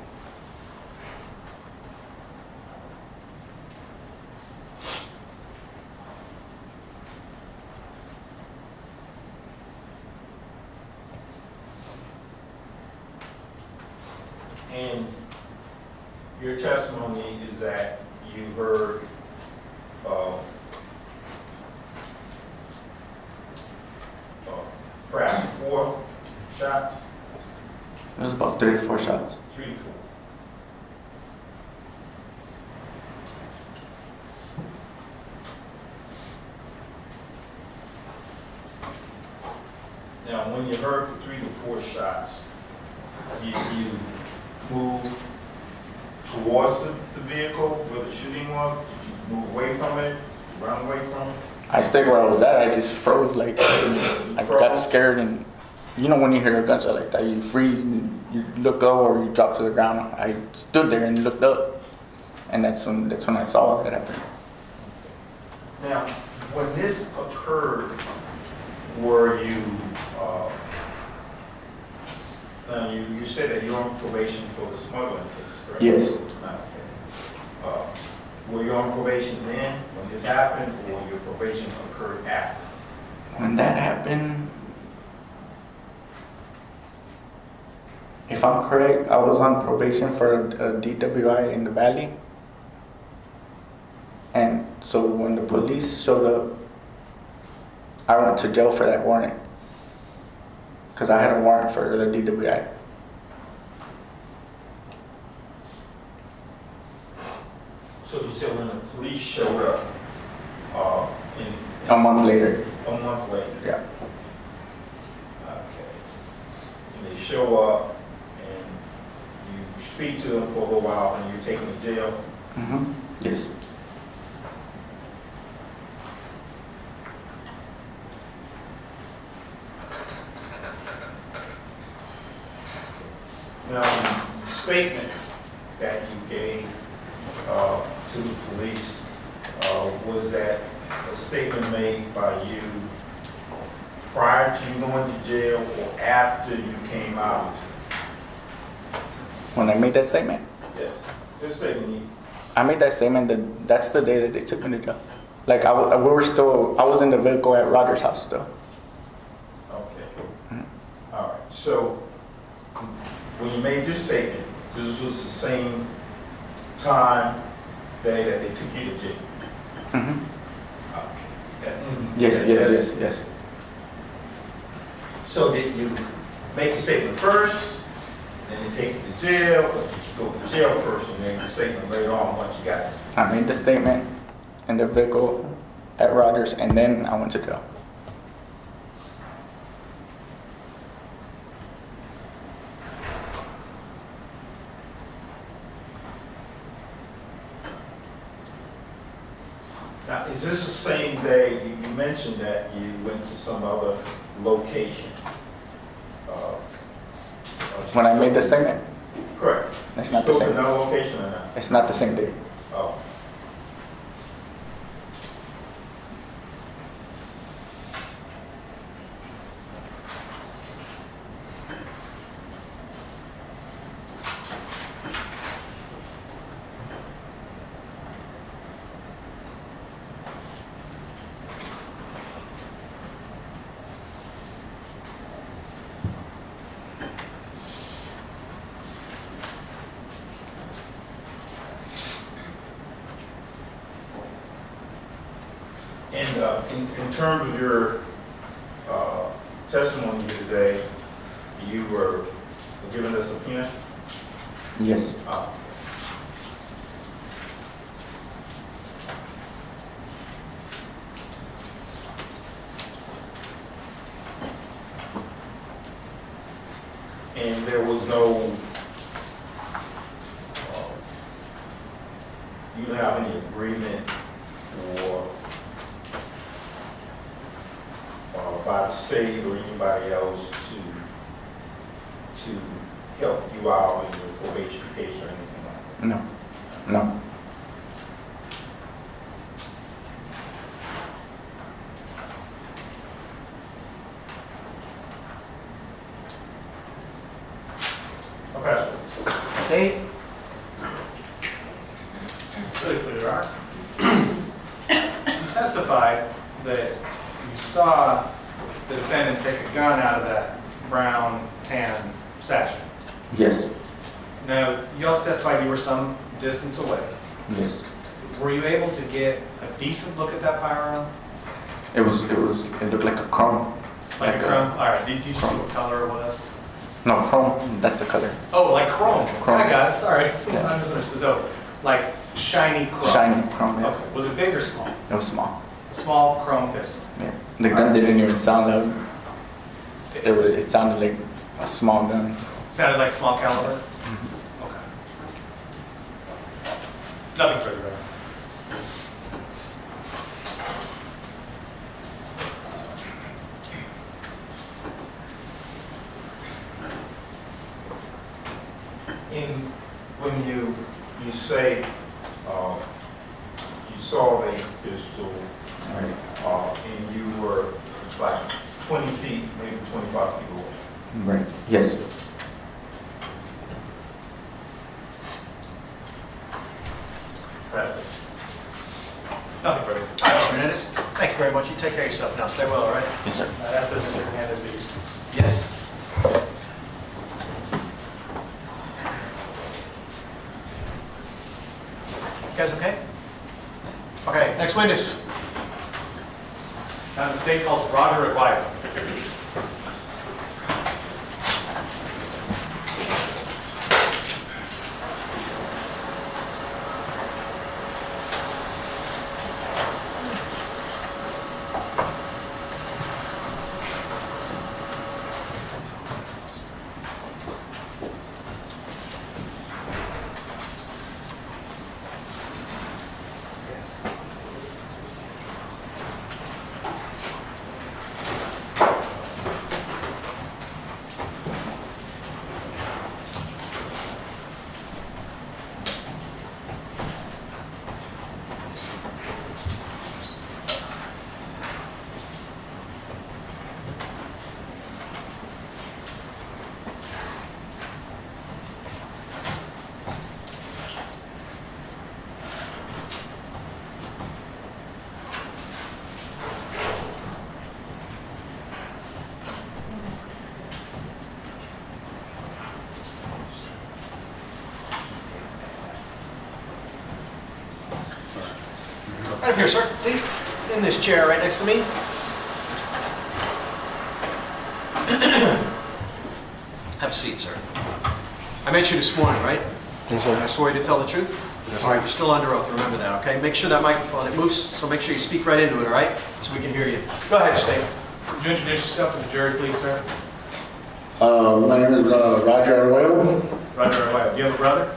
And your testimony is that you heard perhaps 4 shots, It was about 3 to 4 shots. 3 to 4. Now, when you heard the 3 to 4 shots, you moved towards the vehicle where the shooting was? Did you move away from it? Run away from it? I stayed where I was at. I just froze, like I got scared, and you know when you hear a gunshot like that, you freeze and you look up or you drop to the ground. I stood there and looked up, and that's when I saw it happen. Now, when this occurred, were you, now you said that you're on probation for the smuggling case, correct? Yes. Okay. Were you on probation then, when this happened, or your probation occurred after? When that happened, if I'm correct, I was on probation for a DWI in the Valley, So when the police showed up, I went to jail for that warrant. Because I had a warrant for the DWI. So you said when the police showed up, A month later. a month later? Yeah. Okay. And they show up and you speak to them for a little while and you're taken to jail? Mm-hmm. Yes. Now, the statement that you gave to the police, was that a statement made by you prior to you going to jail or after you came out? When I made that statement, Yes. This statement, I made that statement that's the day that they took me to jail. Like I was in the vehicle at Roger's house still. okay. All right. So when you made this statement, this was the same time day that they took you to jail? Mm-hmm. Okay. Yes. So did you make a statement first, then you take you to jail, or did you go to jail first and make the statement later on once you got it? I made the statement in the vehicle at Rogers, and then I went to jail. Now, is this the same day you mentioned that you went to some other location? When I made the statement, Correct. it's not the Go to same. another location or not? It's not the same day. Oh. And in terms of your testimony here today, you were given a subpoena? Yes. And there was no, you didn't have any agreement or by the state or anybody else to help you out in your probation case or anything like that? No. No. Okay. Nate? Really for your art. You testified that you saw the defendant take a gun out of that brown tan satchel. Yes. Now, you also testified you were some distance away. Yes. Were you able to get a decent look at that firearm? It looked like a chrome. Like a chrome? All right, did you see what color it was? No, chrome, that's the color. Oh, like chrome. Chrome. I got it, sorry. Yeah. I misunderstood. So, like shiny chrome. Shiny chrome, yeah. Okay, was it big or small? It was small. A small chrome pistol. Yeah. The gun didn't even sound loud. It sounded like a small gun. Sounded like small caliber? Okay. Nothing further, right? When you say you saw the pistol and you were like 20 feet, maybe 25 feet away. Right. Yes. Nothing further. Hernandez? Thank you very much. You take care of yourself now. Stay well, all right? Yes, sir. That's the Mr. Hernandez piece. Yes. You guys okay? Okay, next witness. Now the state calls Roger Aguayo. Right up here, sir, please. In this chair right next to me. Have a seat, sir. I met you this morning, right? Yes, sir. I swore you to tell the truth? Yes, All right, sir. you're still under oath, remember that, okay? Make sure that microphone, it moves, so make sure you speak right into it, all right? So we can hear you. Go ahead, State. Would you introduce yourself to the jury, please, sir? My name is Roger Arguello. Roger Aguayo. Do you have a brother?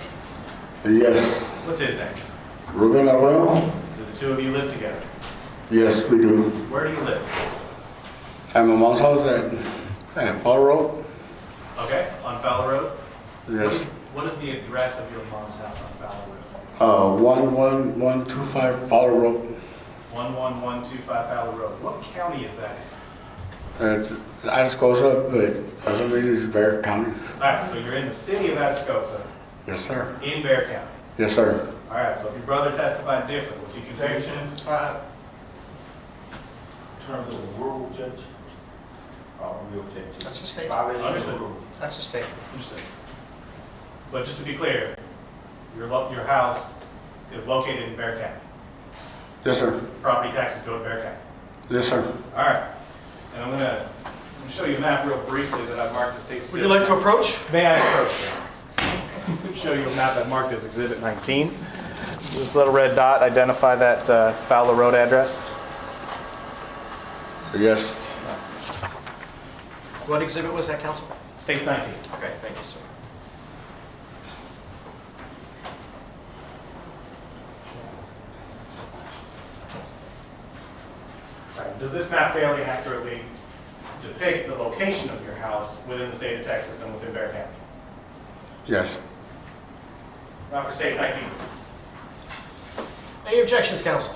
Yes. What's his name? Ruben Arguello. Do the two of you live together? Yes, we do. Where do you live? At my mom's house at Fall Road. Okay, on Fowler Road? Yes. What is the address of your mom's house on Fowler Road? 11125 Fall Road. 11125 Fowler Road. What county is that in? I just goes up, but for some reason it's Bear County. All right, so you're in the city of Atascosa, Yes, sir. in Bexar County. Yes, sir. All right, so if your brother testified different, was he convicted? Objection. In terms of the rule, Judge, we object to. That's the state. Violation of the Understood. rule. That's the state. Understood. But just to be clear, your house is located in Bexar County. Yes, sir. Property taxes go to Bexar County. Yes, sir. All right, and I'm gonna show you a map real briefly that I've marked as state's. Would you like to approach? May I approach? Show you a map I've marked as Exhibit 19. This little red dot, identify that Fowler Road address. Yes. What exhibit was that, counsel? State 19. Okay, thank you, sir. All right, does this map fairly accurately depict the location of your house within the state of Texas and within Bexar County? Yes. Now for state 19. Any objections, counsel?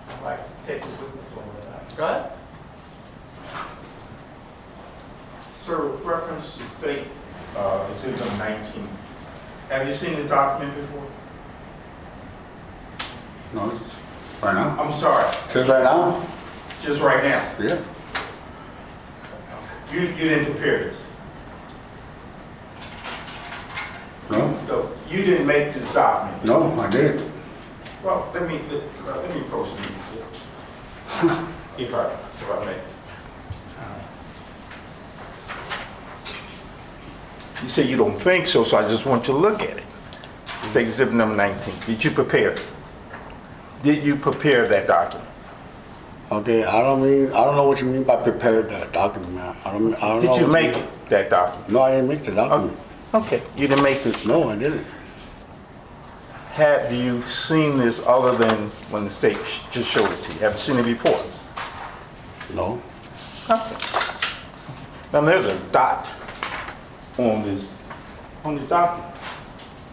I'd like to take the witness over that. Go ahead. Sir, with reference to state exhibit number 19, have you seen this document before? No, it's right now. I'm sorry, It says right now? just right now. Yeah. You didn't prepare this. No? No, you didn't make this document. No, I didn't. Well, let me proceed. If I may. You say you don't think so, so I just want you to look at it. It's exhibit number 19. Did you prepare it? Did you prepare that document? Okay, I don't know what you mean by prepared document, man. I don't know. Did you what make mean. it, that document? No, I didn't make the document. Okay, you didn't make it. No, I didn't. Have you seen this other than when the state just showed it to you? Have you seen it before? No. Okay. Now there's a dot on this document.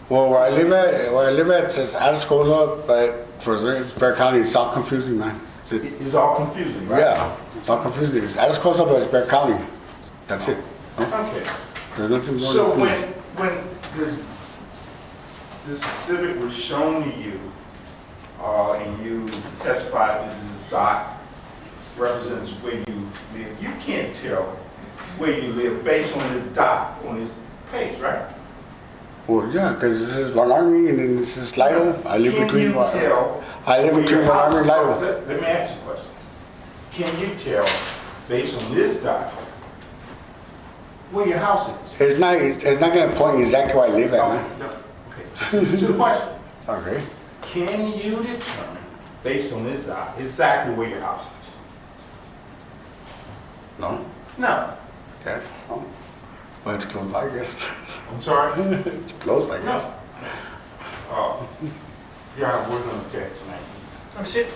Well, where I live at says Addis goes up, but for Bear County, it's all confusing, man. It's all confusing, right? Yeah, it's all confusing. It's Addis goes up, but it's Bear County. That's it. Okay. There's nothing more So than this. when this exhibit was shown to you, and you testified that this dot represents where you live, you can't tell where you live based on this dot on this page, right? Well, yeah, because this is Von Army and then this is Lido. I live Can between. you tell? I live where between your Von Army and house- Lido. Let me ask you a question. Can you tell, based on this document, where your house is? It's not gonna point exactly where I live at, Oh, man. no. Okay, just listen to the question. Okay. Can you determine, based on this document, exactly where your house is? No. No. Yes. No. But it's close by, I guess. I'm sorry? It's close, I guess. Yeah, we're gonna check tonight. Let me see it.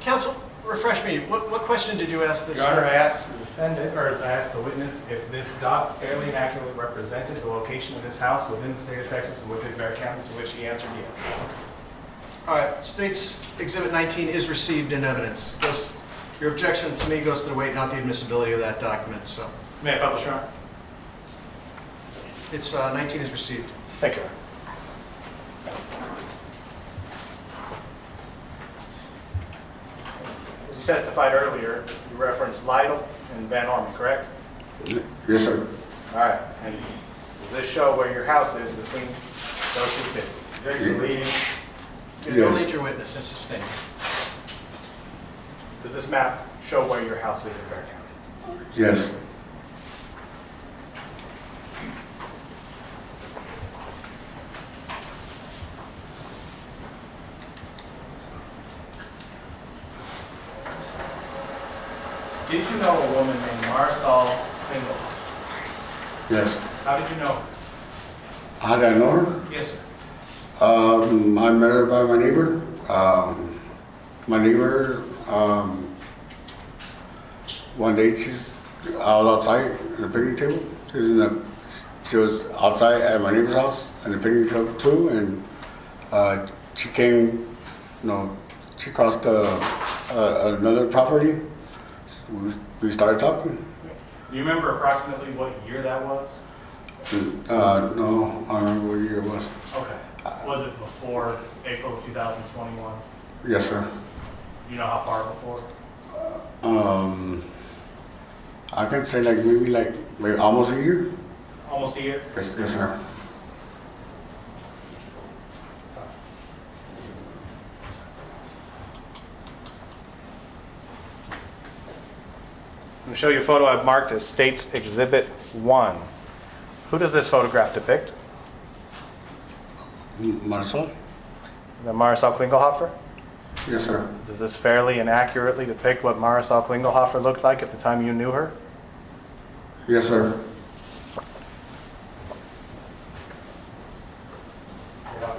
Counsel, refresh me. What question did you ask this? Your Honor, I asked the defendant, or I asked the witness, if this doc fairly and accurately represented the location of this house within the state of Texas and within Bexar County, to which he answered yes. All right, State's Exhibit 19 is received in evidence. Your objection to me goes to the weight, not the admissibility of that document, so May I publish, Your Honor? it's 19 is received. Thank you, Your Honor. As you testified earlier, you referenced Lytle and Van Orman, correct? Yes, sir. All right, and does this show where your house is between those two cities? Objection leading. You'll Yes. lead your witness, it's sustained. Does this map show where your house is in Bexar County? Yes. Did you know a woman named Marisol Klingel? Yes. How did you know her? How did I know her? Yes, sir. I met her by my neighbor. My neighbor, one day I was outside at the picnic table. She was outside at my neighbor's house and the picnic table too, and she came, she crossed another property. We started talking. Do you remember approximately what year that was? No, I don't remember what year it was. Okay. Was it before April of 2021? Yes, sir. Do you know how far before? I can say maybe almost a year. Almost a year? Yes, yes, sir. I'm going to show you a photo I've marked as State's Exhibit 1. Who does this photograph depict? Marisol? The Marisol Klingelhofer? Yes, sir. Does this fairly and accurately depict what Marisol Klingelhofer looked like at the time you knew her? Yes, sir.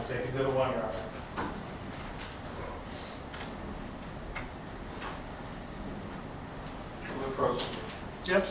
State's Exhibit 1, Your Honor. Jim?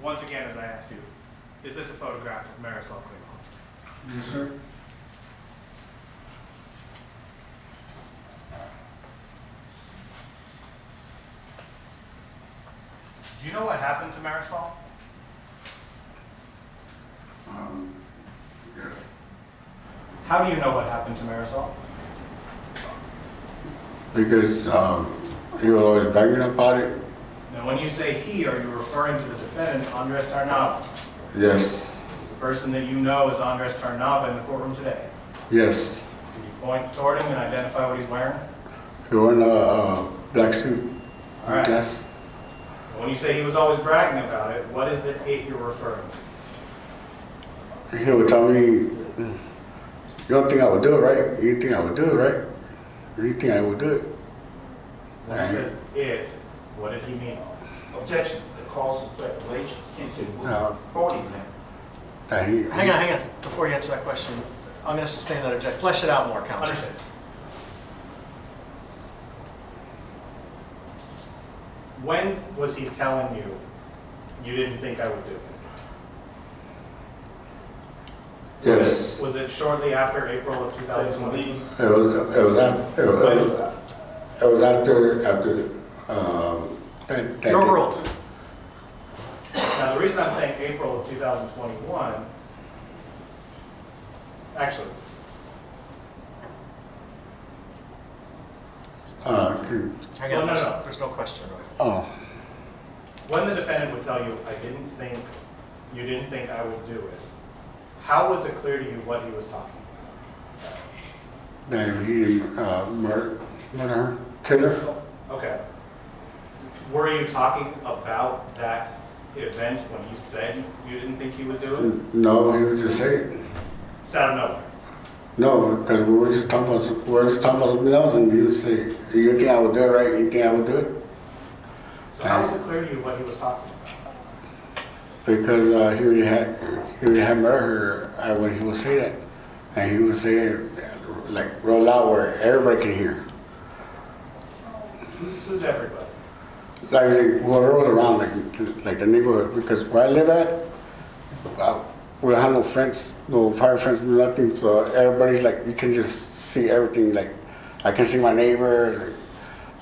once again, as I asked you, is this a photograph of Marisol Cleveland? Yes, sir. Do you know what happened to Marisol? Yes. How do you know what happened to Marisol? Because he was always bragging about it. Now, when you say he, are you referring to the defendant, Andres Tarnava? Yes. Is the person that you know is Andres Tarnava in the courtroom today? Yes. Did you point toward him and identify what he's wearing? He wore a black suit. All right. Glass. When you say he was always bragging about it, what is the it you're referring to? He would tell me, "You don't think I would do it, right? You think I would do it, right? You think I would do it?" When he says it, what did he mean? Objection, the cause of speculation, can't say what Uh, authority now. That he, Hang on. Before you answer that question, I'm going to sustain that objection. Flesh it out more, counsel. Understood. When was he telling you, you didn't think I would do it? Yes. Was it shortly after April of 2020? It was after. It was after that. You're overruled. Now, the reason I'm saying April of 2021, actually, Hang on. No. There's no question. Oh, when the defendant would tell you, you didn't think I would do it, how was it clear to you what he was talking about? that he didn't murder her, kill her. Okay. Were you talking about that event when you said you didn't think he would do it? No, he was just saying. Just out of nowhere. No, because we were just talking about something else, and he would say, "You think I would do it, right? You think I would do it?" So how was it clear to you what he was talking about? Because he already had murdered her when he would say that, and he would say it like real loud where everybody can hear. Who's everybody? Like whoever was around, like the neighborhood. Because where I live at, we don't have no friends, no prior friends, nothing. So everybody's like, you can just see everything. Like I can see my neighbors. Like,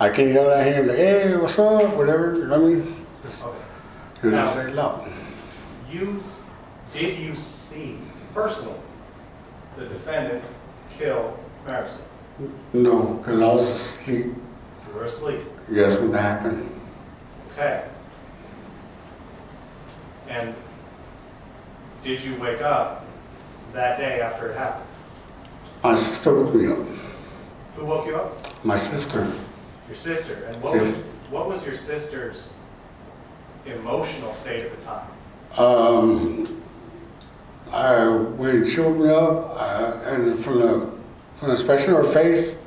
I can yell at him like, "Hey, what's up?" Whatever. You know what I mean? Just, Okay. he would just Now- say it loud. Did you see personally the defendant kill Marisol? No, because I was asleep. You were asleep. Yes, when that happened. Okay. And did you wake up that day after it happened? My sister woke me up. Who woke you up? My sister. Your sister. And what was your sister's emotional state at the time? When she woke me up, and from the expression of her face,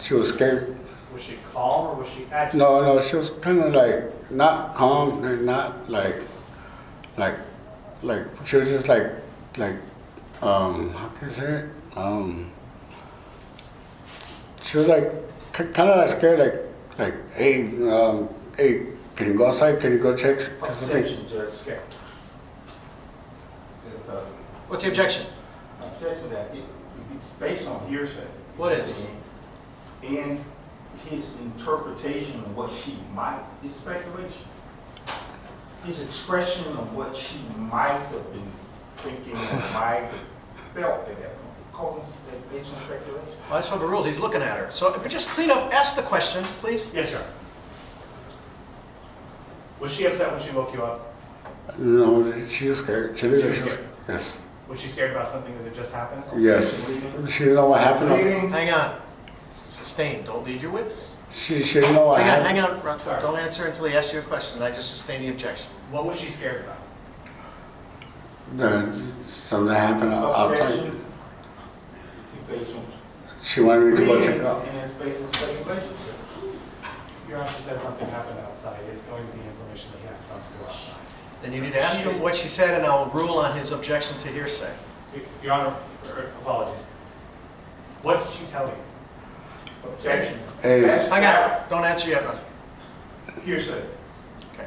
she was scared. Was she calm or was she agitated? No, she was kind of like not calm and not like she was just like how can I say it? She was like kind of like scared, like hey, can you go outside? Can you go check something? Objection, Judge. Scared. What's the objection? Objection that it's based on hearsay. What is? And his interpretation of what she might, is speculation. His expression of what she might have been thinking or might have felt at that moment. That based on speculation. Well, that's overruled. He's looking at her. So but just clean up. Ask the question, please. Yes, Your Honor. Was she upset when she woke you up? No, she was scared. She was was scared? yes. Was she scared about something that had just happened? Yes. She didn't know what happened. Hang on. Sustained. Don't lead your witness. She didn't know what happened. Hang on, Ron. Sorry. Don't answer until he asks you a question. I just sustain the objection. What was she scared about? Something happened outside. Objection. Based on She wanted me to go check it out. and it's based on speculation. Your Honor, she said something happened outside. It's going to be information that you have not to go outside. Then you need to ask him what she said, and I will rule on his objection to hearsay. Your Honor, apologies. What did she tell you? Objection. Hey, Hang on. Don't answer yet, Roger. Hearsay. Okay.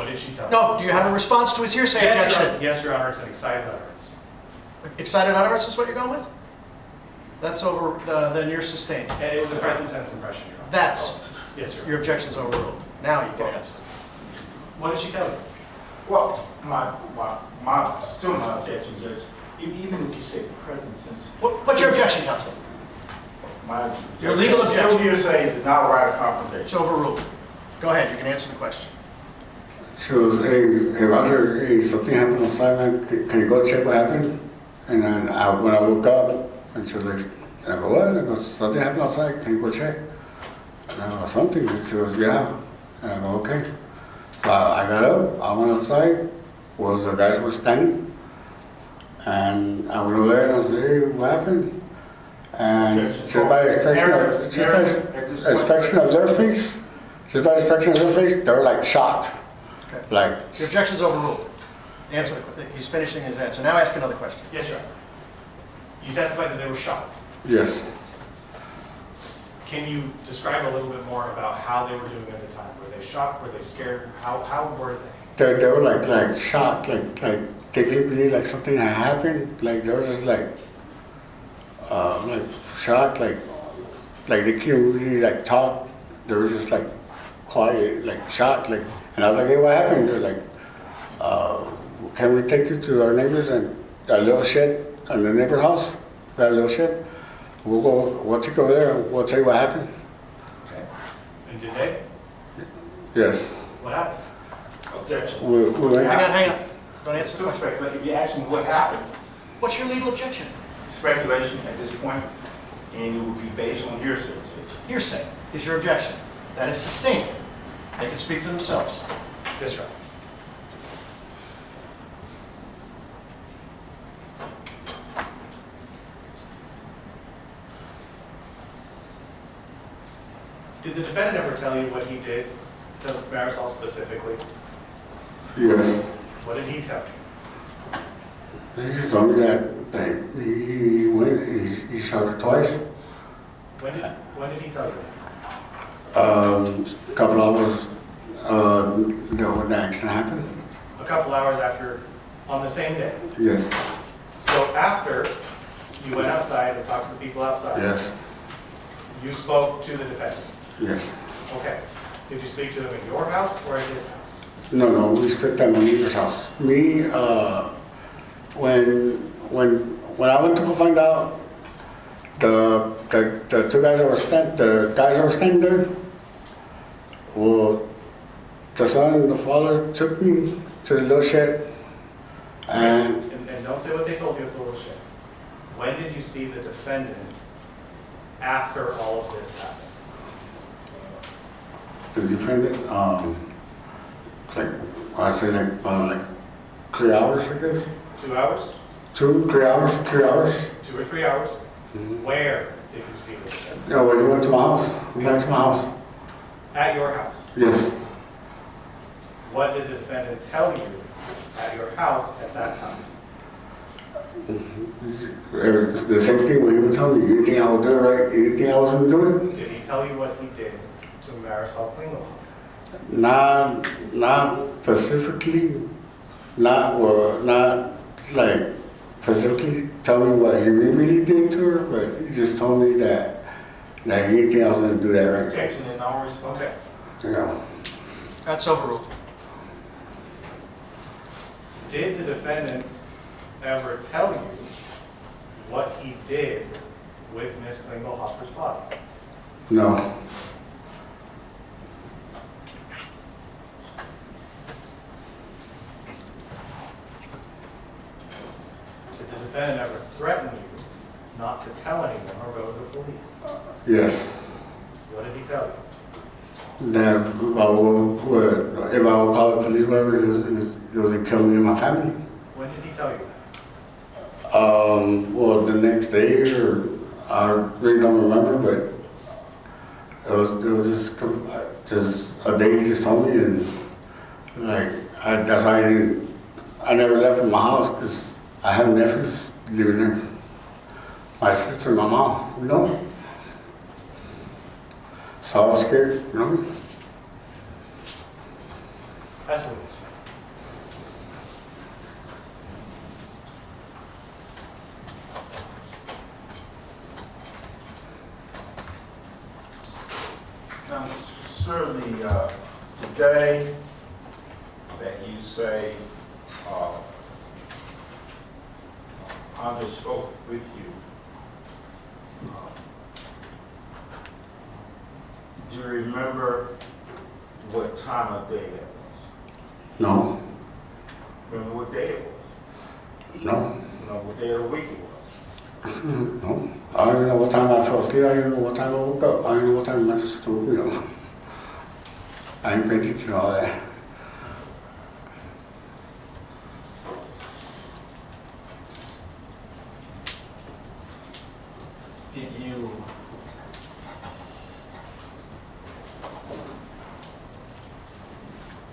What did she tell you? No, do you have a response to his hearsay objection? Yes, Your Honor, it's an excited utterance. Excited utterance is what you're going with? That's over, then you're sustained. And it was a present sense impression, Your Honor. That's, Yes, Your Honor. your objection's overruled. Now you can ask. What did she tell you? Well, still my objection, Judge. Even if you say present sense, What's your objection, counsel? my. Your legal Still objection. hearsay does not right of It's confrontation. overruled. Go ahead, you can answer the question. She was, hey Roger, hey, something happened outside, man. Can you go check what happened? And then when I woke up, and she was like, and I go, what? I go, something happened outside. Can you go check? And I go, something. And she goes, yeah. And I go, okay. So I got up, I went outside, where the guys were standing. And I went over there and I said, hey, what happened? And just by inspection of their face, they were like shocked. Okay. Like, Your objection's overruled. Answer the, he's finishing his answer. Now ask another question. Yes, Your Honor. You testified that they were shocked. yes. Can you describe a little bit more about how they were doing at the time? Were they shocked? Were they scared? How were they? They were like shocked, like they couldn't believe like something had happened. Like they were just like shocked, like they couldn't really like talk. They were just like quiet, like shocked, like. And I was like, hey, what happened? They're like, can we take you to our neighbors and a little shed on the neighbor house? We have a little shed. We'll take over there and we'll tell you what happened. Okay. And did they? Yes. What happened? Objection. We went. Hang on. Don't answer the Still question. speculate. If you ask me what happened, What's your legal objection? speculation at this point, and it would be based on hearsay, Judge. Hearsay is your objection. That is sustained. They can speak for themselves. Yes, Your Honor. Did the defendant ever tell you what he did to Marisol specifically? Yes. What did he tell you? He just told me that he went, he shot her twice. When did he tell you that? A couple hours, when the accident happened. A couple hours after, on the same day. Yes, So after you went outside and talked to the people outside, yes, you spoke to the defendant. yes. Okay. Did you speak to him at your house or at his house? No, we split at my neighbor's house. Me, when I went to go find out, the two guys that were standing there, well, the son and the father took me to the little shed, and And don't say what they told you at the little shed. When did you see the defendant after all of this happened? the defendant, I'd say like 3 hours, I guess. 2 hours? 3 hours. 2 or 3 hours? Where did you see the defendant? No, when he went to my house, we went to my house. At your house. Yes. What did the defendant tell you at your house at that time? The same thing when he would tell me, anything I would do right, anything I wasn't doing. Did he tell you what he did to Marisol Klingel? Not specifically, not like specifically tell me what he really did to her, but he just told me that anything I was gonna do that right. Objection in all respects. Okay. Yeah. That's overruled. Did the defendant ever tell you what he did with Miss Klingelhofer's body? No. Did the defendant ever threaten you not to tell anyone or go to the police? Yes. What did he tell you? That if I would call the police, whatever, it was killing me and my family. When did he tell you that? Well, the next day, or I really don't remember, but it was just a day he just told me, and that's why I never left from my house, because I have nephews living there. My sister and my mom, So I was scared, I As a witness. Now, sir, the day that you say Andres spoke with you, do you remember what time of day that was? No, Remember what day it was? no, You know, what day of the week it was? no. I don't even know what time I fell asleep. I don't even know what time I woke up. I don't know what time my sister woke me up. I ain't paying attention to all that.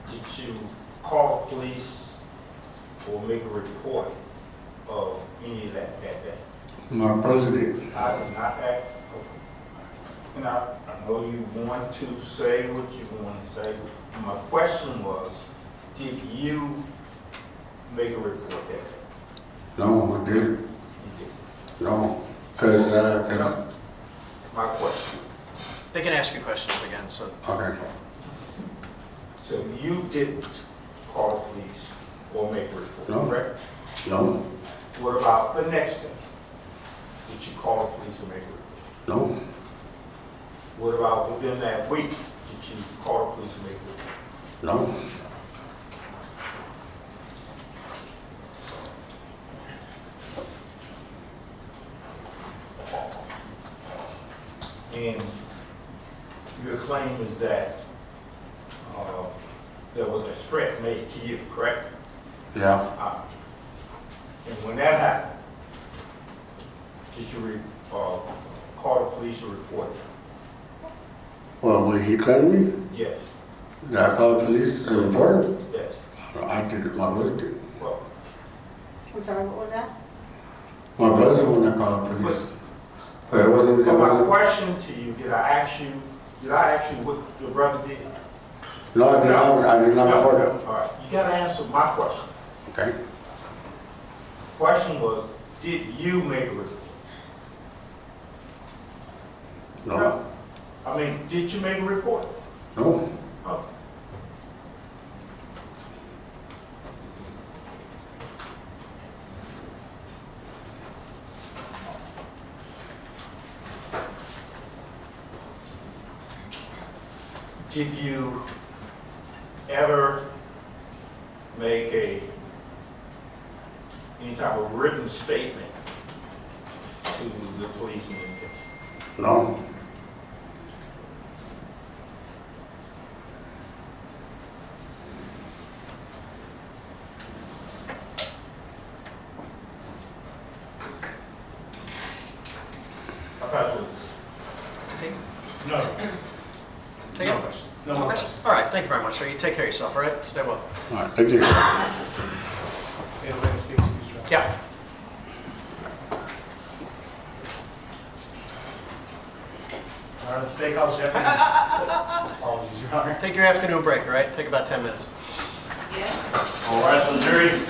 Did you call the police or make a report of any of that day? My brother did. I did not act. And I know you want to say what you want to say. My question was, did you make a report that day? No, I didn't. You did. No, cause My question. They can ask you questions again, so. okay. So you didn't call the police or make a report, No. correct? No, What about the next day? Did you call the police or make a report? no, What about within that week? Did you call the police and make a report? no. And your claim is that there was a threat made to you, correct? Yeah, And when that happened, did you call the police or report it? well, when he claimed me, Yes, did I call the police and report? yes. I did it, my brother did. Well, I'm sorry, what was that? My brother's the one that called the police. But it wasn't, but my question to you, did I ask you what your brother did? no, I did not report it. All right, you gotta answer my question. Okay, Question was, did you make a report? no, I mean, did you make a report? no, Okay. Did you ever make any type of written statement to the police in this case? no, I pass with this. No. Take it? No more Okay. questions. All right, thank you very much, sir. You take care of yourself, all right? Stay well. all right, thank you. Okay, the witness speaks. Excuse yourself. Yeah. All right, the steakhouse deputy. Apologies, Your Honor. Take your afternoon break, all right? Take about 10 minutes. All right, so jury,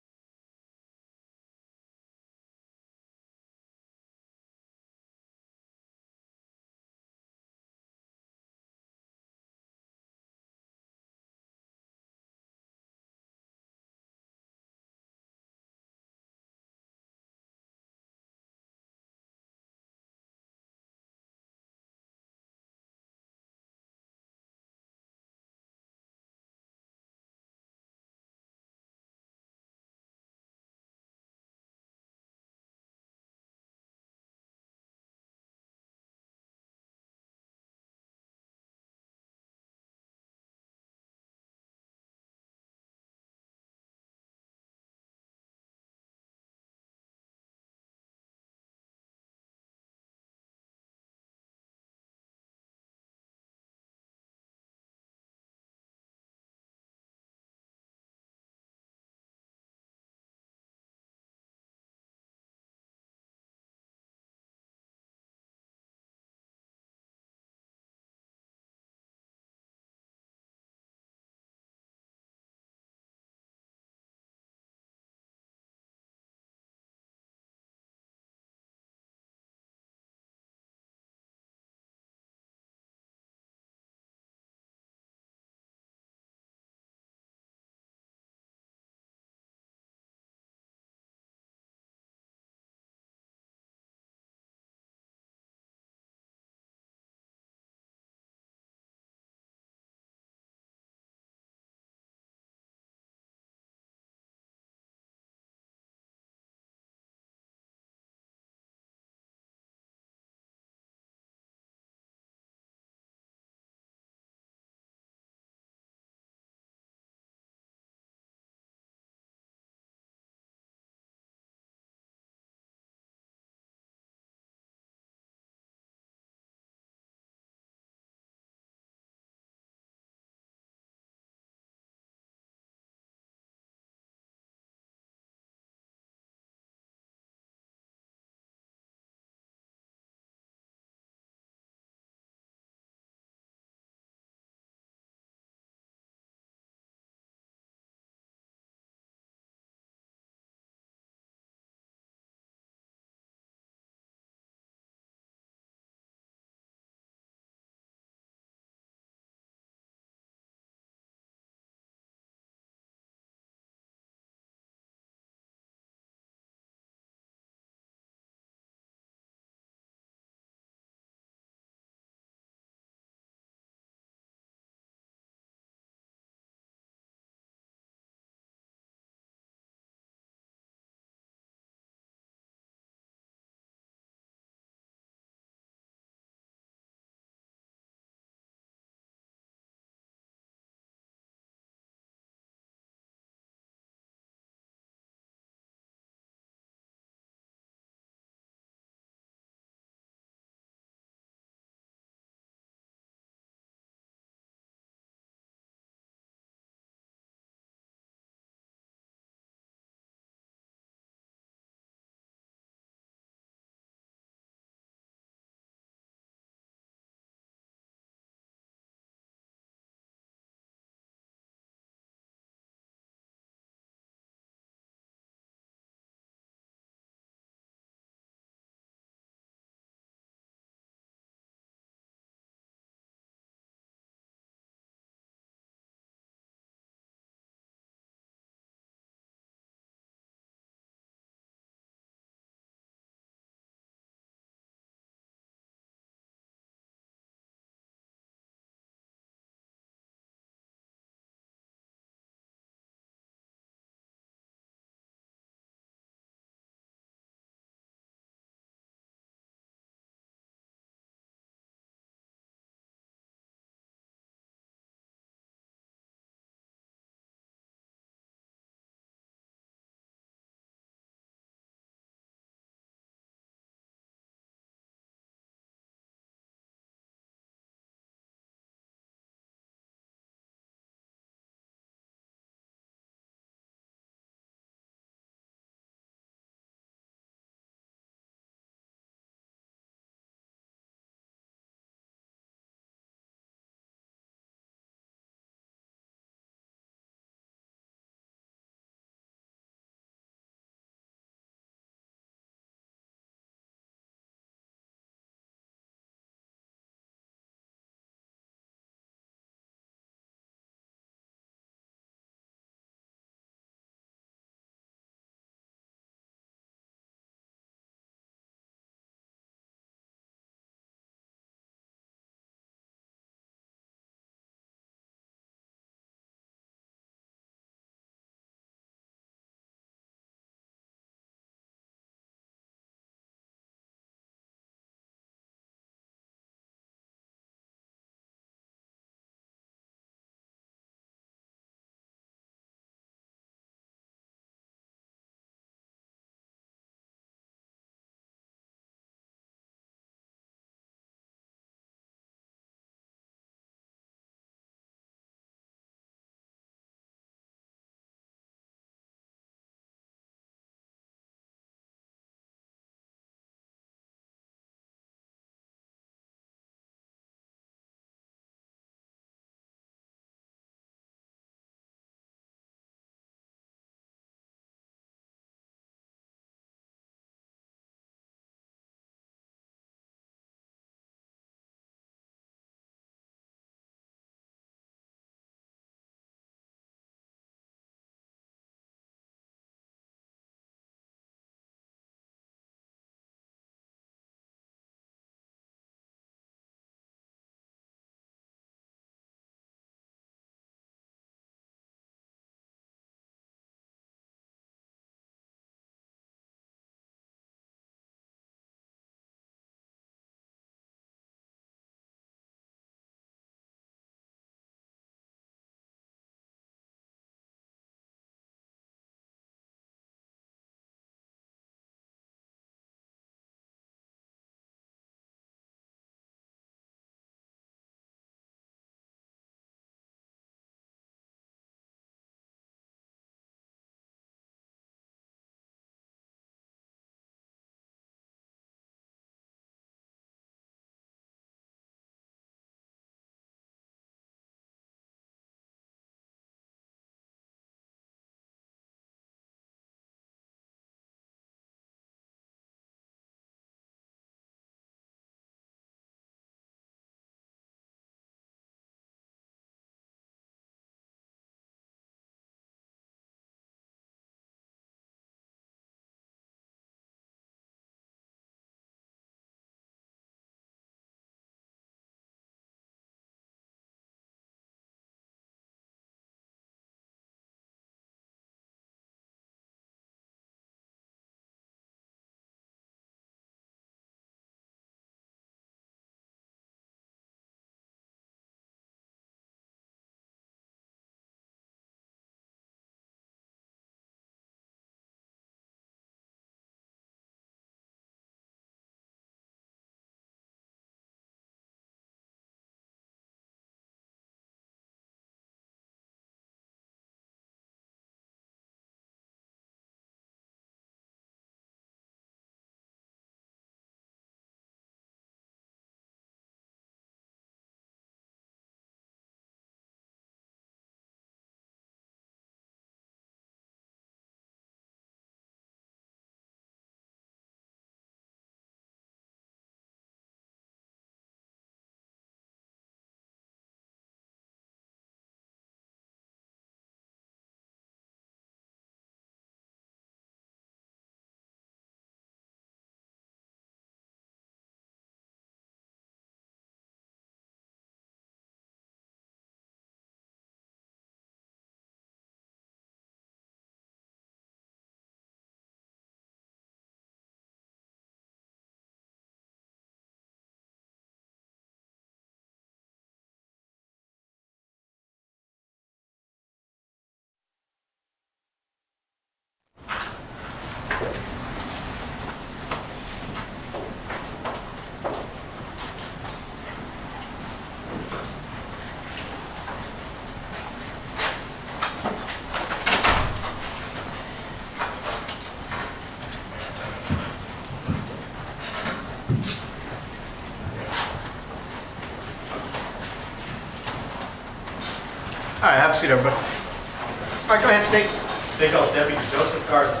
All right, have a seat, everybody. All right, go ahead, state. Steakhouse Deputy Joseph Garza.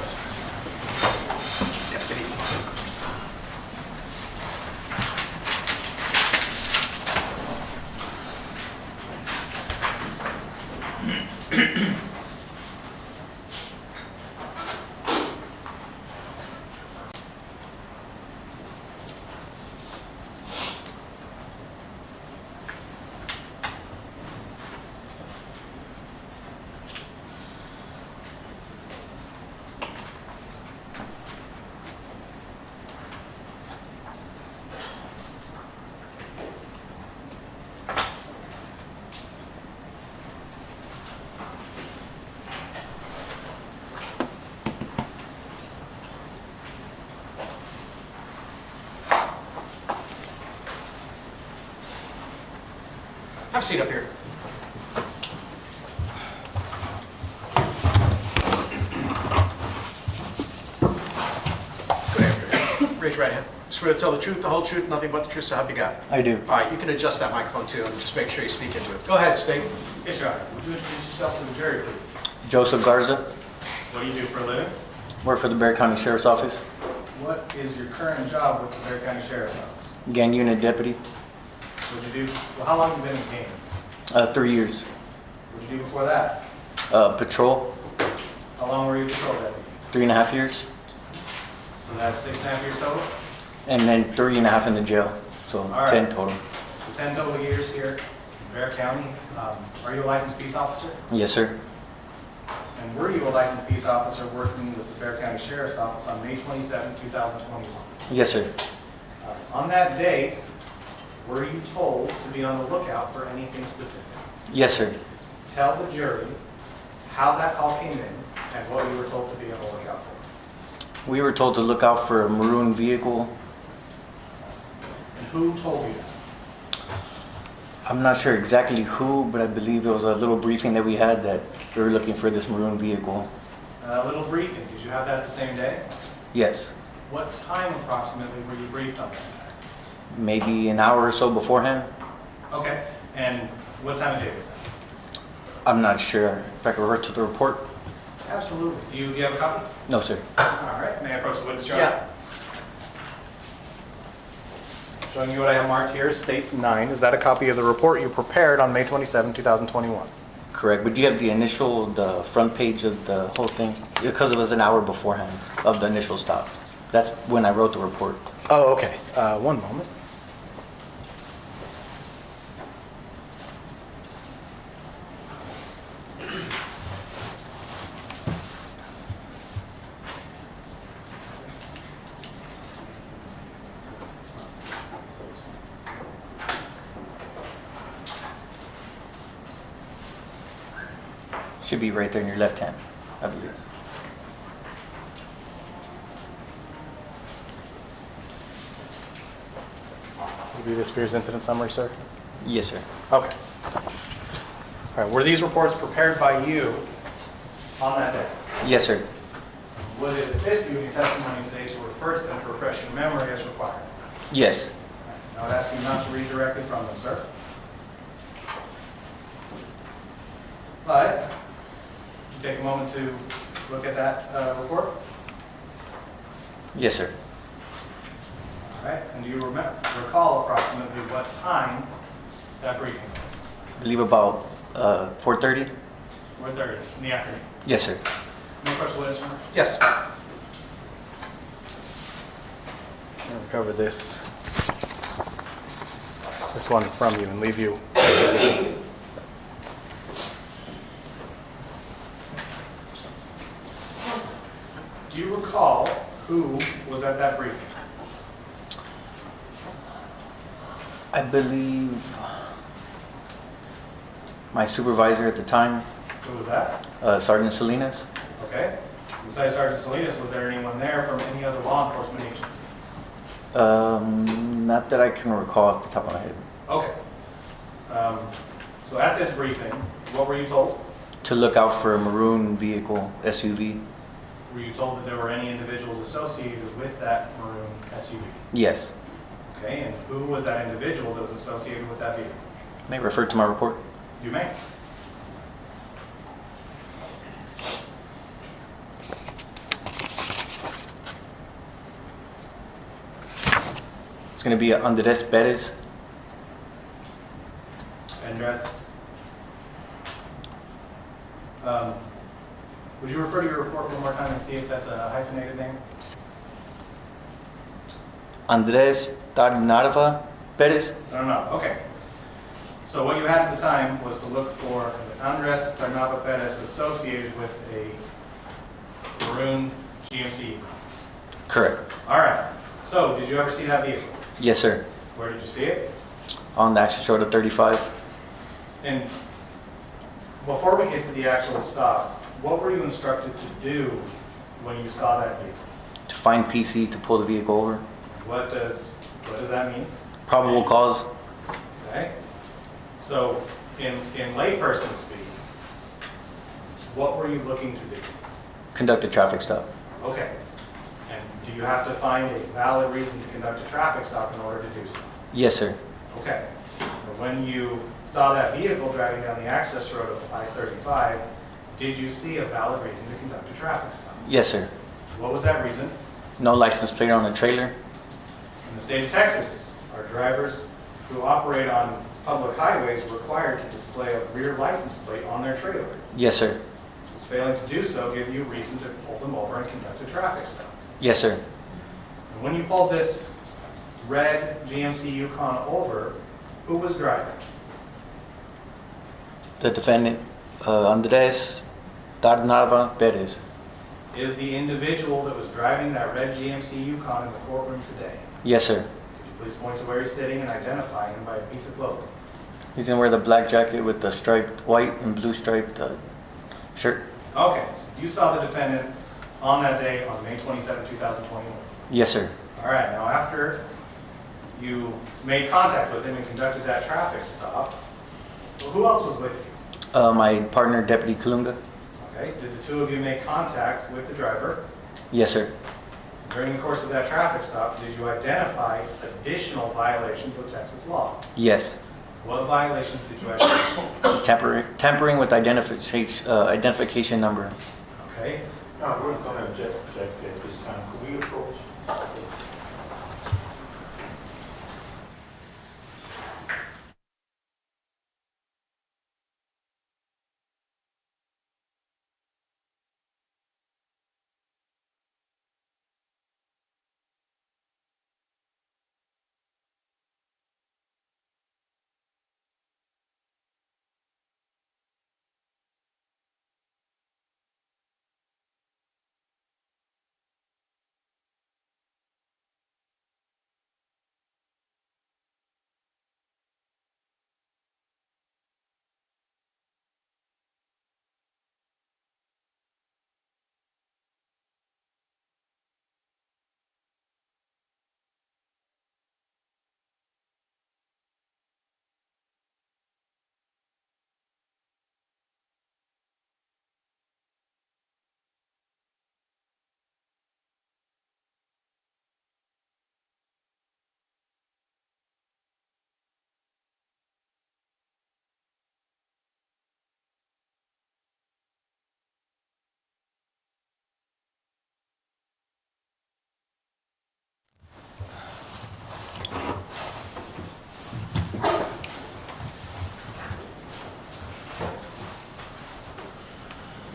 Deputy. Have a seat up here. Go ahead. Raise your right hand. Swear to tell the truth, the whole truth, nothing but the truth, so help you God. I do. All right, you can adjust that microphone too, and just make sure you speak into it. Go ahead, state. Yes, Your Honor. Would you introduce yourself to the jury, please? Joseph Garza, What do you do for a living? work for the Bexar County Sheriff's Office, What is your current job with the Bexar County Sheriff's Office? gang unit deputy, What'd you do? Well, how long have you been in the game? 3 years. What'd you do before that? Patrol, How long were you patrol deputy? 3.5 years, So that's 6.5 years total? and then 3.5 in the jail, so right. 10 total. So 10 total years here in Bexar County. Are you a licensed peace officer? Yes, sir. And were you a licensed peace officer working with the Bexar County Sheriff's Office on May 27, 2021? Yes, sir. On that date, were you told to be on the lookout for anything specific? Yes, sir. Tell the jury how that call came in and what you were told to be on the lookout for. We were told to look out for a maroon vehicle. And who told you that? I'm not sure exactly who, but I believe it was a little briefing that we had that we were looking for this maroon vehicle. A little briefing. Did you have that the same day? Yes. What time approximately were you briefed on that? Maybe an hour or so beforehand. Okay. And what time of day was that? I'm not sure. If I could revert to the report? Absolutely. Do you have a copy? No, sir. All right. May I approach the witness, Your Honor? Yeah. Showing you what I have marked here, states 9. Is that a copy of the report you prepared on May 27, 2021? Correct. But do you have the front page of the whole thing? Because it was an hour beforehand of the initial stop. That's when I wrote the report. Oh, okay. One moment. Should be right there in your left hand, I believe. Will be this for your incident summary, sir? Yes, sir. Okay. All right. Were these reports prepared by you on that day? Yes, sir. Would it assist you in your testimony today to refer to them to refresh your memory as required? Yes. I would ask you not to read directly from them, sir. But you take a moment to look at that report. Yes, sir. All right. And do you recall approximately what time that briefing was? I believe about 4:30. 4:30 in the afternoon. Yes, sir. Any questions, witness? Yes. I'm going to cover this one from you and leave you. Do you recall who was at that briefing? I believe my supervisor at the time, Who was that? Sergeant Salinas. Okay. Besides Sergeant Salinas, was there anyone there from any other law enforcement agency? Not that I can recall off the top of my head. Okay. So at this briefing, what were you told? To look out for a maroon vehicle, SUV. Were you told that there were any individuals associated with that maroon SUV? Yes. Okay, and who was that individual that was associated with that vehicle? May I refer to my report? You may. gonna be Andres Pettis. Andres. Would you refer to your report one more time and see if that's a hyphenated name? Andres Tarnava Pettis. No. Okay. So what you had at the time was to look for Andres Tarnava Pettis associated with a maroon GMC. Correct. All right. So did you ever see that vehicle? Yes, sir. Where did you see it? On the access road of 35. And before we get to the actual stop, what were you instructed to do when you saw that vehicle? To find PC to pull the vehicle over. What does that mean? Probable cause. Okay. So in layperson speak, what were you looking to do? Conduct a traffic stop. Okay. And do you have to find a valid reason to conduct a traffic stop in order to do so? Yes, sir. Okay. But when you saw that vehicle driving down the access road of I-35, did you see a valid reason to conduct a traffic stop? Yes, sir. What was that reason? No license plate on the trailer. In the state of Texas, are drivers who operate on public highways required to display a rear license plate on their trailer? Yes, sir. Does failing to do so give you reason to pull them over and conduct a traffic stop? Yes, sir. And when you pulled this red GMC Yukon over, who was driving? The defendant, Andres Tarnava Pettis. Is the individual that was driving that red GMC Yukon in the courtroom today? Yes, sir. Could you please point to where he's sitting and identify him by a piece of clothing? He's gonna wear the black jacket with the striped white and blue striped shirt. Okay, so you saw the defendant on that day on May 27, 2021. Yes, sir. All right, now after you made contact with him and conducted that traffic stop, well, who else was with you? My partner, Deputy Kalunga. Okay, did the two of you make contact with the driver? Yes, sir. During the course of that traffic stop, did you identify additional violations of Texas law? Yes. What violations did you identify? Tampering with identification number. Okay, No, we're going to object at this time. Could we approach?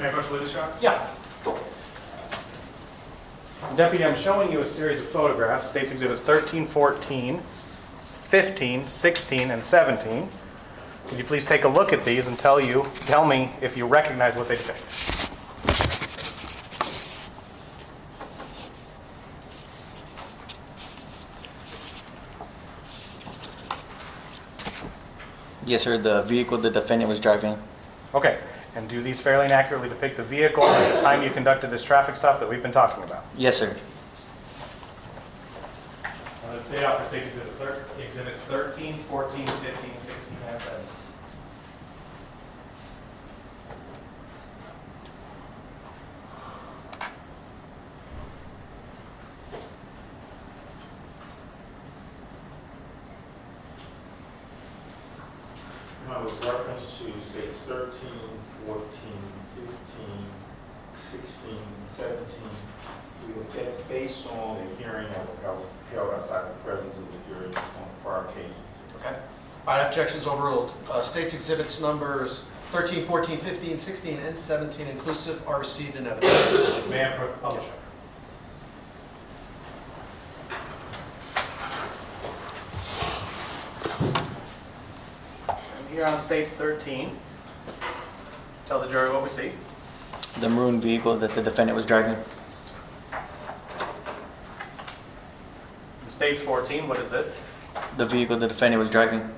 may I approach the witness shot? Yeah. Deputy, I'm showing you a series of photographs, State's Exhibits 13, 14, 15, 16, and 17. Could you please take a look at these and tell me if you recognize what they depict? Yes, sir. The vehicle the defendant was driving. Okay, and do these fairly and accurately depict the vehicle at the time you conducted this traffic stop that we've been talking about? Yes, sir. Let's stay out for State's Exhibits 13, 14, 15, 16, and 17. With reference to states 13, 14, 15, 16, and 17, we object based on the hearing that was held outside the presence of the jury on prior occasions. Okay. All right, objections overruled. State's exhibits numbers 13, 14, 15, 16, and 17 inclusive are received in evidence. May I publish it? I'm here on States 13. Tell the jury what we see. The maroon vehicle that the defendant was driving. In States 14, what is this? The vehicle the defendant was driving.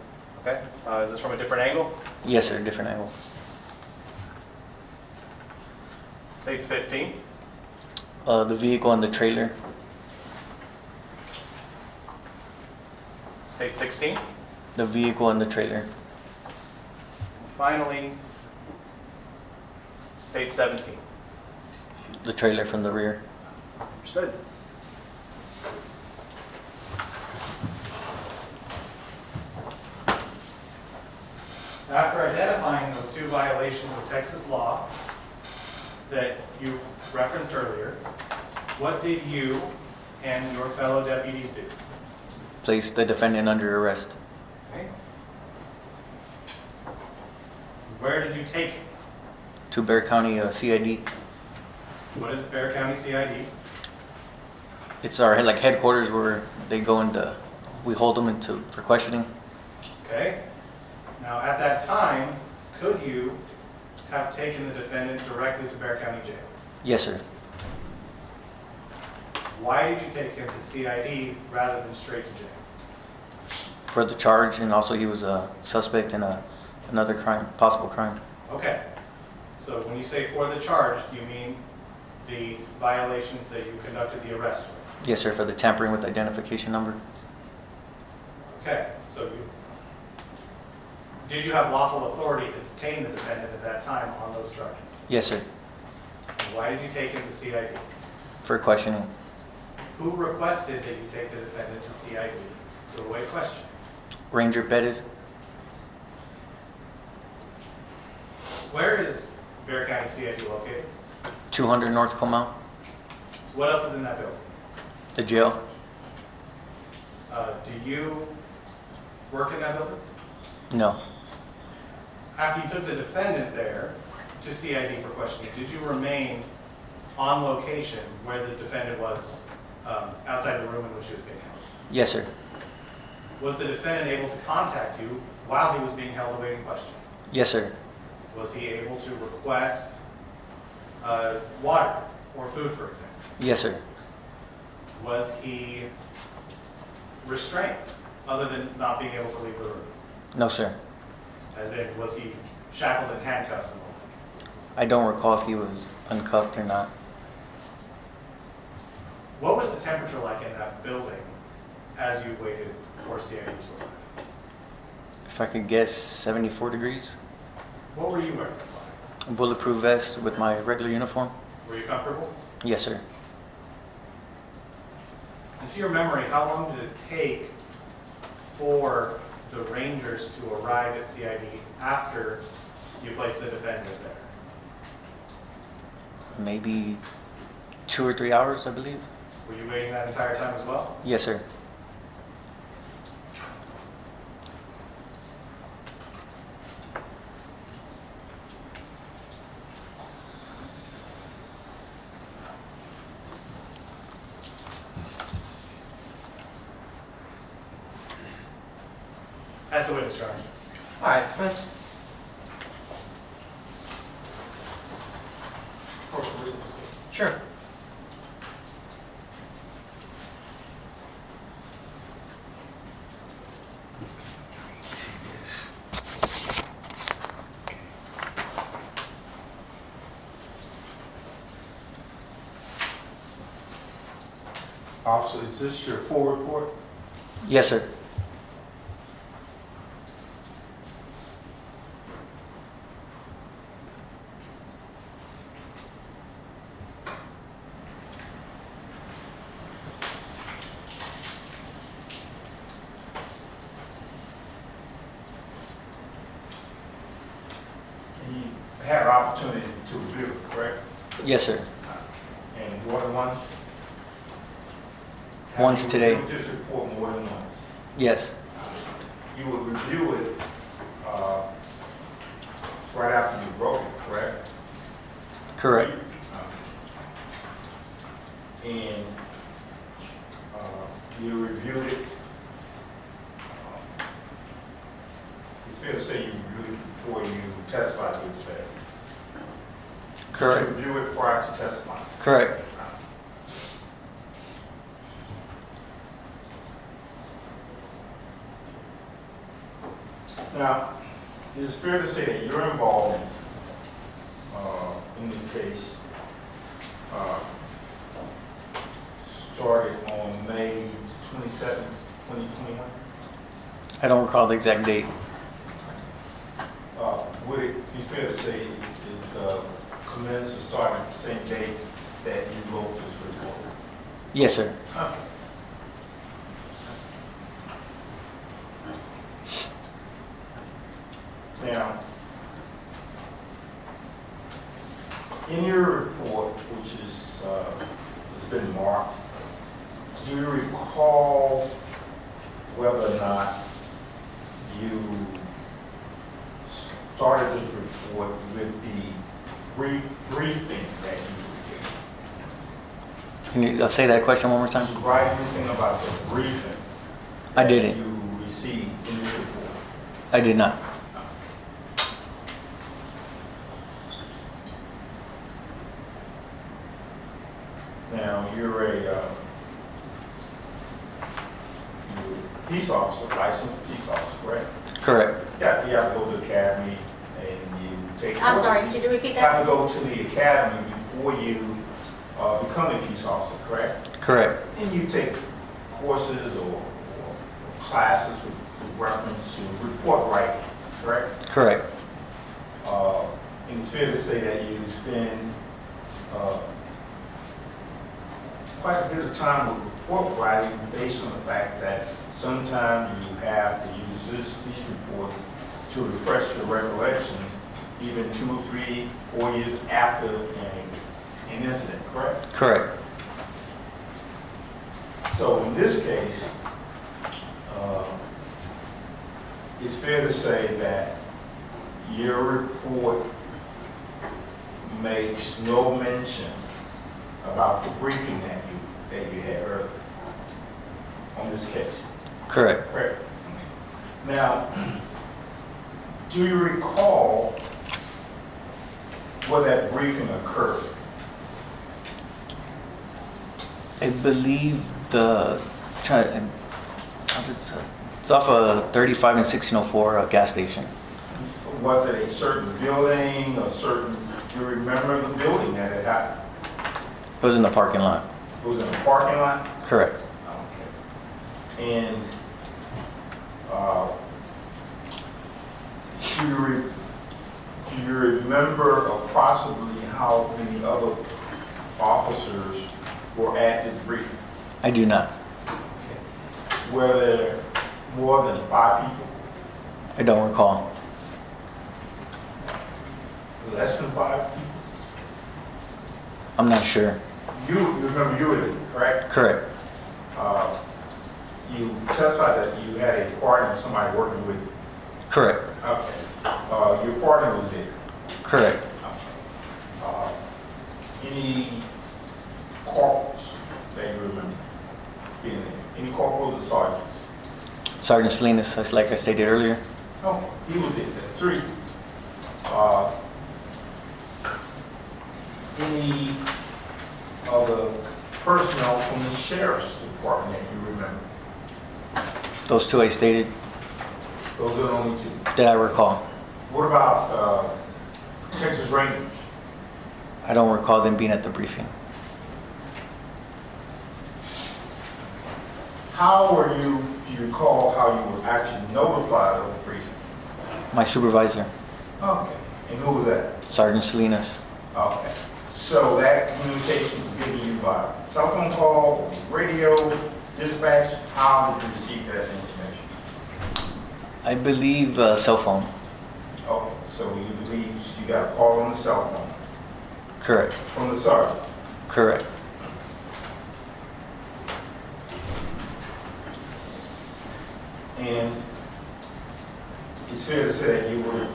Okay. Is this from a different angle? Yes, sir, different angle. States 15. The vehicle and the trailer. State 16. The vehicle and the trailer. Finally, State 17. The trailer from the rear. Understood. After identifying those two violations of Texas law that you referenced earlier, what did you and your fellow deputies do? Place the defendant under arrest. Okay. Where did you take him? To Bexar County CID. What is Bexar County CID? It's our headquarters where they go into, we hold them for questioning. Okay. Now, at that time, could you have taken the defendant directly to Bexar County Jail? Yes, sir. Why did you take him to CID rather than straight to jail? For the charge, and also he was a suspect in another crime, possible crime. Okay. So when you say for the charge, do you mean the violations that you conducted the arrest for? Yes, sir, for the tampering with the identification number. Okay. So did you have lawful authority to detain the defendant at that time on those charges? Yes, sir. And why did you take him to CID? For questioning. Who requested that you take the defendant to CID to await questioning? Ranger Pettis. Where is Bexar County CID located? 200 North Comau. What else is in that building? The jail. Do you work in that building? No. After you took the defendant there to CID for questioning, did you remain on location where the defendant was outside the room in which he was being held? Yes, sir. Was the defendant able to contact you while he was being held awaiting questioning? Yes, sir. Was he able to request water or food, for example? Yes, sir. Was he restrained other than not being able to leave the room? No, sir. As in, was he shackled in handcuffs and the like? I don't recall if he was uncuffed or not. What was the temperature like in that building as you waited for CID to arrive? If I could guess, 74 degrees. What were you wearing? A bulletproof vest with my regular uniform. Were you comfortable? Yes, sir. And to your memory, how long did it take for the Rangers to arrive at CID after you placed the defendant there? Maybe 2 or 3 hours, I believe. Were you waiting that entire time as well? Yes, sir. As a witness, Your Honor. All right, defense. Sure. Officer, is this your full report? Yes, sir. And you had an opportunity to review it, correct? Yes, sir. And more than once? Once Have you today. reviewed this report more than once? Yes. You would review it right after you wrote it, correct? Correct. And you reviewed it, it's fair to say you reviewed it before you testified to it today. Correct. You review it prior to testifying. Correct. Now, it's fair to say that your involvement in the case started on May 27th, 2021? I don't recall the exact date. Would it be fair to say it commenced or started the same date that you wrote this report? Yes, sir. Okay. Now, in your report, which is has been marked, do you recall whether or not you started this report with the briefing that you Can you say that question one more time? Did you write anything about the briefing? I that didn't. You received in this report? I did not. Now, you're a peace officer, licensed peace officer, correct? Correct. Yeah, you have to go to the academy and you take. I'm courses. sorry, could you repeat You have to that? go to the academy before you become a peace officer, correct? Correct. And you take courses or classes with reference to report writing, correct? Correct. And it's fair to say that you spend quite a bit of time with report writing based on the fact that sometimes you have to use this report to refresh your recollections even 2, 3, 4 years after an incident, correct? Correct. So in this case, it's fair to say that your report makes no mention about the briefing that you had earlier on this case. Correct. Correct. Now, do you recall where that briefing occurred? I believe it's off of 35 and 1604 gas station. Was it a certain building, do you remember the building that it happened? It was in the parking lot. It was in a parking lot? Correct. Okay. And do you remember approximately how many other officers were at this briefing? I do not. Were there more than 5 people? I don't recall. Less than 5 people? I'm not sure. You remember you were there, correct? Correct. You testified that you had a partner, somebody working with you. Correct. Okay. Your partner was there. Correct. Any corporals that you remember being there? Any corporals or sergeants? Sergeant Salinas, like I stated earlier. No, he was there. That's 3. Any other personnel from the sheriff's department that you remember? Those 2 I stated Those are the only 2. that I recall. What about Texas Rangers? I don't recall them being at the briefing. How were you, do you recall how you were actually notified of the briefing? My supervisor, Okay. And who was that? Sergeant Salinas. Okay. So that communication was given you by telephone call, radio, dispatch? How did you receive that information? I believe cell phone. Okay. So you believe you got a call on the cell phone? Correct. From the sergeant? Correct. And it's fair to say that you were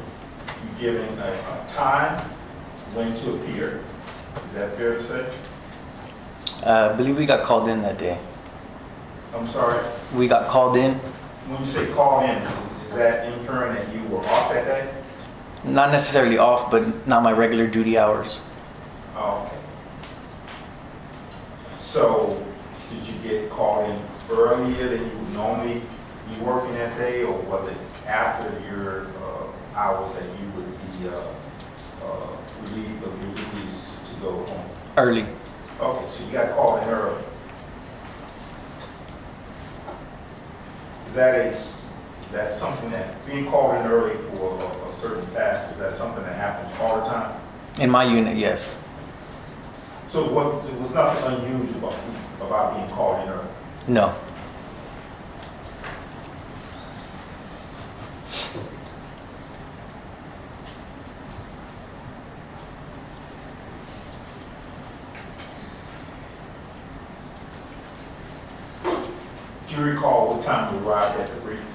given a time when to appear. Is that fair to say? I believe we got called in that day. I'm sorry? We got called in, When you say call in, is that inferring that you were off that day? not necessarily off, but not my regular duty hours. Oh, okay. So, did you get called in earlier than you would normally be working that day, or was it after your hours that you would be relieved of your duties to go home? Early. Okay, so you got called in early. Is that something that, being called in early for a certain task, is that something that happens all the time? In my unit, yes. So there was nothing unusual about being called in early? No. Do you recall what time you arrived at the briefing?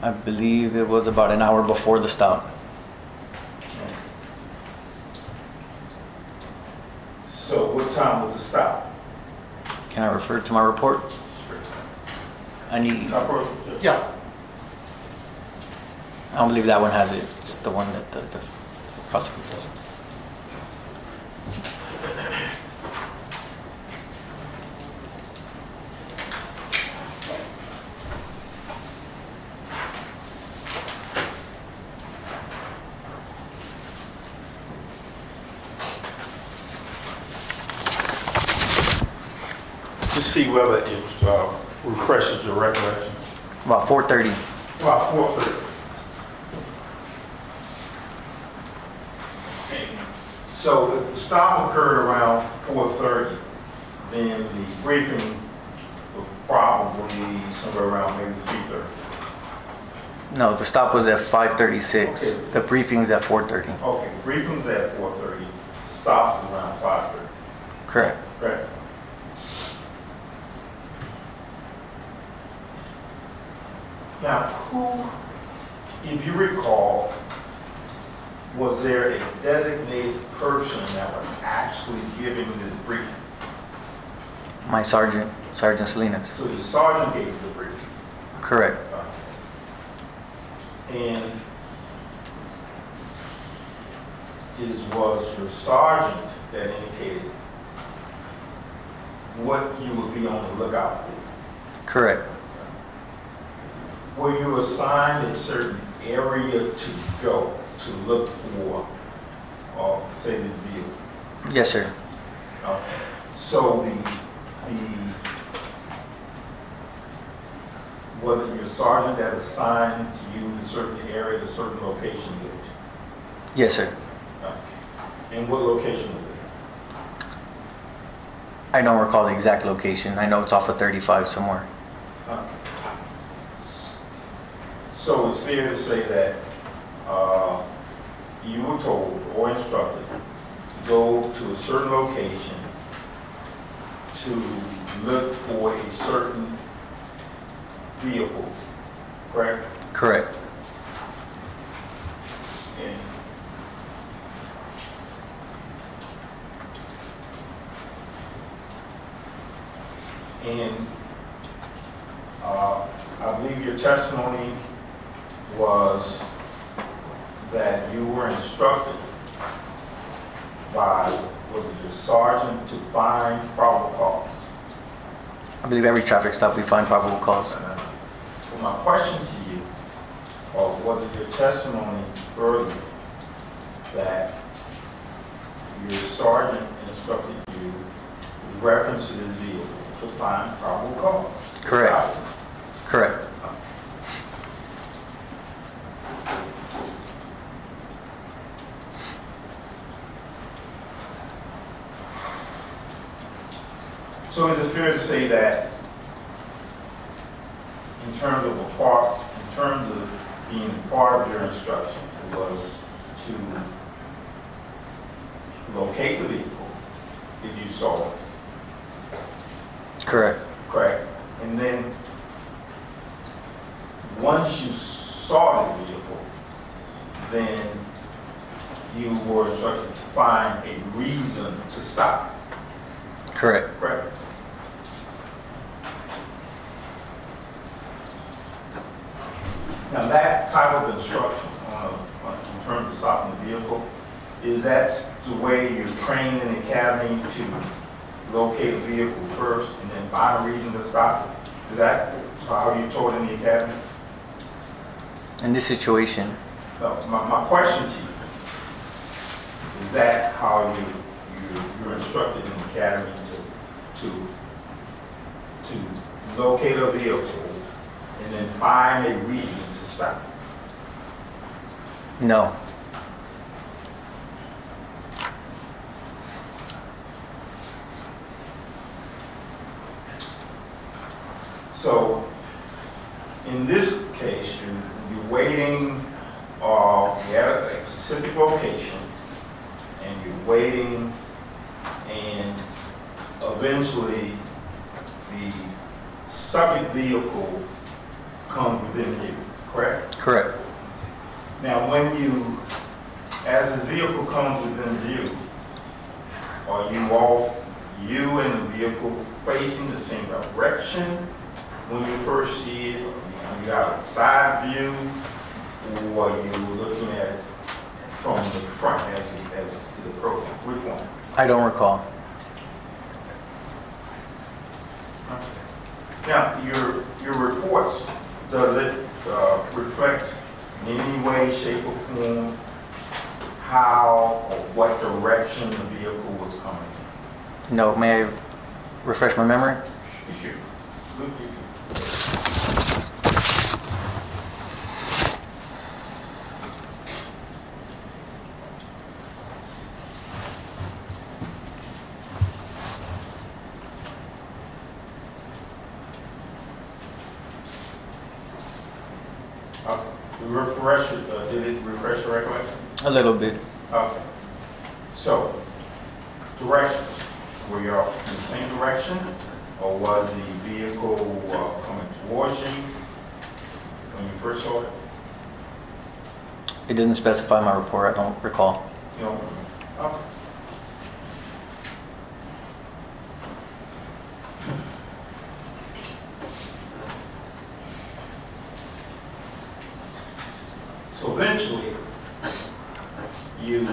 I believe it was about an hour before the stop. So what time was the stop? Can I refer to my report? I need, Yeah. I don't believe that one has it. It's the one that the prosecutor does. To see whether it refreshes your recollection. About 4:30. About 4:30. So if the stop occurred around 4:30, then the briefing was probably somewhere around maybe 3:30. No, the stop was at 5:36. Okay. The briefing's at 4:30. Okay, briefing was at 4:30, stop was around 5:30. Correct. Correct. Now, who, if you recall, was there a designated person that was actually giving this briefing? My sergeant, Sergeant Salinas. So the sergeant gave the briefing. Correct. And was your sergeant that indicated what you would be on the lookout for? Correct. Were you assigned a certain area to go to look for, say, this vehicle? Yes, sir. So was it your sergeant that assigned you a certain area, a certain location to go to? Yes, sir. And what location was it? I don't recall the exact location. I know it's off of 35 somewhere. Okay. So it's fair to say that you were told or instructed to go to a certain location to look for a certain vehicle, correct? Correct. And I believe your testimony was that you were instructed by, was it your sergeant, to find probable cause? I believe every traffic stop we find probable cause. Well, my question to you, or was it your testimony earlier that your sergeant instructed you with reference to this vehicle to find probable cause? Correct. Correct. So is it fair to say that in terms of being part of your instruction was to locate the vehicle if you saw it, Correct. correct? And then, once you saw the vehicle, then you were instructed to find a reason to stop, Correct. correct? Now, that type of instruction in terms of stopping the vehicle, is that the way you're trained in the academy to locate a vehicle first and then find a reason to stop it? Is that how you're taught in the academy? In this situation, No, my question to you, is that how you're instructed in the academy to locate a vehicle and then find a reason to stop it? no. So, in this case, you're waiting, you're at a specific location, and you're waiting, and eventually the subject vehicle comes within you, correct? Correct. Now, as the vehicle comes within view, are you and the vehicle facing the same direction when you first see it? Are you out of side view, or are you looking at it from the front as it approaches? Which one? I don't recall. Now, your reports, does it reflect in any way, shape, or form how or what direction the vehicle was coming in? No. May I refresh my memory? Sure. Did it refresh your recollection? A little bit. Okay. So, directions, were you all in the same direction, or was the vehicle coming towards you when you first saw it? It didn't specify my report. I don't recall. You know? Okay. So eventually, you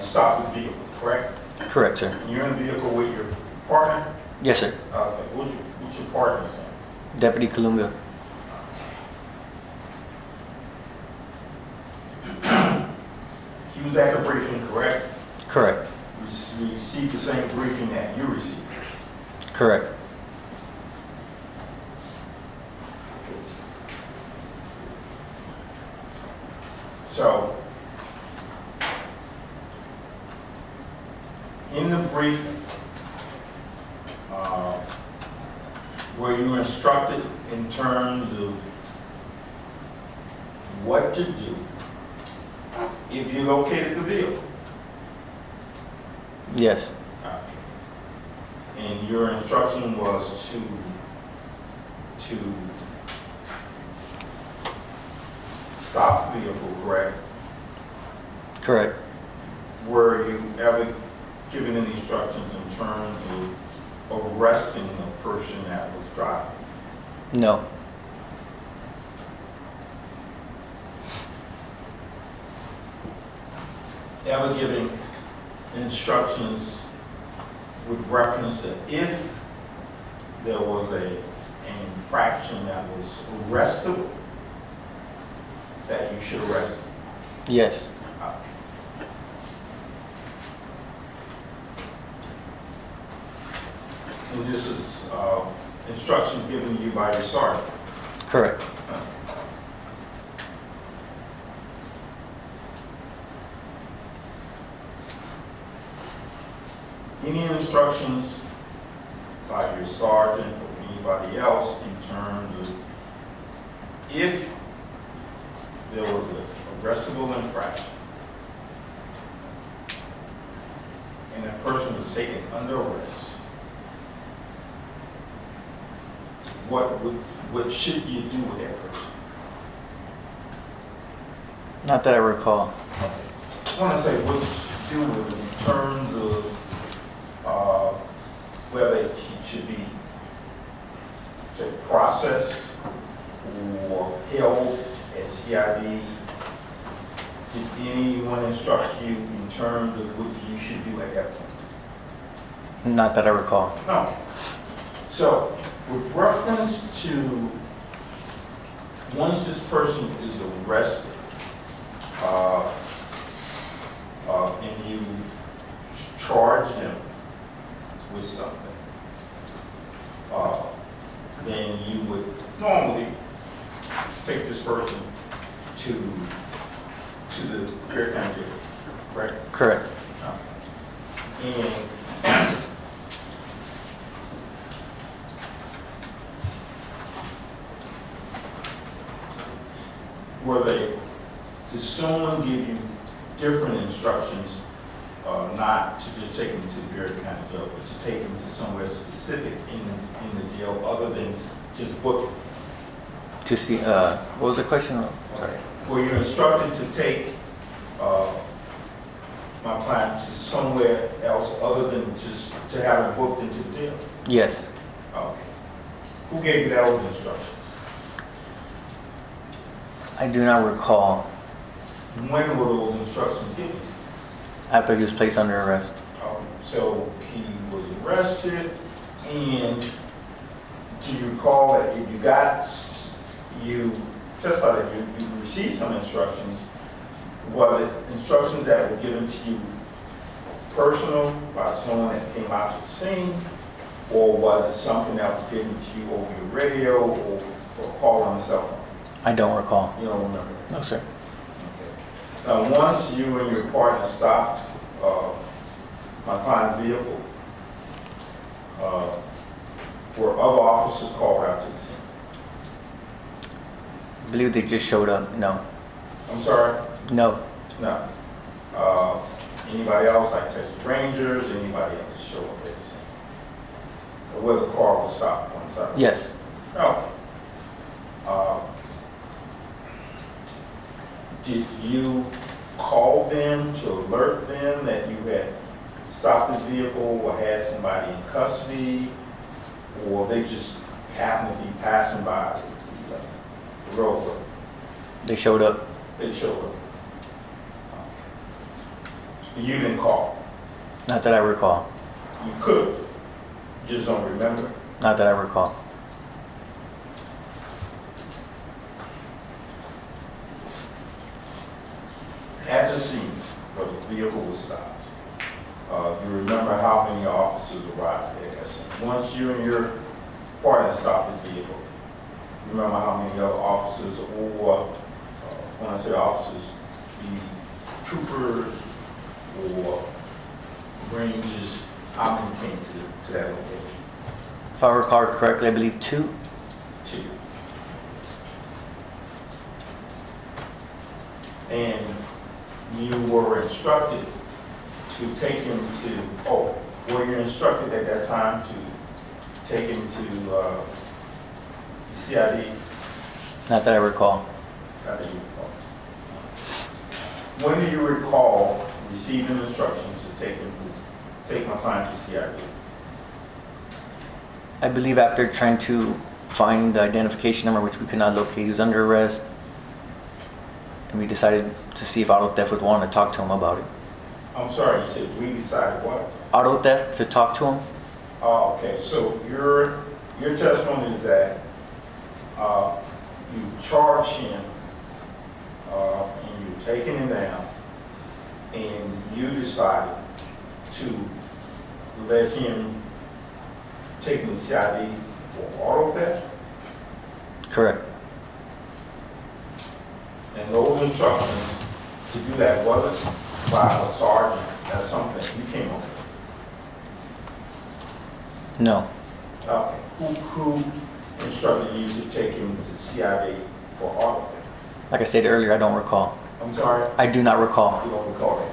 stop the vehicle, correct? Correct, sir. And you're in the vehicle with your partner? Yes, sir. Okay, what's your partner's name? Deputy Kalunga. He was at the briefing, correct? Correct. We received the same briefing that you received. Correct. So, in the briefing, were you instructed in terms of what to do if you located the vehicle? Yes. And your instruction was to stop the vehicle, correct? Correct. Were you ever given any instructions in terms of arresting the person that was driving? No. Ever giving instructions with reference that if there was an infraction that was arrestable, that you should arrest him? Yes. And this is instructions given to you by your sergeant? Correct. Any instructions by your sergeant or anybody else in terms of if there was an arrestable infraction and that person was taken under arrest, what should you do with that person? Not that I recall. I want to say what you should do with it in terms of whether he should be, say, processed or held at CID. Did anyone instruct you in terms of what you should do at that point? Not that I recall. No. So, with reference to once this person is arrested, and you charge them with something, then you would normally take this person to the Fair County Jail, correct? Correct. And did someone give you different instructions, not to just take them to the Fair County Jail, but to take them to somewhere specific in the jail other than just booking? To see, what was the question? Sorry. Were you instructed to take my client to somewhere else other than just to have him booked into the jail? Yes. Okay. Who gave you those instructions? I do not recall. When were those instructions given to you? After he was placed under arrest. So he was arrested, and do you recall that if you testified that you received some instructions, was it instructions that were given to you personal by someone that came out to the scene, or was it something that was given to you over your radio or call on the cell phone? I don't recall. You don't remember? No, sir. Now, once you and your partner stopped my client's vehicle, were other officers called out to the scene? I believe they just showed up. No. I'm sorry? No. No. Anybody else, like Texas Rangers, anybody else show up at the scene? Or where the car was stopped on side? Yes. No. Did you call them to alert them that you had stopped this vehicle or had somebody in custody, or they just happened to be passing by the roadway? They showed up. They showed up. You didn't call. Not that I recall. You could have. You just don't remember. Not that I recall. At the scene where the vehicle was stopped, you remember how many officers arrived at that scene? Once you and your partner stopped the vehicle, you remember how many other officers, or when I say officers, the troopers or ranges, how many came to that location? If I recall correctly, I believe 2. 2. And you were instructed to take him to, were you instructed at that time to take him to the CID? Not that I recall. Not that you recall. When do you recall receiving instructions to take my client to CID? I believe after trying to find the identification number, which we could not locate, he was under arrest. And we decided to see if auto theft would want to talk to him about it. I'm sorry, you said we decided what? Auto theft, to talk to him? Oh, okay. So your testimony is that you charged him and you taken him down, and you decided to let him take him to CID for auto theft? Correct. And those instructions to do that wasn't by a sergeant, that's something you came up with? No. Okay. Who instructed you to take him to CID for auto theft? Like I said earlier, I don't recall. I'm sorry? I do not recall. You don't recall that?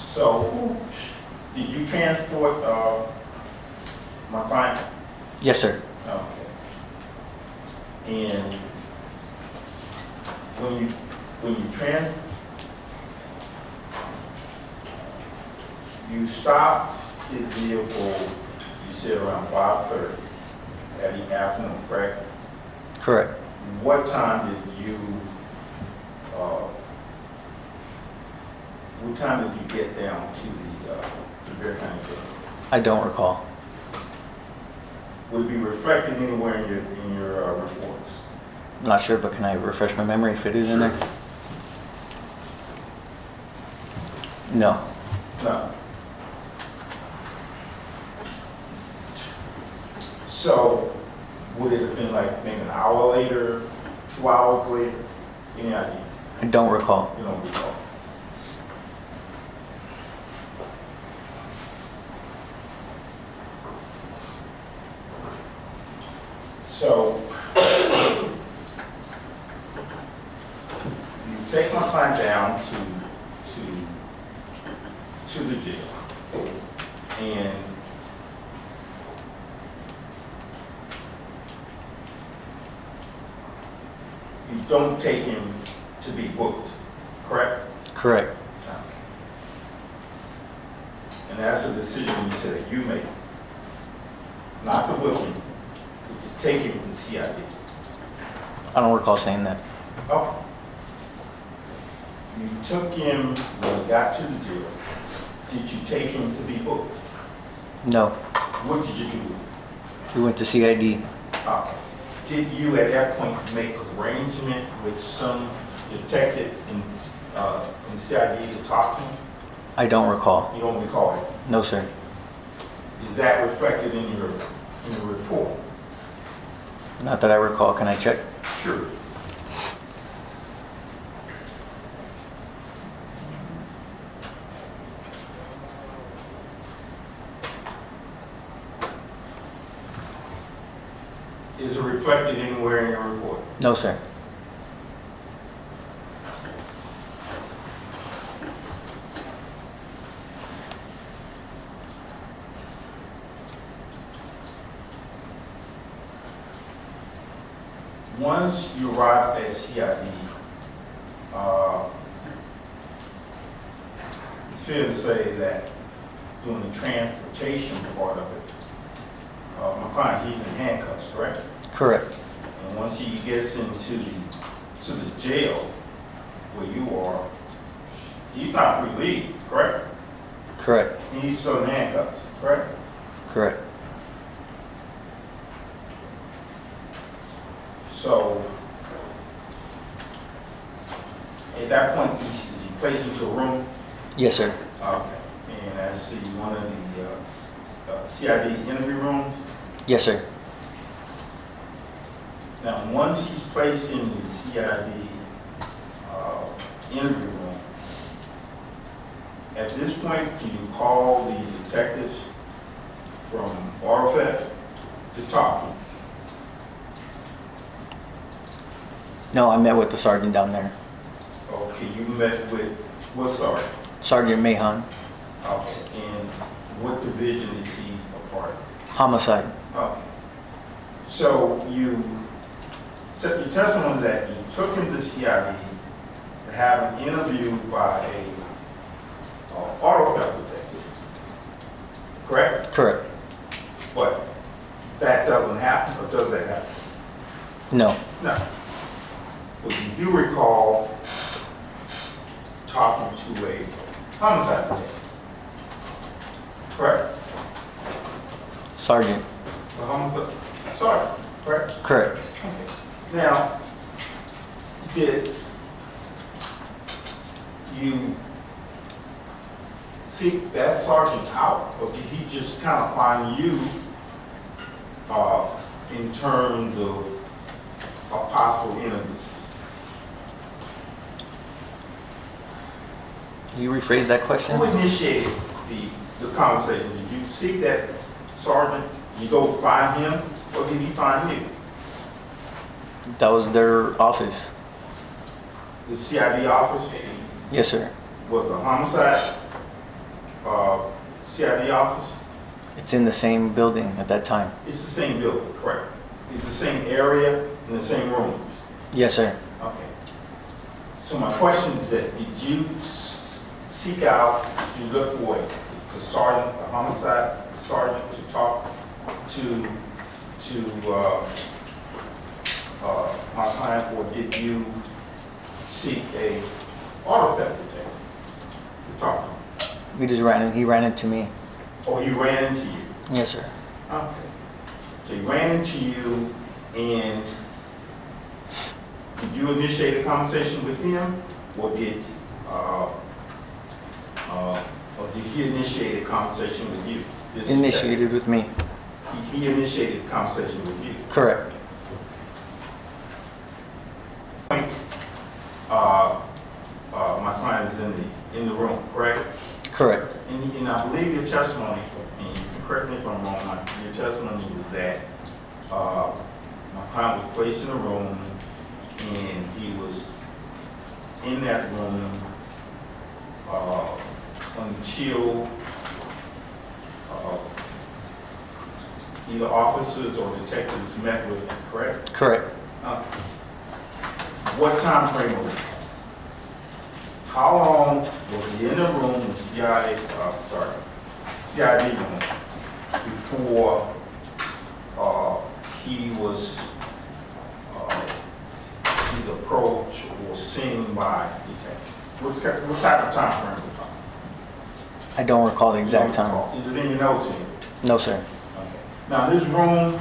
So, did you transport my client? Yes, sir. Okay. And when you stopped his vehicle, you said around 5:30 at the afternoon, correct? Correct. What time did you get down to the Bear County jail? I don't recall. Would it be reflected anywhere in your reports? Not sure, but can I refresh my memory if it is in there? No. No. So, would it have been like maybe an hour later, 2 hours later? Any idea? I don't recall. You don't recall? So, you take my client down to the jail, and you don't take him to be booked, correct? Correct. And that's a decision you said that you made, not to book him, but to take him to CID. I don't recall saying that. Oh. You took him when he got to the jail. Did you take him to be booked? No. What did you do? We went to CID. Okay. Did you at that point make arrangement with some detective in CID to talk to him? I don't recall. You don't recall it? No, sir. Is that reflected in your report? Not that I recall. Can I check? Sure. Is it reflected anywhere in your report? No, sir. Once you arrive at CID, it's fair to say that during the transportation part of it, my client, he's in handcuffs, correct? Correct. And once he gets into the jail where you are, he's not free to leave, correct? Correct. He's still in handcuffs, correct? Correct. So, at that point, is he placed into a room? Yes, sir. Okay. And that's one of the CID interview rooms? Yes, sir. Now, once he's placed in the CID interview room, at this point, do you call the detectives from RFF to talk to him? No, I met with the sergeant down there. Okay, you met with what sergeant? Sergeant Mahan. Okay, and what division is he a part of? Homicide. Okay. So your testimony is that you took him to CID to have an interview by a auto theft detective, correct? Correct. But that doesn't happen, or does that happen? No. No. But you do recall talking to a homicide detective, correct? Sergeant. Sorry, correct? Correct. Okay. Now, did you seek that sergeant out, or did he just kind of find you in terms of a possible interview? Can you rephrase that question? Who initiated the conversation? Did you seek that sergeant? Did you go find him, or did he find you? That was their office. The CID office? Yes, sir. Was a homicide CID office? It's in the same building at that time. It's the same building, correct? It's the same area and the same rooms? Yes, sir. Okay. So my question is that, did you seek out, you look for the sergeant, the homicide sergeant to talk to my client, or did you seek a auto theft detective to talk to him? We just ran in. He ran into me. Or he ran into you? Yes, sir. Okay. So he ran into you, and did you initiate a conversation with him, or did he initiate a conversation with you? This Initiated with me. He initiated a conversation with you. Correct. My client is in the room, correct? Correct. And I believe your testimony, and you can correct me if I'm wrong, your testimony was that my client was placed in a room, and he was in that room until either officers or detectives met with him, correct? Correct. What time frame was it? How long was he in the room, the CID room, before he was either approached or seen by detectives? What type of time frame are we talking? I don't recall the exact You don't time. recall. Is it in your notes here? No, sir. Okay. Now, this room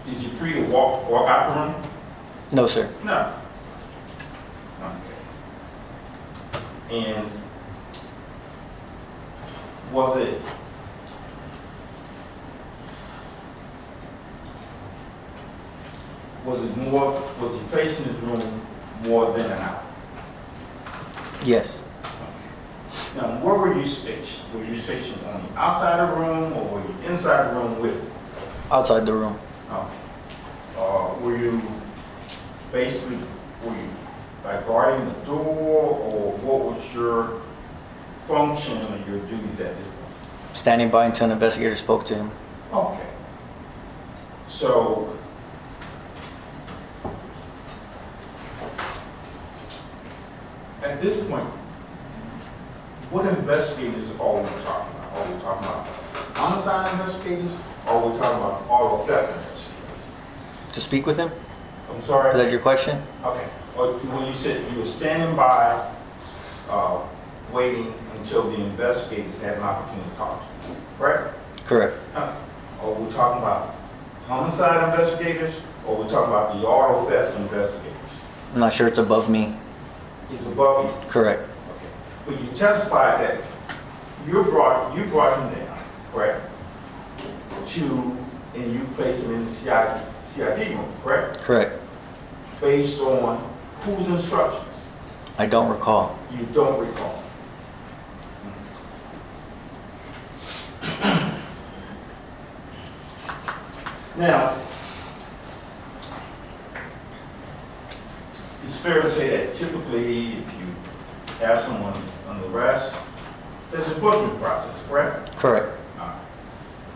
is he free to walk out the room? No, sir. No. Okay. And was he placed in his room more than an hour? Yes. Now, where were you stationed? Were you stationed on the outside of the room, or were you inside the room with him? Outside the room. Okay. Were you like guarding the door, or what was your function or your duties at this point? Standing by until an investigator spoke to him. Okay. So, at this point, what investigators are we talking about? Are we talking about homicide investigators, or are we talking about auto theft investigators? To speak with him? I'm sorry? Is that your question? Okay. When you said you were standing by, waiting until the investigators had an opportunity to talk to you, correct? Correct. Are we talking about homicide investigators, or are we talking about the auto theft investigators? I'm not sure. It's above me. It's above you. Correct. Okay. But you testified that you brought him down, correct? And you placed him in the CID room, correct? Correct. Based on whose instructions? I don't recall. You don't recall. Now, it's fair to say that typically if you have someone under arrest, there's a booking process, correct? Correct.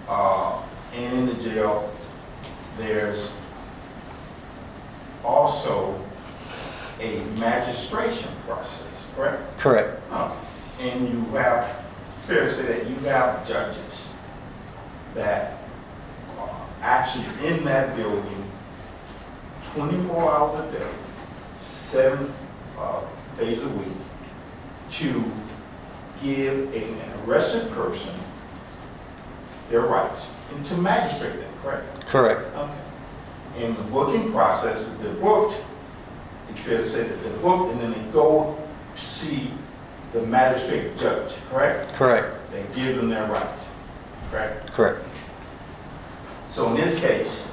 And in the jail, there's also a magistration process, correct? Correct. And you have, fair to say that you have judges that are actually in that building 24 hours a day, 7 days a week, to give an arrested person their rights and to magistrate them, correct? Correct. Okay. And the booking process, they're booked, it's fair to say that they're booked, and then they go to see the magistrate judge, correct? Correct. They give them their rights, correct? Correct. So in this case,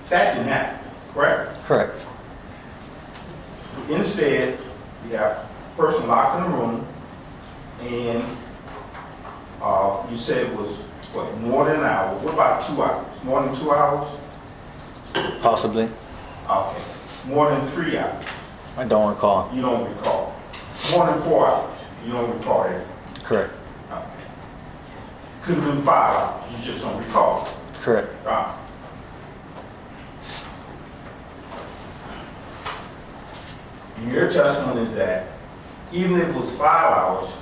that didn't happen, correct? Correct. Instead, you have a person locked in a room, and you said it was, what, more than an hour? What about 2 hours? More than 2 hours? Possibly. Okay. More than 3 hours? I don't recall. You don't recall. More than 4 hours. You don't recall that? Correct. Could have been 5 hours. You just don't recall. Correct. Right. And your testimony is that even if it was 5 hours,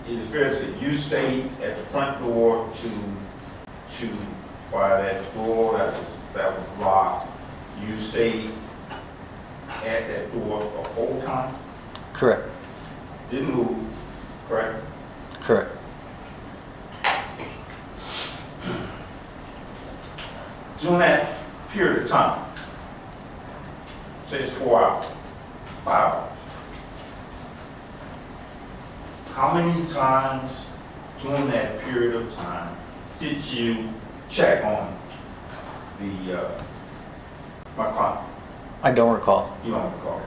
it is fair to say you stayed at the front door to while that door that was locked. You stayed at that door the whole time. Correct. Didn't move. Correct. Correct. During that period of time, say it's 4 hours, 5 hours. How many times during that period of time did you check on my client? I don't recall. You don't recall that.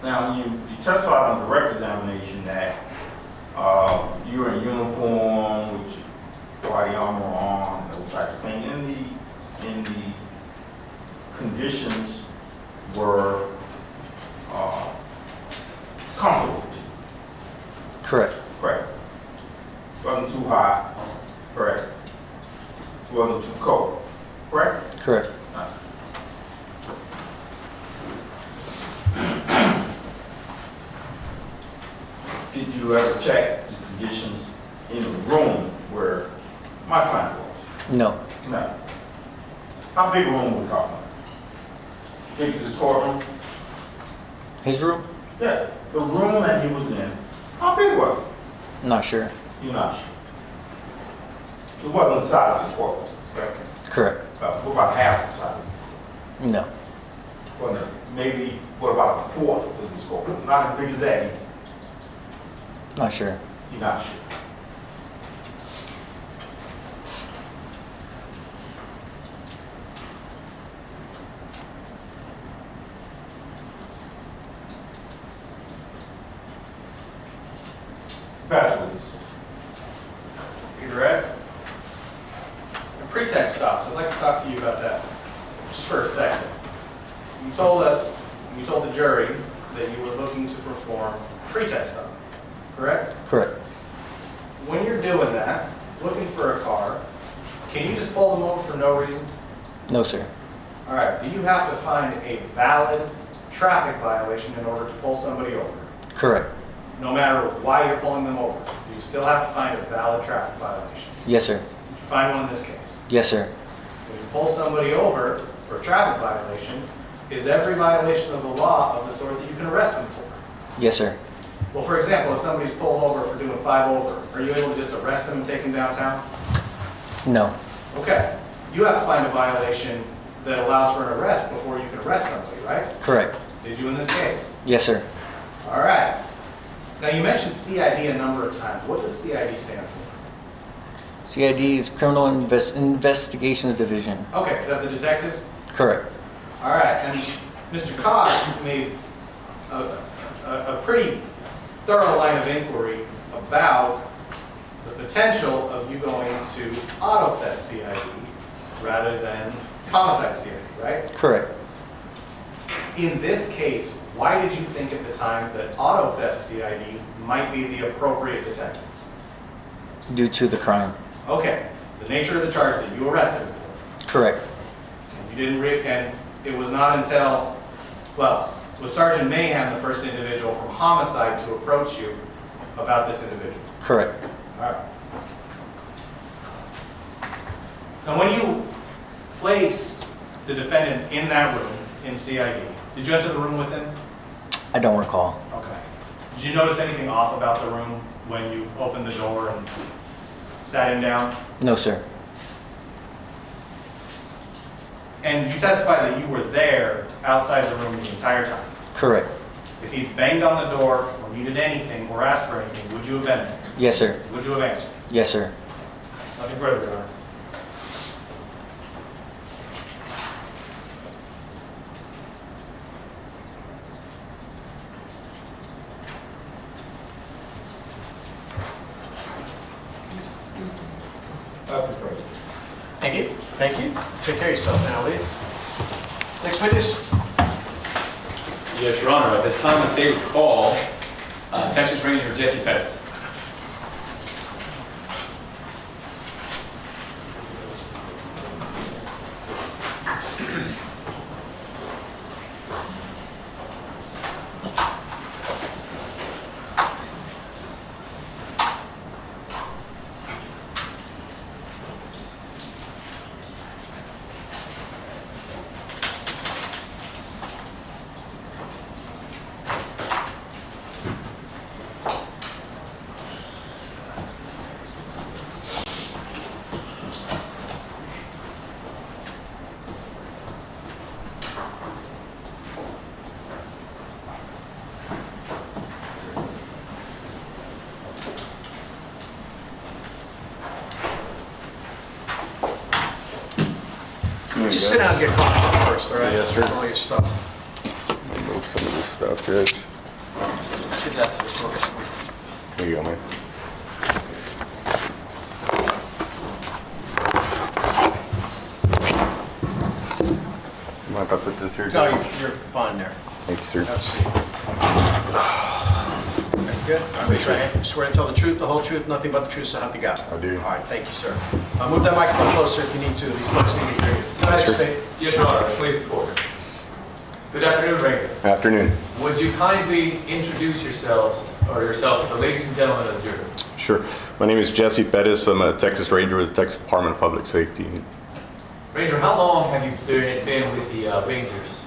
Now, you testified on the direct examination that you were in uniform with your body armor on, and those types of things. In the conditions were comfortable. Correct. Correct. Wasn't too hot. Correct. Wasn't too cold. Correct. Correct. Did you ever check the conditions in the room where my client was? No. No. How big a room were we talking about? Think it's his courtroom? His room? Yeah. The room that he was in, how big was it? Not sure. You're not sure. It wasn't the size of his courtroom, correct? Correct. What about half the size? No. Well, maybe, what about a fourth of his courtroom? Not as big as that, either. Not sure. You're not sure. Passages. You're right. And pretext stops. I'd like to talk to you about that just for a second. You told us, you told the jury that you were looking to perform a pretext stop, correct? Correct. When you're doing that, looking for a car, can you just pull them over for no reason? No, sir. All right. Do you have to find a valid traffic violation in order to pull somebody over? Correct. No matter why you're pulling them over, you still have to find a valid traffic violation. Yes, sir. Did you find one in this case? Yes, sir. When you pull somebody over for a traffic violation, is every violation of the law of the sort that you can arrest them for? Yes, sir. Well, for example, if somebody's pulled over for doing 5 over, are you able to just arrest them and take them downtown? No. Okay. You have to find a violation that allows for an arrest before you can arrest somebody, right? Correct. Did you in this case? Yes, sir. All right. Now, you mentioned CID a number of times. What does CID stand for? CID is Criminal Investigations Division. Okay, is that the detectives? Correct. All right, and Mr. Cox made a pretty thorough line of inquiry about the potential of you going to auto theft CID rather than homicide CID, right? Correct. In this case, why did you think at the time that auto theft CID might be the appropriate detectives? Due to the crime. Okay, the nature of the charge that you arrested him for. Correct. And you didn't and it was not until, well, was Sergeant Mayhem the first individual from homicide to approach you about this individual? Correct. All right. Now, when you placed the defendant in that room in CID, did you enter the room with him? I don't recall. Okay. Did you notice anything off about the room when you opened the door and sat him down? No, sir. And you testified that you were there outside the room the entire time. Correct. If he banged on the door or needed anything or asked for anything, would you have been there? Yes, sir. Would you have answered? Yes, sir. Nothing further, Your Honor. Nothing further. Thank you. Thank you. Take care of yourself now, will you? Next witness. Yes, Your Honor. At this time, the state would call Texas Ranger Jesse Pettis. Just sit down and get comfortable first, all right? Yes, sir. All your stuff. Move some of this stuff, Judge. Let's give that to the clerk. Here you go, man. You mind if I put this here, No, Judge? you're fine there. Thank you, sir. Have a seat. Very good. Raise your hand. Swear to tell the truth, the whole truth, nothing but the truth, so help you God. I do. All right, thank you, sir. Move that microphone closer if you need to. These folks need to hear you. Nice Sure. state. Yes, Your Honor. Please the court. Good afternoon, Ranger. Afternoon. Would you kindly introduce yourself to the ladies and gentlemen of the jury? Sure. My name is Jesse Pettis. I'm a Texas Ranger with the Texas Department of Public Safety. Ranger, how long have you been with the Rangers?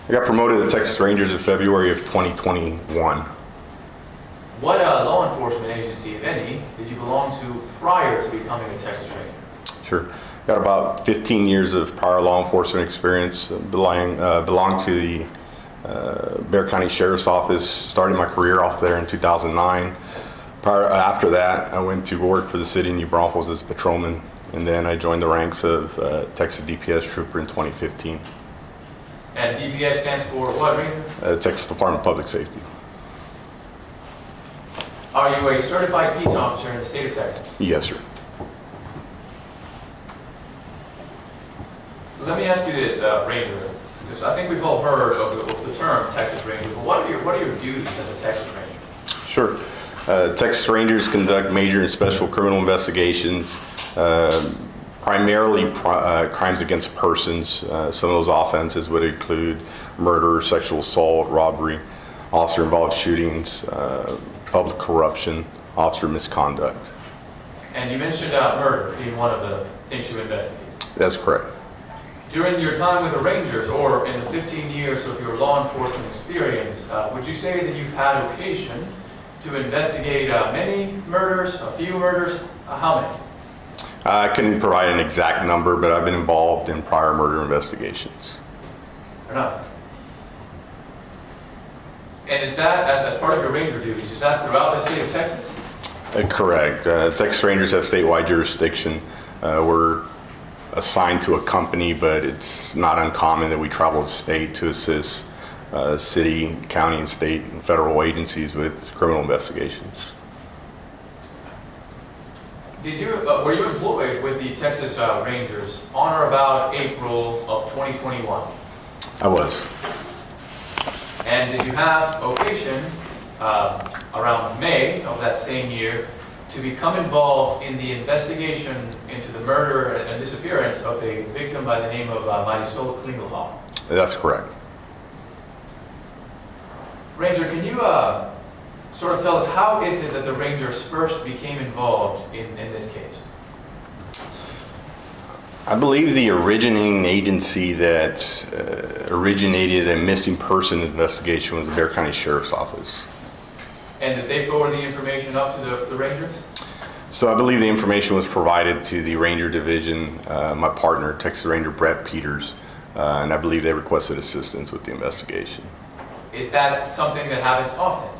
I got promoted to Texas Rangers in February of 2021. What law enforcement agency, if any, did you belong to prior to becoming a Texas Ranger? Sure. Got about 15 years of prior law enforcement experience. Belonged to the Bexar County Sheriff's Office. Started my career off there in 2009. After that, I went to work for the city of New Braunfels as a patrolman, and then I joined the ranks of Texas DPS Trooper in 2015. And DPS stands for what, Ranger? Texas Department of Public Safety. Are you a certified peace officer in the state of Texas? Yes, sir. Let me ask you this, Ranger, because I think we've all heard of the term Texas Ranger, but what are your duties as a Texas Ranger? Sure. Texas Rangers conduct major and special criminal investigations, primarily crimes against persons. Some of those offenses would include murder, sexual assault, robbery, officer-involved shootings, public corruption, officer misconduct. And you mentioned murder being one of the things you investigated. That's correct. During your time with the Rangers, or in the 15 years of your law enforcement experience, would you say that you've had occasion to investigate many murders, a few murders? How many? I couldn't provide an exact number, but I've been involved in prior murder investigations. Or not? And is that, as part of your Ranger duties, is that throughout the state of Texas? Correct. Texas Rangers have statewide jurisdiction. We're assigned to a company, but it's not uncommon that we travel the state to assist city, county, and state and federal agencies with criminal investigations. Did you, were you employed with the Texas Rangers on or about April of 2021? I was. And did you have occasion around May of that same year to become involved in the investigation into the murder and disappearance of a victim by the name of Marisol Klingelhoff? That's correct. Ranger, can you sort of tell us how is it that the Rangers first became involved in this case? I believe the originating agency that originated a missing person investigation was the Bexar County Sheriff's Office. And did they forward the information up to the Rangers? So I believe the information was provided to the Ranger Division, my partner, Texas Ranger Brett Peters, and I believe they requested assistance with the investigation. Is that something that happens often?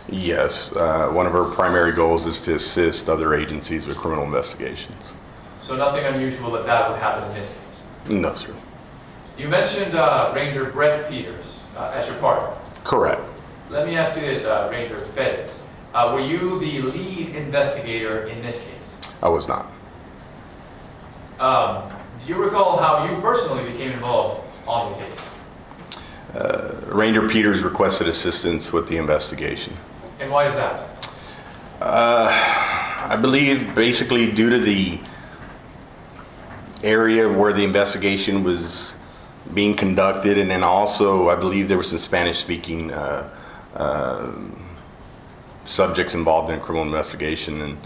Yes, one of our primary goals is to assist other agencies with criminal investigations. So nothing unusual that would happen in this case? No, sir. You mentioned Ranger Brett Peters as your partner. Correct. Let me ask you this, Ranger Pettis. Were you the lead investigator in this case? I was not. Do you recall how you personally became involved on the case? Ranger Peters requested assistance with the investigation. And why is that? I believe basically due to the area where the investigation was being conducted, and then also I believe there was some Spanish-speaking subjects involved in a criminal investigation, and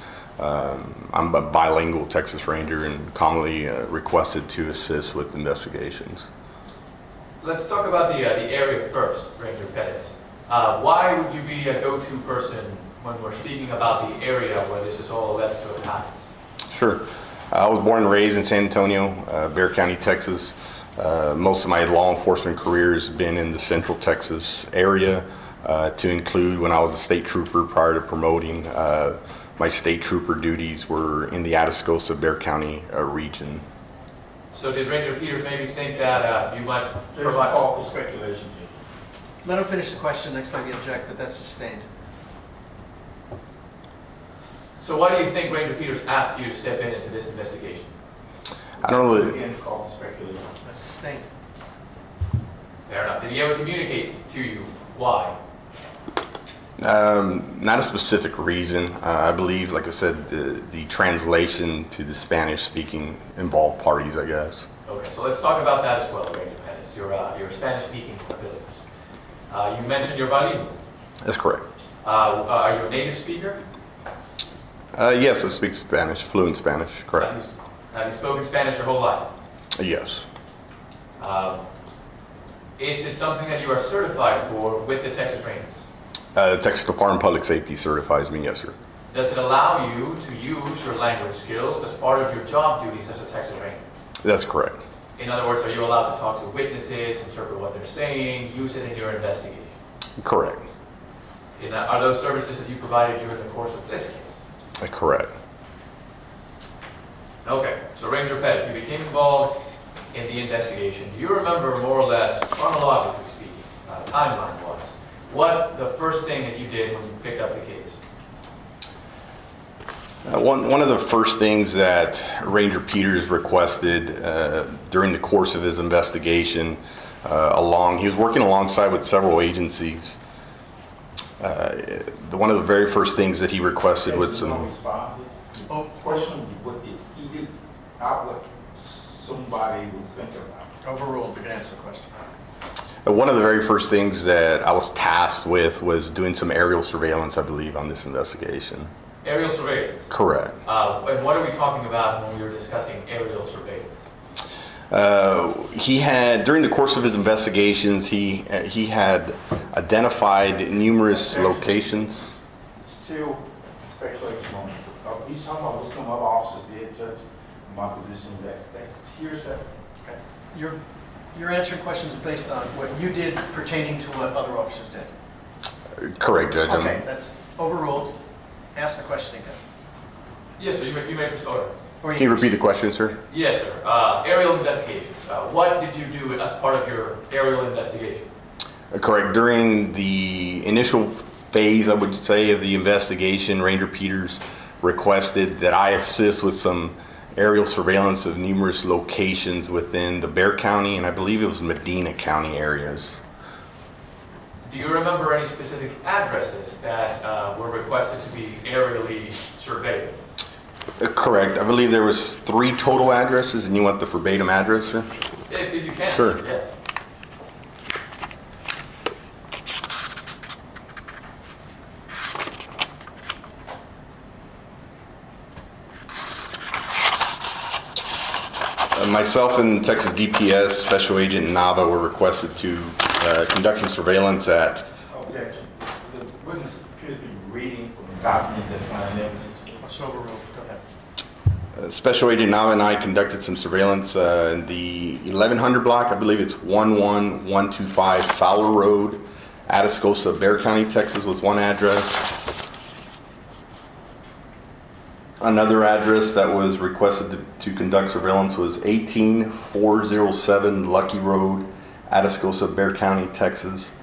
I'm a bilingual Texas Ranger and commonly requested to assist with investigations. Let's talk about the area first, Ranger Pettis. Why would you be a go-to person when we're speaking about the area where this is all alleged to have happened? Sure. I was born and raised in San Antonio, Bexar County, Texas. Most of my law enforcement career has been in the Central Texas area, to include when I was a state trooper prior to promoting. My state trooper duties were in the Atascosa, Bexar County region. So did Ranger Peters maybe think that you might There's a provide... call for speculation. Let him finish the question next time you object, but that's sustained. So why do you think Ranger Peters asked you to step into this investigation? I don't know that Again, call for speculation. That's sustained. Fair enough. Did he ever communicate to you why? Not a specific reason. I believe, like I said, the translation to the Spanish-speaking involved parties, I guess. Okay, so let's talk about that as well, Ranger Pettis, your Spanish-speaking abilities. You mentioned you're bilingual. That's correct. Are you a native speaker? Yes, I speak Spanish, fluent Spanish, correct. Have you spoken Spanish your whole life? Yes. Is it something that you are certified for with the Texas Rangers? Texas Department of Public Safety certifies me, yes, sir. Does it allow you to use your language skills as part of your job duties as a Texas Ranger? That's correct. In other words, are you allowed to talk to witnesses, interpret what they're saying, use it in your investigation? Correct. And are those services that you provided during the course of this case? Correct. Okay, so Ranger Pettit, you became involved in the investigation. Do you remember more or less, chronologically speaking, timeline-wise, what the first thing that you did when you picked up the case? One of the first things that Ranger Peters requested during the course of his investigation, he was working alongside with several agencies. One of the very first things that he requested was some... Question what did he do? Not what somebody would think about. Overruled. You can answer the question. One of the very first things that I was tasked with was doing some aerial surveillance, I believe, on this investigation. Aerial surveillance? Correct. And what are we talking about when we were discussing aerial surveillance? He had, during the course of his investigations, he had identified numerous locations. It's still speculation on it. He's talking about what some other officer did, Judge. My position is that's hearsay. Okay. You're answering questions based on what you did pertaining to what other officers did. Correct, Judge. Okay, that's overruled. Ask the question again. Yes, sir. You may proceed. Can you repeat the question, sir? Yes, sir. Aerial investigations. What did you do as part of your aerial investigation? Correct. During the initial phase, I would say, of the investigation, Ranger Peters requested that I assist with some aerial surveillance of numerous locations within the Bexar County and I believe it was Medina County areas. Do you remember any specific addresses that were requested to be aerially surveyed? Correct. I believe there was 3 total addresses, and you want the verbatim address, sir? If you can. Sure. Yes. Myself and Texas DPS Special Agent Nava were requested to conduct some surveillance at... Objection. The witness appears to be reading from a document that's not in evidence. It's overruled. Go ahead. Special Agent Nava and I conducted some surveillance in the 1100 block. I believe it's 11125 Fowler Road, Atascosa, Bexar County, Texas was one address. Another address that was requested to conduct surveillance was 18407 Lucky Road, Atascosa, Bexar County, Texas.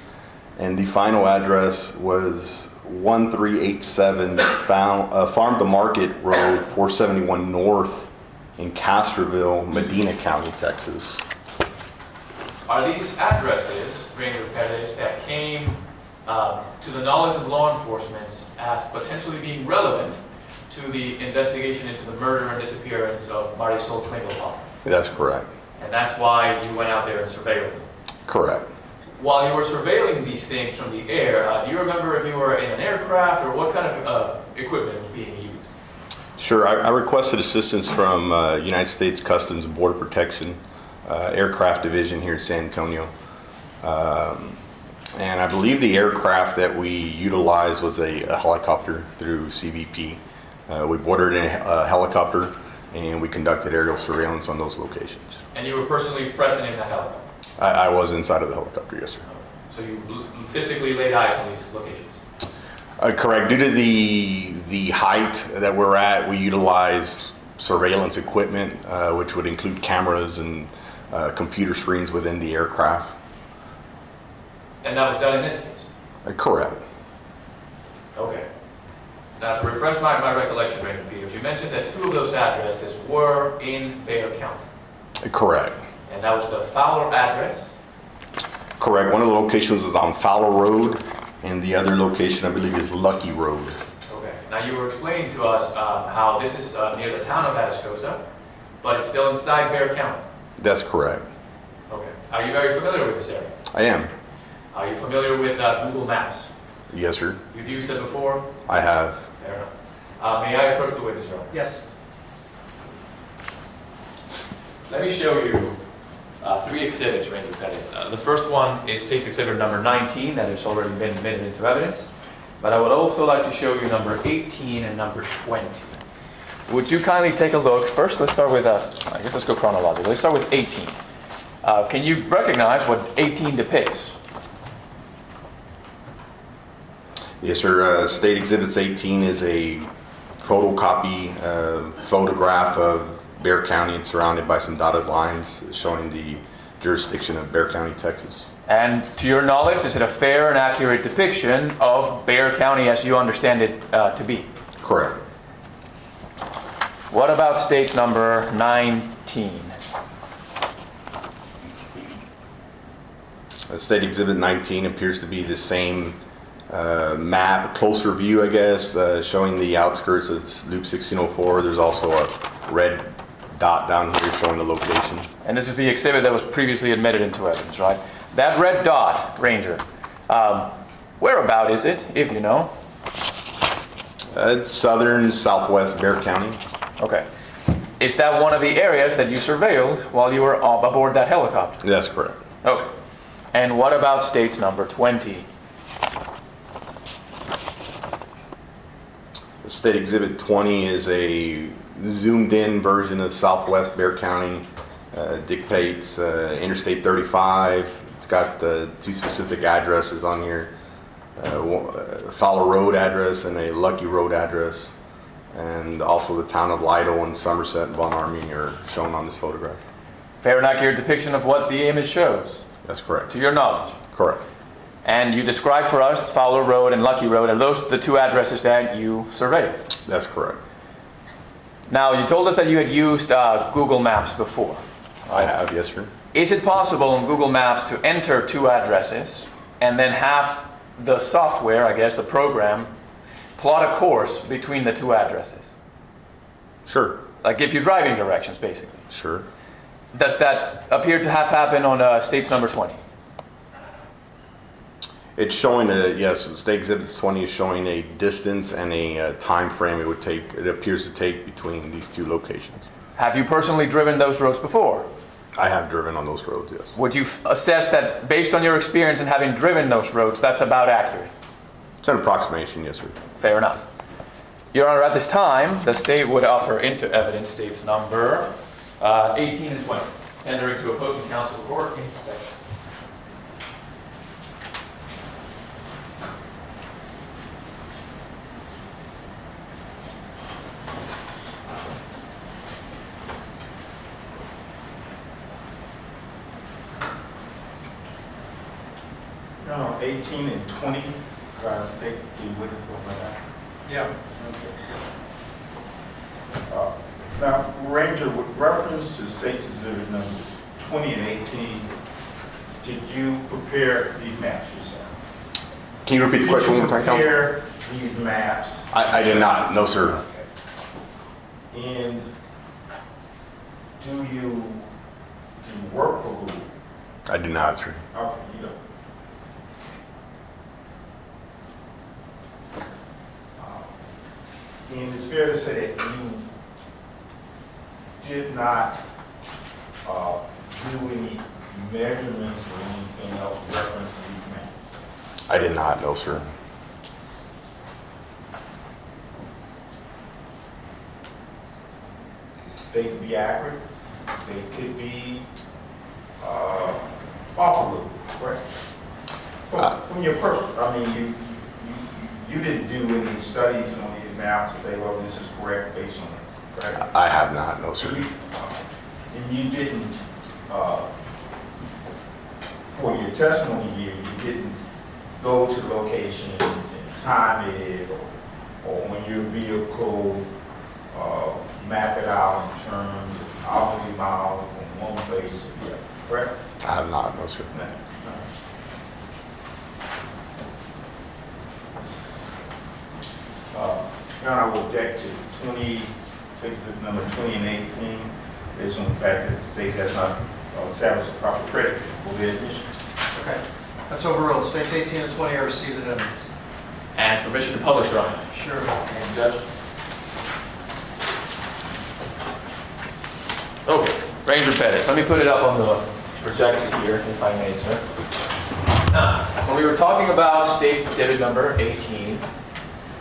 And the final address was 1387 Farm to Market Road, 471 North, in Castroville, Medina County, Texas. Are these addresses, Ranger Pettis, that came to the knowledge of law enforcement as potentially being relevant to the investigation into the murder and disappearance of Marisol Klingelhoff? That's correct. And that's why you went out there and surveilled them? Correct. While you were surveilling these things from the air, do you remember if you were in an aircraft or what kind of equipment was being used? Sure, I requested assistance from United States Customs and Border Protection Aircraft Division here in San Antonio. And I believe the aircraft that we utilized was a helicopter through CBP. We boarded in a helicopter and we conducted aerial surveillance on those locations. And you were personally present in the helicopter? I was inside of the helicopter, yes, sir. So you physically laid eyes on these locations? Correct. Due to the height that we're at, we utilize surveillance equipment, which would include cameras and computer screens within the aircraft. And that was done in this case? Correct. Okay. Now to refresh my recollection, Ranger Peters, you mentioned that 2 of those addresses were in Bexar County. Correct. And that was the Fowler address? Correct. One of the locations is on Fowler Road, and the other location, I believe, is Lucky Road. Okay. Now you were explaining to us how this is near the town of Atascosa, but it's still inside Bexar County. That's correct. Okay. Are you very familiar with this area? I am. Are you familiar with Google Maps? Yes, sir. You've used it before? I have. Fair enough. May I approach the witness, Your Honor? Yes. Let me show you 3 exhibits, Ranger Pettis. The first one is State's Exhibit number 19, that has already been admitted into evidence. But I would also like to show you number 18 and number 20. Would you kindly take a look? First, let's start with, I guess let's go chronologically. Let's start with 18. Can you recognize what 18 depicts? Yes, sir. State Exhibit 18 is a photocopy photograph of Bexar County and surrounded by some dotted lines showing the jurisdiction of Bexar County, Texas. And to your knowledge, is it a fair and accurate depiction of Bexar County as you understand it to be? Correct. What about State's number 19? State Exhibit 19 appears to be the same map, closer view, I guess, showing the outskirts of Loop 1604. There's also a red dot down here showing the location. And this is the exhibit that was previously admitted into evidence, right? That red dot, Ranger, whereabout is it, if you know? It's southern, southwest Bexar County. Okay. Is that one of the areas that you surveilled while you were aboard that helicopter? That's correct. Okay. And what about State's number 20? State Exhibit 20 is a zoomed in version of southwest Bexar County. Dictates Interstate 35. It's got 2 specific addresses on here. Fowler Road address and a Lucky Road address. And also the town of Lido and Somerset and Von Army are shown on this photograph. Fair and accurate depiction of what the image shows? That's correct. To your knowledge? Correct. And you described for us Fowler Road and Lucky Road, and those are the 2 addresses that you surveyed? That's correct. Now, you told us that you had used Google Maps before. I have, yes, sir. Is it possible on Google Maps to enter 2 addresses and then have the software, I guess, the program, plot a course between the 2 addresses? Sure. Like give you driving directions, basically. Sure. Does that appear to have happened on State's number 20? It's showing yes, State Exhibit 20 is showing a distance and a time frame it appears to take between these 2 locations. Have you personally driven those roads before? I have driven on those roads, yes. Would you assess that based on your experience and having driven those roads, that's about accurate? It's an approximation, yes, sir. Fair enough. Your Honor, at this time, the state would offer into evidence State's number 18 and 20, tendering to opposing counsel for inspection. No, 18 and 20, they witness over that. Yeah. Now, Ranger, with reference to State's Exhibit number 20 and 18, did you prepare these maps yourself? Can you repeat the question one more time, Counsel? Did you prepare these maps? I did not, no, sir. And do you work for Ruben? I do not, sir. Okay, you don't. And it's fair to say that you did not do any measurements or anything else reference to these maps? I did not, no, sir. They could be accurate, they could be off a little, correct? From your purpose, I mean, you didn't do any studies on these maps to say, well, this is correct based on this, correct? I have not, no, sir. And you didn't, for your testimony here, you didn't go to locations and time it or on your vehicle, map it out in terms of how many miles from one place to the other, correct? I have not, no, sir. No. Now I will object to 26, number 20 and 18, based on the fact that the state has not established a proper predicate for the admission. Okay, that's overruled. States 18 and 20 are received in evidence. And permission to publish, Your Honor. Sure. And Judge? Okay, Ranger Pettis, let me put it up on the projector here, if I may, sir. When we were talking about State's Exhibit number 18,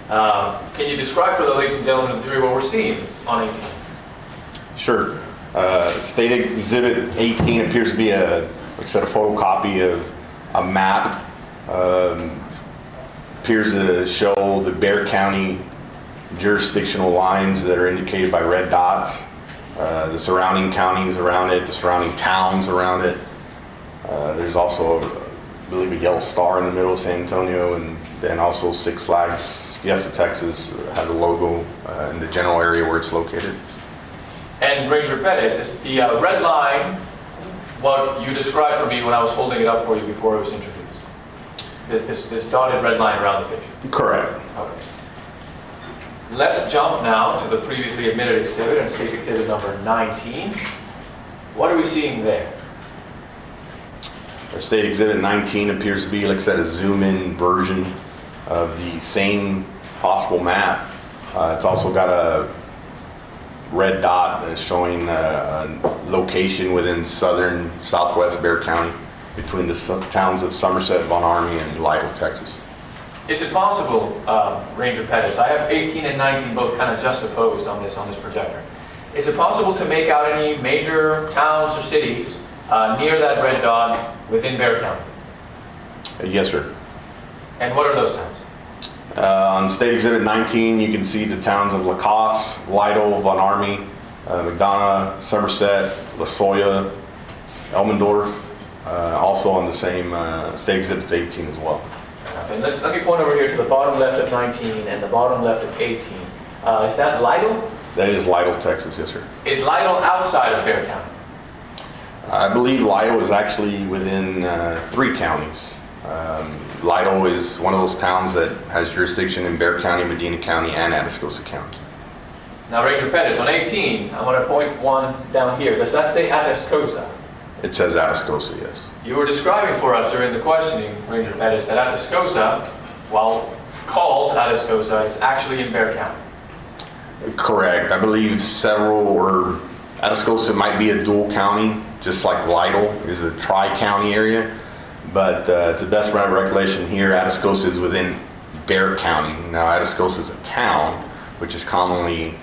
can you describe for the ladies and gentlemen of the jury what we're seeing on 18? Sure. State Exhibit 18 appears to be like I said, a photocopy of a map. Appears to show the Bexar County jurisdictional lines that are indicated by red dots. The surrounding counties around it, the surrounding towns around it. There's also, I believe, a yellow star in the middle of San Antonio, and then also Six Flags Fiesta, Texas has a logo in the general area where it's located. And Ranger Pettis, is the red line what you described for me when I was holding it up for you before it was introduced? This dotted red line around the picture? Correct. Okay. Let's jump now to the previously admitted exhibit, and State's Exhibit number 19. What are we seeing there? State Exhibit 19 appears to be, like I said, a zoom-in version of the same possible map. It's also got a red dot that is showing a location within southwest Bexar County between the towns of Somerset, Von Army, and Lytle, Texas. Is it possible, Ranger Pettis, I have 18 and 19 both kind of juxtaposed on this projector. Is it possible to make out any major towns or cities near that red dot within Bexar County? Yes, sir. And what are those towns? On State Exhibit 19, you can see the towns of Lacoste, Lytle, Von Army, McDonough, Somerset, Losoya, Elmendorf, also on the same State Exhibits 18 as well. Okay, let me point over here to the bottom left of 19 and the bottom left of 18. Is that Lytle? That is Lytle, Texas, yes, sir. Is Lytle outside of Bexar County? I believe Lytle is actually within 3 counties. Lytle is one of those towns that has jurisdiction in Bexar County, Medina County, and Atascosa County. Now, Ranger Pettis, on 18, I want to point one down here. Does that say Atascosa? It says Atascosa, yes. You were describing for us during the questioning, Ranger Pettis, that Atascosa, while called Atascosa, is actually in Bexar County. Correct. I believe Atascosa might be a dual county, just like Lytle is a tri-county area. But to the best of my recollection here, Atascosa is within Bexar County. Now, Atascosa is a town, which is commonly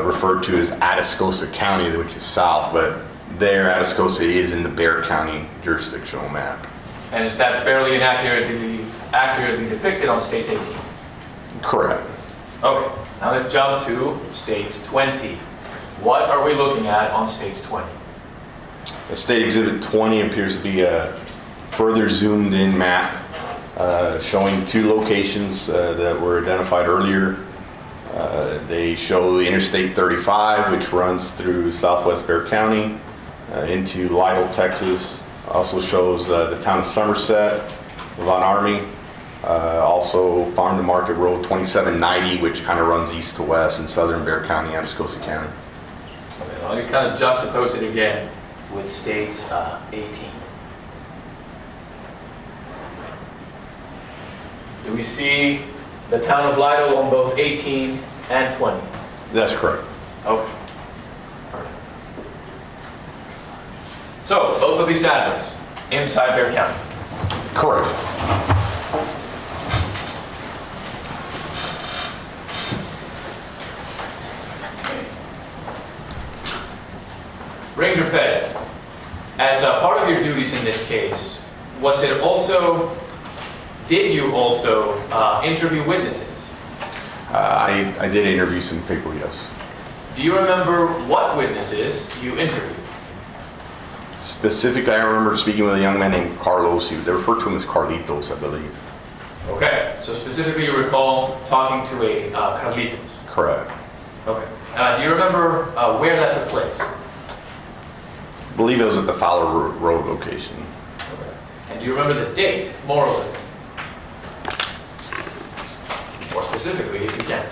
referred to as Atascosa County, which is south, but there, Atascosa is in the Bexar County jurisdictional map. And is that fairly accurately depicted on States 18? Correct. Okay, now let's jump to States 20. What are we looking at on States 20? The State Exhibit 20 appears to be a further zoomed in map showing 2 locations that were identified earlier. They show Interstate 35, which runs through southwest Bexar County into Lytle, Texas. Also shows the town of Somerset, Von Army. Also Farm to Market Road 2790, which kind of runs east to west in southern Bexar County, Atascosa County. Okay, I'll kind of juxtapose it again with states 18. Do we see the town of Lytle on both 18 and 20? That's correct. Okay. Perfect. So, both of these addresses inside Bexar County? Correct. Ranger Pettis, as a part of your duties in this case, did you also interview witnesses? I did interview some people, yes. Do you remember what witnesses you interviewed? Specifically, I remember speaking with a young man named Carlos. They referred to him as Carlitos, I believe. Okay, so specifically you recall talking to a Carlitos? Correct. Okay. Do you remember where that took place? I believe it was at the Fowler Road location. Okay. And do you remember the date, more or less? More specifically, if you can.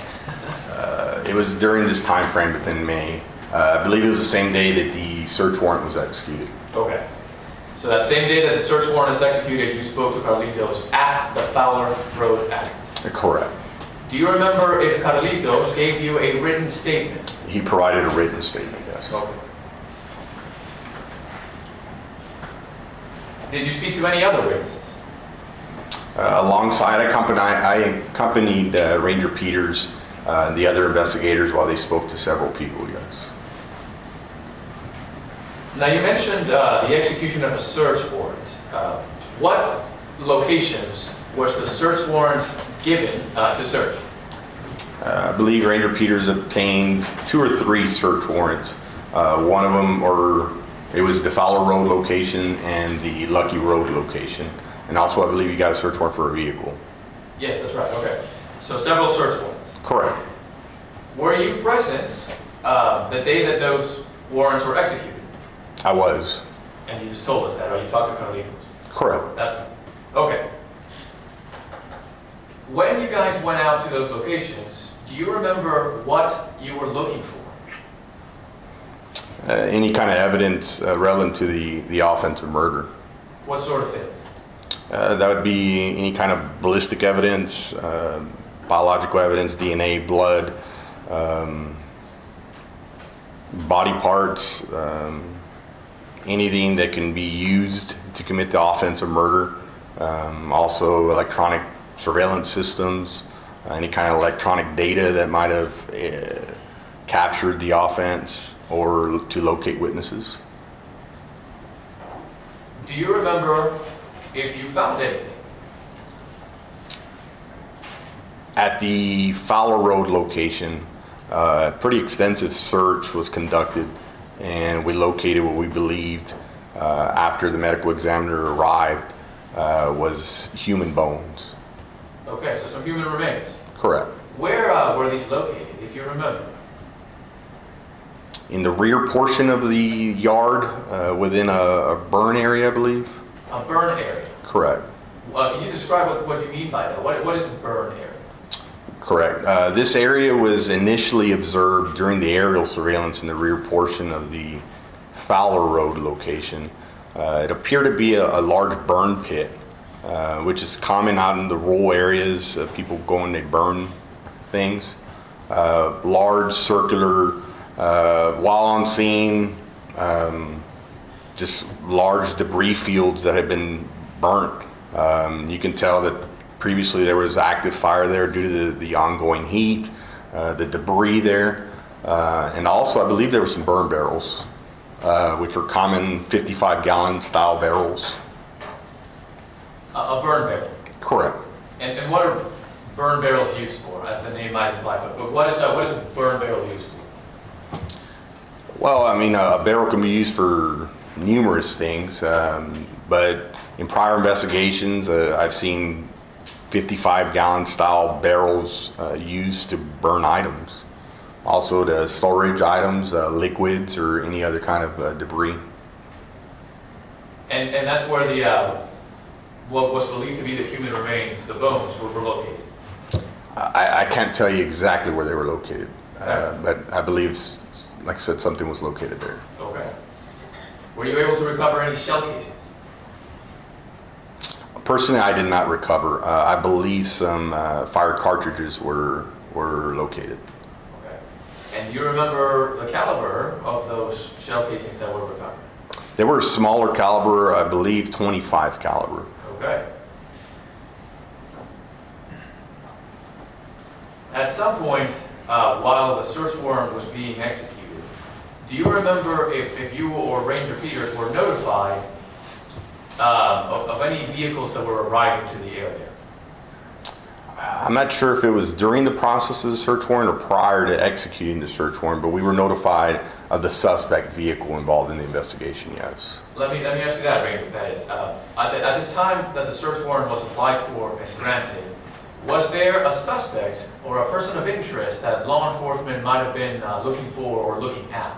It was during this time frame within May. I believe it was the same day that the search warrant was executed. Okay. So that same day that the search warrant is executed, you spoke to Carlitos at the Fowler Road address? Correct. Do you remember if Carlitos gave you a written statement? He provided a written statement, yes. Okay. Did you speak to any other witnesses? Alongside, I accompanied Ranger Peters and the other investigators while they spoke to several people, yes. Now you mentioned the execution of a search warrant. What locations was the search warrant given to search? I believe Ranger Peters obtained 2 or 3 search warrants. One of them, it was the Fowler Road location and the Lucky Road location. And also, I believe you got a search warrant for a vehicle. Yes, that's right. Okay. So several search warrants. Correct. Were you present the day that those warrants were executed? I was. And you just told us that, right? You talked to Carlitos? Correct. That's right. Okay. When you guys went out to those locations, do you remember what you were looking for? Any kind of evidence relevant to the offense of murder. What sort of things? That would be any kind of ballistic evidence, biological evidence, DNA, blood, body parts, anything that can be used to commit the offense of murder. Also electronic surveillance systems, any kind of electronic data that might have captured the offense or to locate witnesses. Do you remember if you found anything? At the Fowler Road location, a pretty extensive search was conducted, and we located what we believed after the medical examiner arrived was human bones. Okay, so some human remains. Correct. Where were these located, if you remember? In the rear portion of the yard, within a burn area, I believe. A burn area? Correct. Can you describe what you mean by that? What is a burn area? Correct. This area was initially observed during the aerial surveillance in the rear portion of the Fowler Road location. It appeared to be a large burn pit, which is common out in the rural areas. People go and they burn things. Large circular, while on scene, just large debris fields that had been burnt. You can tell that previously there was active fire there due to the ongoing heat, the debris there, and also I believe there were some burn barrels, which are common 55-gallon style barrels. A burn barrel? Correct. And what are burn barrels used for, as the name might imply? But what is a burn barrel used for? Well, I mean, a barrel can be used for numerous things, but in prior investigations, I've seen 55-gallon style barrels used to burn items. Also to storage items, liquids, or any other kind of debris. And that's where the what was believed to be the human remains, the bones, were located. I can't tell you exactly where they were located, but I believe, like I said, something was located there. Okay. Were you able to recover any shell casings? Personally, I did not recover. I believe some fire cartridges were located. Okay. And do you remember the caliber of those shell casings that were recovered? They were smaller caliber, I believe 25 caliber. Okay. At some point, while the search warrant was being executed, do you remember if you or Ranger Peters were notified of any vehicles that were arriving to the area? I'm not sure if it was during the process of the search warrant or prior to executing the search warrant, but we were notified of the suspect vehicle involved in the investigation, yes. Let me ask you that, Ranger Pettis. At this time that the search warrant was applied for and granted, was there a suspect or a person of interest that law enforcement might have been looking for or looking at?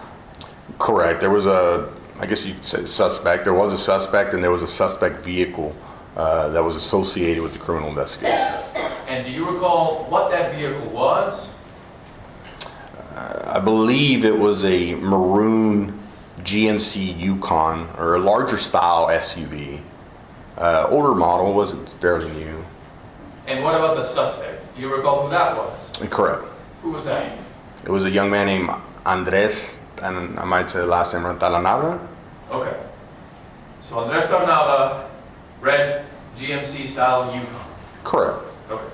Correct. There was I guess you'd say suspect. There was a suspect, and there was a suspect vehicle that was associated with the criminal investigation. And do you recall what that vehicle was? I believe it was a maroon GMC Yukon, or a larger style SUV. Older model, wasn't fairly new. And what about the suspect? Do you recall who that was? Correct. Who was that? It was a young man named Andres, and I might say the last name Tarnava. Okay. So Andres Tarnava, red GMC style Yukon. Correct. Okay.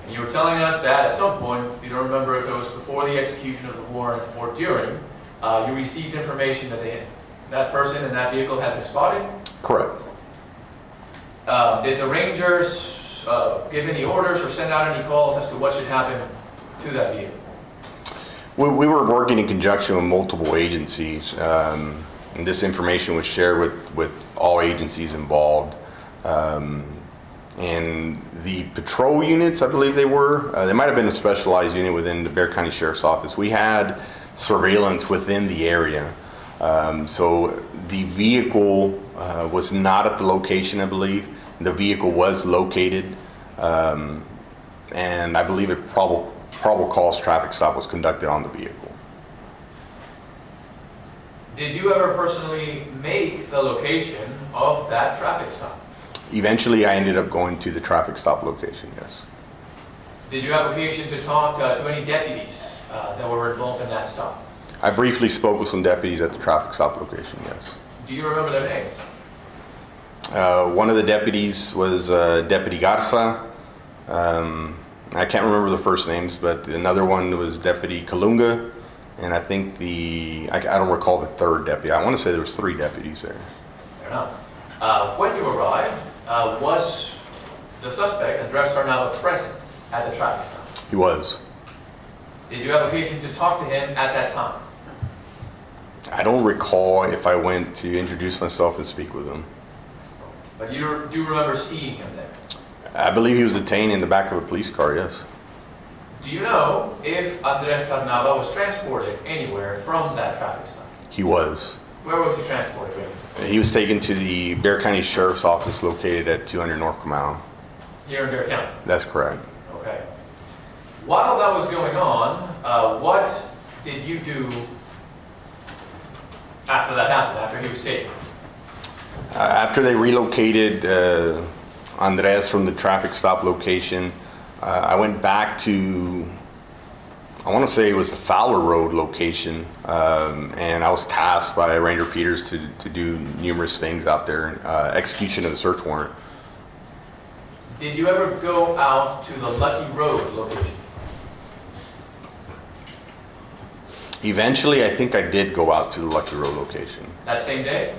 And you were telling us that at some point, you don't remember if it was before the execution of the warrant or during, you received information that that person in that vehicle had been spotted? Correct. Did the Rangers give any orders or send out any calls as to what should happen to that vehicle? We were working in conjunction with multiple agencies, and this information was shared with all agencies involved. And the patrol units, I believe they were, they might have been a specialized unit within the Bexar County Sheriff's Office. We had surveillance within the area. So the vehicle was not at the location, I believe. The vehicle was located, and I believe a probable cause traffic stop was conducted on the vehicle. Did you ever personally make the location of that traffic stop? Eventually, I ended up going to the traffic stop location, yes. Did you have occasion to talk to any deputies that were involved in that stop? I briefly spoke with some deputies at the traffic stop location, yes. Do you remember their names? One of the deputies was Deputy Garza. I can't remember the first names, but another one was Deputy Kalunga, and I think I don't recall the third deputy. I want to say there was 3 deputies there. Fair enough. When you arrived, was the suspect, Andres Tarnava, present at the traffic stop? He was. Did you have occasion to talk to him at that time? I don't recall if I went to introduce myself and speak with him. But you do remember seeing him there? I believe he was detained in the back of a police car, yes. Do you know if Andres Tarnava was transported anywhere from that traffic stop? He was. Where was he transported to? He was taken to the Bexar County Sheriff's Office located at 200 North Kamau. Here in Bexar County? That's correct. Okay. While that was going on, what did you do after that happened, after he was taken? After they relocated Andres from the traffic stop location, I went back to, I want to say it was the Fowler Road location, and I was tasked by Ranger Peters to do numerous things out there, execution of the search warrant. Did you ever go out to the Lucky Road location? Eventually, I think I did go out to the Lucky Road location. That same day?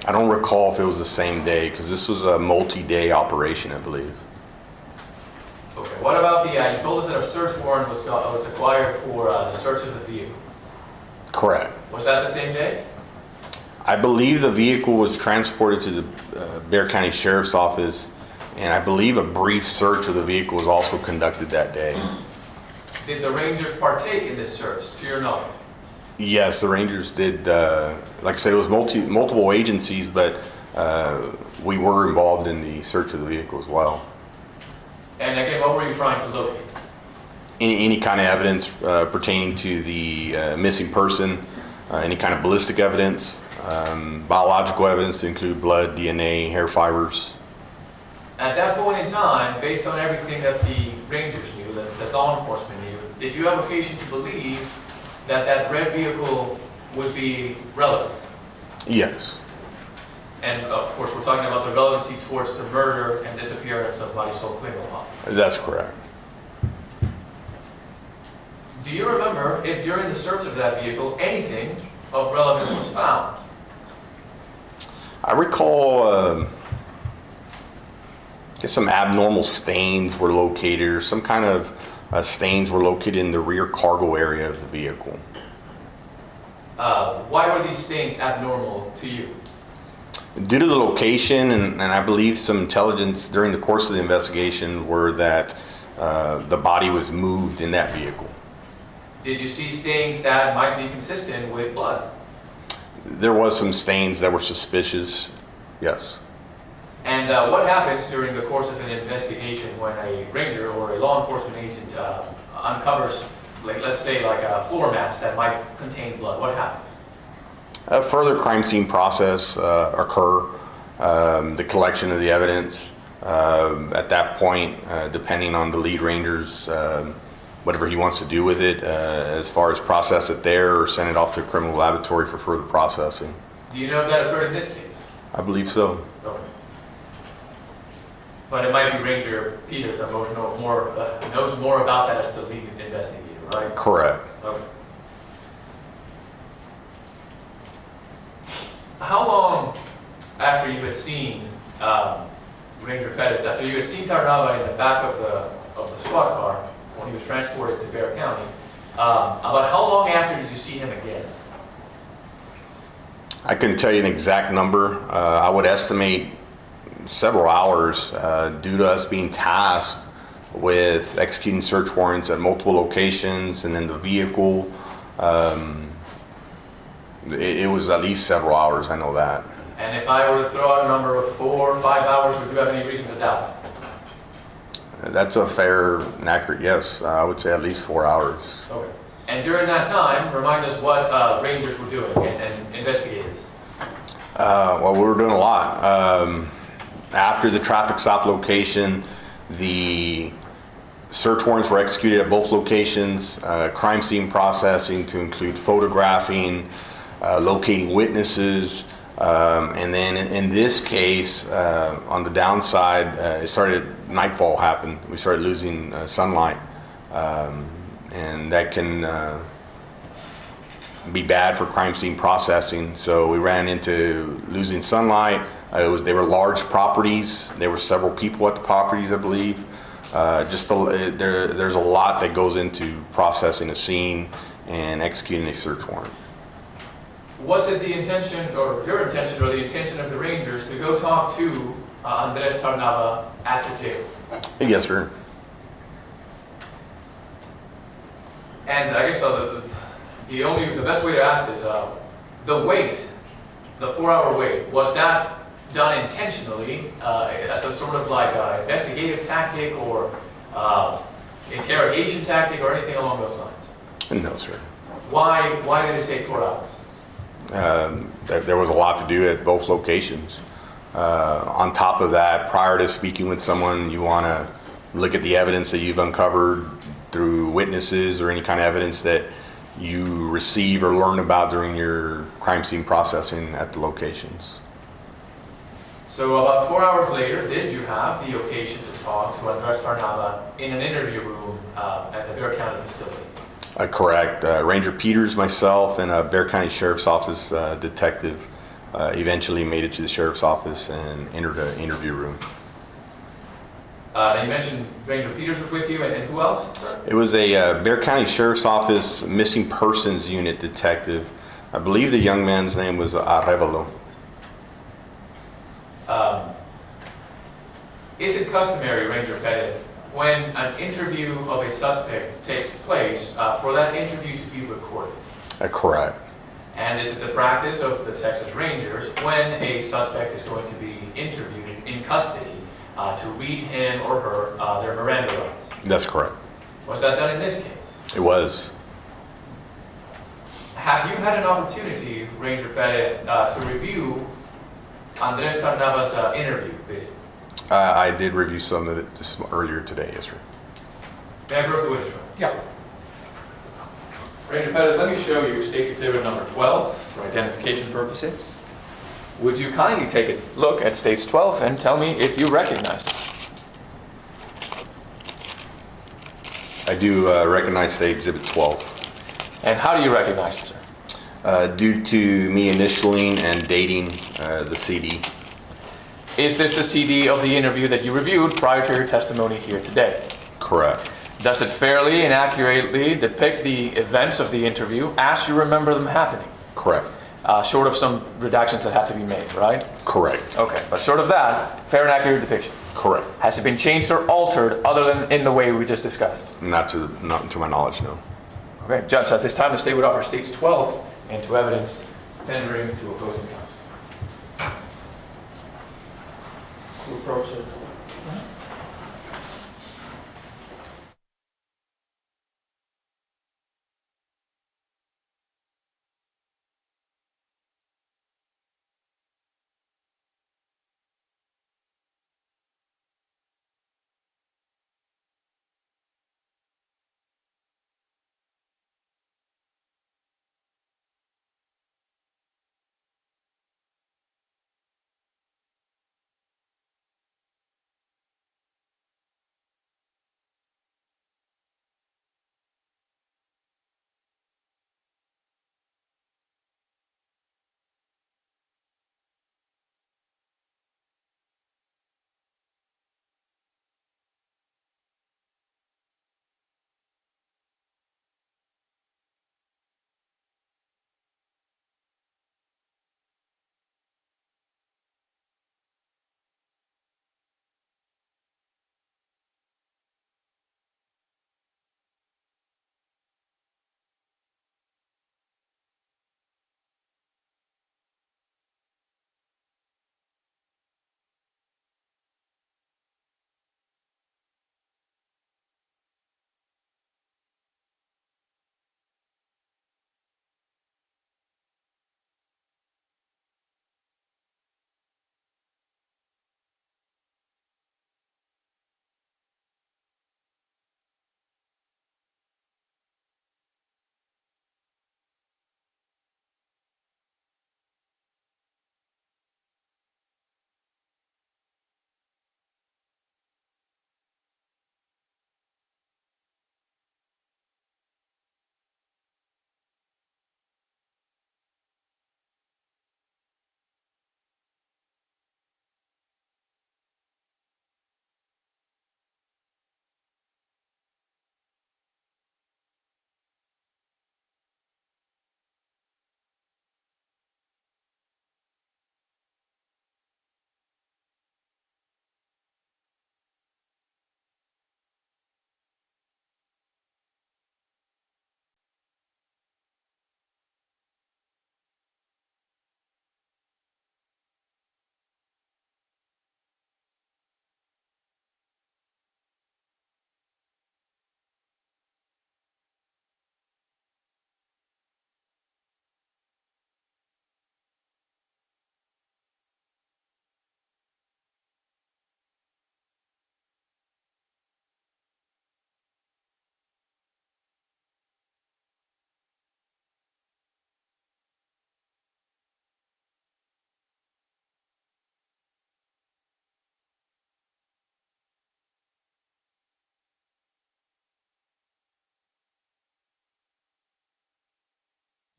I don't recall if it was the same day, because this was a multi-day operation, I believe. Okay, what about you told us that a search warrant was acquired for the search of the vehicle. Correct. Was that the same day? I believe the vehicle was transported to the Bexar County Sheriff's Office And I believe a brief search of the vehicle was also conducted that day. Did the Rangers partake in this search, to your knowledge? Yes, the Rangers did. Like I said, it was multiple agencies, but we were involved in the search of the vehicle as well. And again, what were you trying to locate? Any kind of evidence pertaining to the missing person, any kind of ballistic evidence, biological evidence to include blood, DNA, hair fibers. At that point in time, based on everything that the Rangers knew, that law enforcement knew, did you have occasion to believe that that red vehicle would be relevant? Yes. And of course, we're talking about the relevancy towards the murder and disappearance of Marisol Klingelhoff. That's correct. Do you remember if during the search of that vehicle, anything of relevance was found? I recall, I guess some abnormal stains were located, or some kind of stains were located in the rear cargo area of the vehicle. Why were these stains abnormal to you? Due to the location, and I believe some intelligence during the course of the investigation, were that the body was moved in that vehicle. Did you see stains that might be consistent with blood? There was some stains that were suspicious, yes. And what happens during the course of an investigation when a ranger or a law enforcement agent uncovers, like, let's say, like floor mats that might contain blood? What happens? A further crime scene process occur, the collection of the evidence. At that point, depending on the lead ranger's whatever he wants to do with it, as far as process it there or send it off to a criminal laboratory for further processing. Do you know if that occurred in this case? I believe so. Okay. But it might be Ranger Peters that knows more about that as the lead investigator, right? Correct. Okay. How long after you had seen Ranger Pettis, after you had seen Tarnava in the back of the squad car when he was transported to Bexar County, about how long after did you see him again? I couldn't tell you an exact number. I would estimate several hours due to us being tasked with executing search warrants at multiple locations and in the vehicle. It was at least several hours, I know that. And if I were to throw out a number of 4 or 5 hours, would you have any reason to doubt it? That's a fair and accurate yes. I would say at least 4 hours. Okay. And during that time, remind us what Rangers were doing and investigators. Well, we were doing a lot. After the traffic stop location, the search warrants were executed at both locations, crime scene processing to include photographing, locating witnesses, and then in this case, on the downside, it started, nightfall happened. We started losing sunlight, and that can be bad for crime scene processing. So we ran into losing sunlight. They were large properties. There were several people at the properties, I believe. There's a lot that goes into processing a scene and executing a search warrant. Was it the intention, or your intention, or the intention of the Rangers to go talk to Andres Tarnava at the jail? Yes, sir. And I guess the best way to ask this, the wait, the 4-hour wait, was that done intentionally as a sort of like investigative tactic or interrogation tactic or anything along those lines? No, sir. Why did it take 4 hours? There was a lot to do at both locations. On top of that, prior to speaking with someone, you want to look at the evidence that you've uncovered through witnesses or any kind of evidence that you receive or learn about during your crime scene processing at the locations. So about 4 hours later, did you have the occasion to talk to Andres Tarnava in an interview room at the Bexar County facility? Correct. Ranger Peters, myself, and a Bexar County Sheriff's Office detective eventually made it to the Sheriff's Office and entered an interview room. Now you mentioned Ranger Peters was with you, and who else? It was a Bexar County Sheriff's Office Missing Persons Unit detective. I believe the young man's name was Arvizo. Is it customary, Ranger Pettis, when an interview of a suspect takes place, for that interview to be recorded? Correct. And is it the practice of the Texas Rangers, when a suspect is going to be interviewed in custody, to read him or her their Miranda rights? That's correct. Was that done in this case? It was. Have you had an opportunity, Ranger Pettis, to review Andres Tarnava's interview video? I did review some of it just earlier today, yes, sir. May I approach the witness room? Yeah. Ranger Pettis, let me show you State's Exhibit number 12 for identification purposes. Would you kindly take a look at State's 12 and tell me if you recognize it? I do recognize State Exhibit 12. And how do you recognize it, sir? Due to me initialing and dating the CD. Is this the CD of the interview that you reviewed prior to your testimony here today? Correct. Does it fairly and accurately depict the events of the interview as you remember them happening? Correct. Short of some redactions that had to be made, right? Correct. Okay, but short of that, fair and accurate depiction. Correct. Has it been changed or altered other than in the way we just discussed? Not to my knowledge, no. Okay, Judge, at this time, the state would offer States 12 into evidence tendering to opposing counsel. To approach it.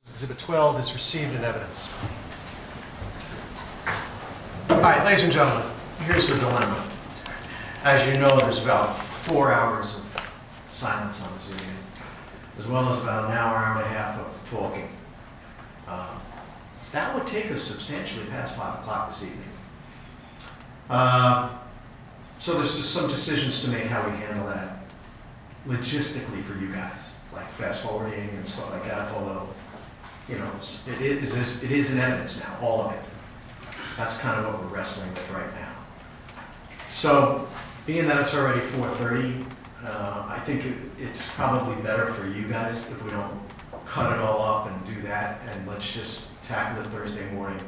Exhibit 12 is received in evidence. All right, ladies and gentlemen, here's the dilemma. As you know, there's about 4 hours of silence on this evening, as well as about an hour, hour and a half of talking. That would take us substantially past 5 o'clock this evening. So there's just some decisions to make how we handle that logistically for you guys, like fast forwarding and stuff like that, although, you know, it is in evidence now, all of it. That's kind of what we're wrestling with right now. So, being that it's already 4:30, I think it's probably better for you guys if we don't cut it all up and do that, and let's just tackle it Thursday morning,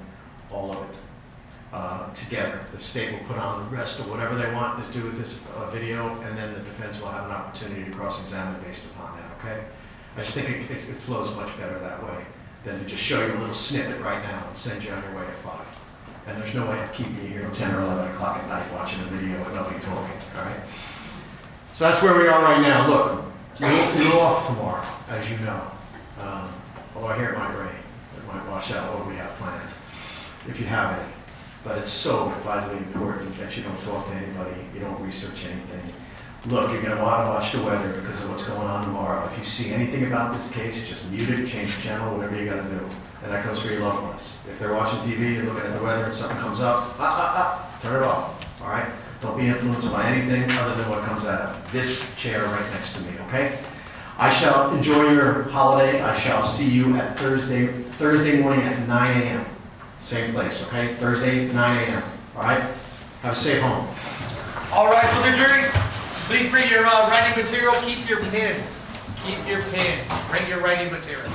all of it, together. The state will put on the rest of whatever they want to do with this video, and then the defense will have an opportunity to cross-examine based upon that, okay? I just think it flows much better that way than to just show you a little snippet right now and send you on your way at 5. And there's no way of keeping you here till 10 or 11 o'clock at night watching a video with nobody talking, all right? So that's where we are right now. Look, you're off tomorrow, as you know. Although I hear it might rain. It might wash out what we have planned, if you have any. But it's so vitally important that you don't talk to anybody, you don't research anything. Look, you're going to want to watch the weather because of what's going on tomorrow. If you see anything about this case, just mute it, change the channel, whatever you got to do. And that goes for your loved ones. If they're watching TV and looking at the weather and something comes up, turn it off, all right? Don't be influenced by anything other than what comes out of this chair right next to me, okay? I shall enjoy your holiday. I shall see you at Thursday morning at 9 a.m. Same place, okay? Thursday, 9 a.m., all right? Have a safe home. All right, for the jury, please bring your writing material. Keep your pen. Keep your pen. Bring your writing material.